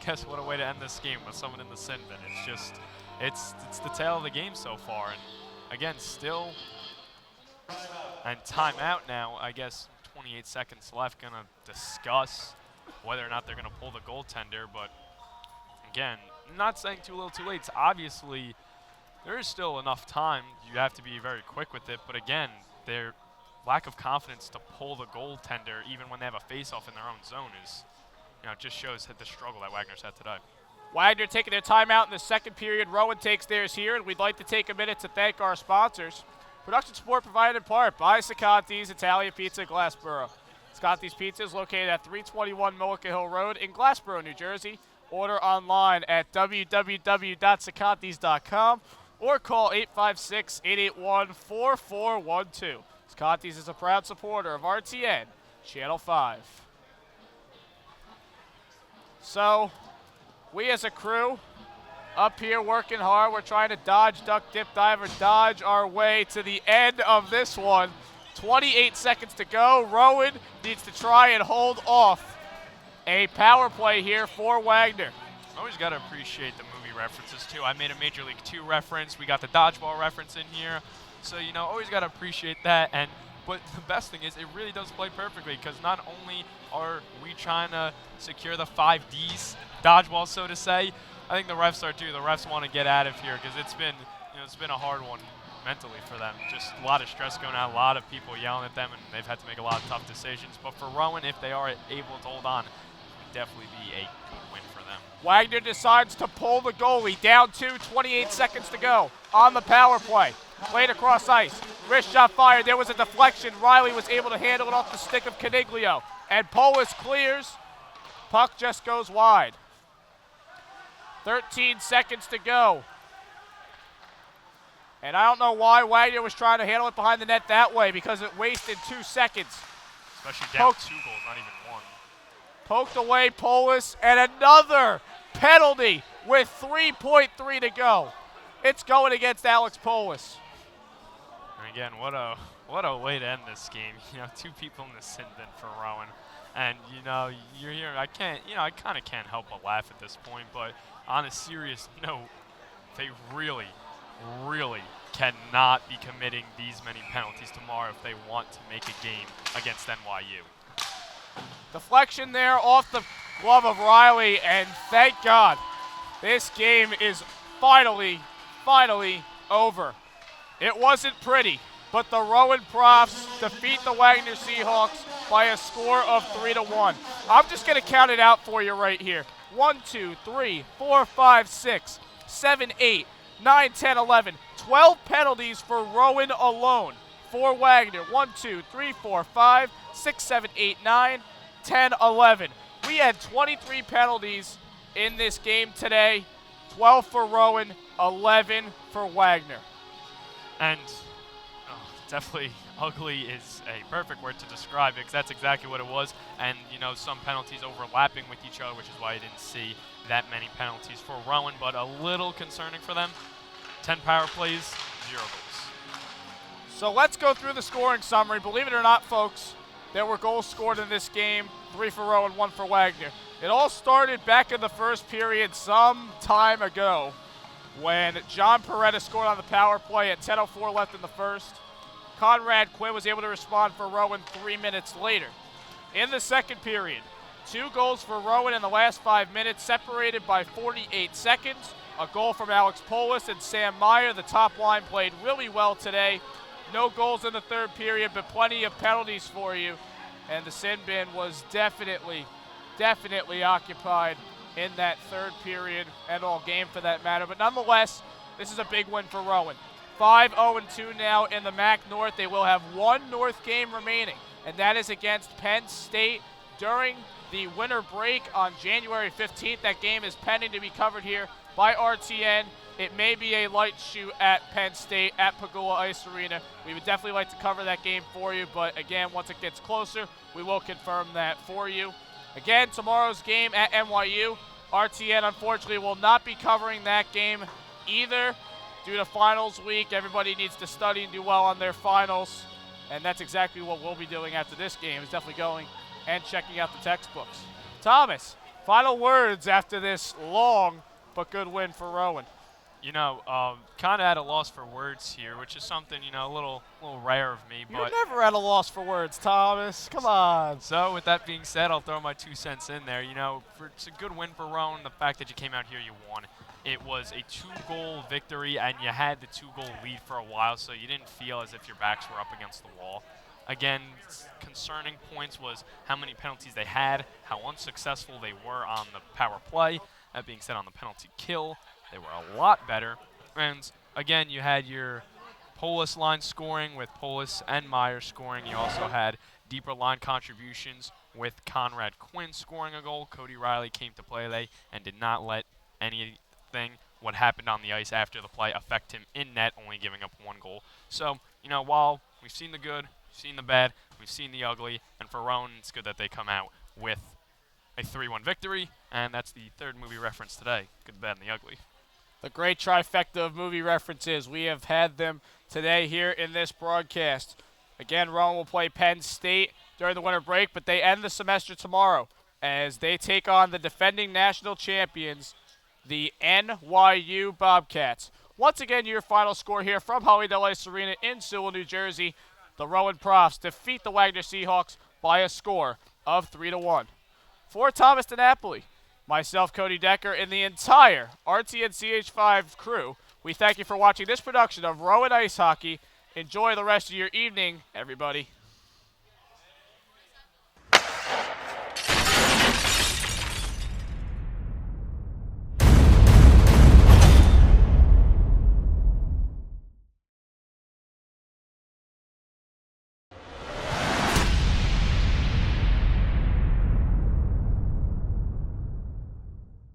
guess what a way to end this game with someone in the sin bin. It's just, it's the tale of the game so far. And again, still, and timeout now, I guess 28 seconds left. Going to discuss whether or not they're going to pull the goaltender. But again, not saying too little too late. It's obviously, there is still enough time. You have to be very quick with it. But again, their lack of confidence to pull the goaltender, even when they have a face-off in their own zone, is, you know, just shows the struggle that Wagner's had today. Wagner taking their timeout in the second period. Rowan takes theirs here, and we'd like to take a minute to thank our sponsors. Production support provided in part by Sacanti's Italian Pizza, Glassboro. Sacanti's Pizza is located at 321 Milliken Hill Road in Glassboro, New Jersey. Order online at www.sacantis.com or call 856-881-4412. Sacanti's is a proud supporter of RTN Channel 5. So, we as a crew up here working hard. We're trying to dodge, duck, dip, dive, or dodge our way to the end of this one. 28 seconds to go. Rowan needs to try and hold off a power play here for Wagner. Always got to appreciate the movie references, too. I made a Major League 2 reference. We got the dodgeball reference in here. So, you know, always got to appreciate that. But the best thing is it really does play perfectly, because not only are we trying to secure the 5 Ds, dodgeball, so to say, I think the refs are too. The refs want to get out of here because it's been a hard one mentally for them. Just a lot of stress going on, a lot of people yelling at them, and they've had to make a lot of tough decisions. But for Rowan, if they are able to hold on, it would definitely be a good win for them. Wagner decides to pull the goalie. Down 28 seconds to go on the power play. Played across ice. Wrist shot fired. There was a deflection. Riley was able to handle it off the stick of Caniglio. And Polis clears. Puck just goes wide. 13 seconds to go. And I don't know why Wagner was trying to handle it behind the net that way, because it wasted 2 seconds. Especially down 2 goals, not even 1. Poked away Polis, and another penalty with 3.3 to go. It's going against Alex Polis. And again, what a way to end this game. 2 people in the sin bin for Rowan. And, you're here, I kind of can't help but laugh at this point, but on a serious note, they really cannot be committing these many penalties tomorrow if they want to make a game against NYU. Deflection there off the glove of Riley, and thank God this game is finally over. It wasn't pretty, but the Rowan Profs defeat the Wagner Seahawks by a score of 3-1. I'm just going to count it out for you right here. 1, 2, 3, 4, 5, 6, 7, 8, 9, 10, 11. 12 penalties for Rowan alone. For Wagner, 1, 2, 3, 4, 5, 6, 7, 8, 9, 10, 11. We had 23 penalties in this game today. 12 for Rowan, 11 for Wagner. And definitely ugly is a perfect word to describe it, because that's exactly what it was. And, some penalties overlapping with each other, which is why I didn't see that many penalties for Rowan, but a little concerning for them. 10 power plays, 0 goals. So let's go through the scoring summary. Believe it or not, folks, there were goals scored in this game, 3 for Rowan, 1 for Wagner. It all started back in the first period some time ago when John Peretta scored on the power play at 10:04 left in the first. Conrad Quinn was able to respond for Rowan 3 minutes later. In the second period, 2 goals for Rowan in the last 5 minutes, separated by 48 seconds. A goal from Alex Polis and Sam Meyer. The top line played really well today. No goals in the third period, but plenty of penalties for you. And the sin bin was definitely occupied in that third period and all game for that matter. But nonetheless, this is a big win for Rowan. 5-0-2 now in the MAC North. They will have 1 North game remaining, and that is against Penn State during the winter break on January 15th. That game is pending to be covered here by RTN. It may be a light shoot at Penn State at Pagula Ice Arena. We would definitely like to cover that game for you, but again, once it gets closer, we will confirm that for you. Again, tomorrow's game at NYU, RTN unfortunately will not be covering that game either. Due to finals week, everybody needs to study and do well on their finals, and that's exactly what we'll be doing after this game, is definitely going and checking out the textbooks. Thomas, final words after this long but good win for Rowan. Kind of at a loss for words here, which is something, a little rare of me. You're But never at a loss for words, Thomas. Come on. So with that being said, I'll throw my 2 cents in there. It's a good win for Rowan. The fact that you came out here, you won. It was a 2-goal victory, and you had the 2-goal lead for a while, so you didn't feel as if your backs were up against the wall. Again, concerning points was how many penalties they had, how unsuccessful they were on the power play. That being said, on the penalty kill, they were a lot better. And again, you had your Polis line scoring with Polis and Meyer scoring. You also had deeper line contributions with Conrad Quinn scoring a goal. Cody Riley came to play today and did not let anything what happened on the ice after the play affect him in net, only giving up 1 goal. So, while we've seen the good, we've seen the bad, we've seen the ugly, and for Rowan, it's good that they come out with a 3-1 victory, and that's the 3rd movie reference today, good, bad, and the ugly. The great trifecta of movie references. We have had them today here in this broadcast. Again, Rowan will play Penn State during the winter break, but they end the semester tomorrow as they take on the defending national champions, the NYU Bobcats. Once again, your final score here from Hollydale Ice Arena in Sewell, New Jersey. The Rowan Profs defeat the Wagner Seahawks by a score of 3-1. For Thomas DiNapoli, Myself, Cody Decker, and the entire RTNCH5 crew, we thank you for watching this production of Rowan Ice Hockey. Enjoy the rest of your evening, everybody.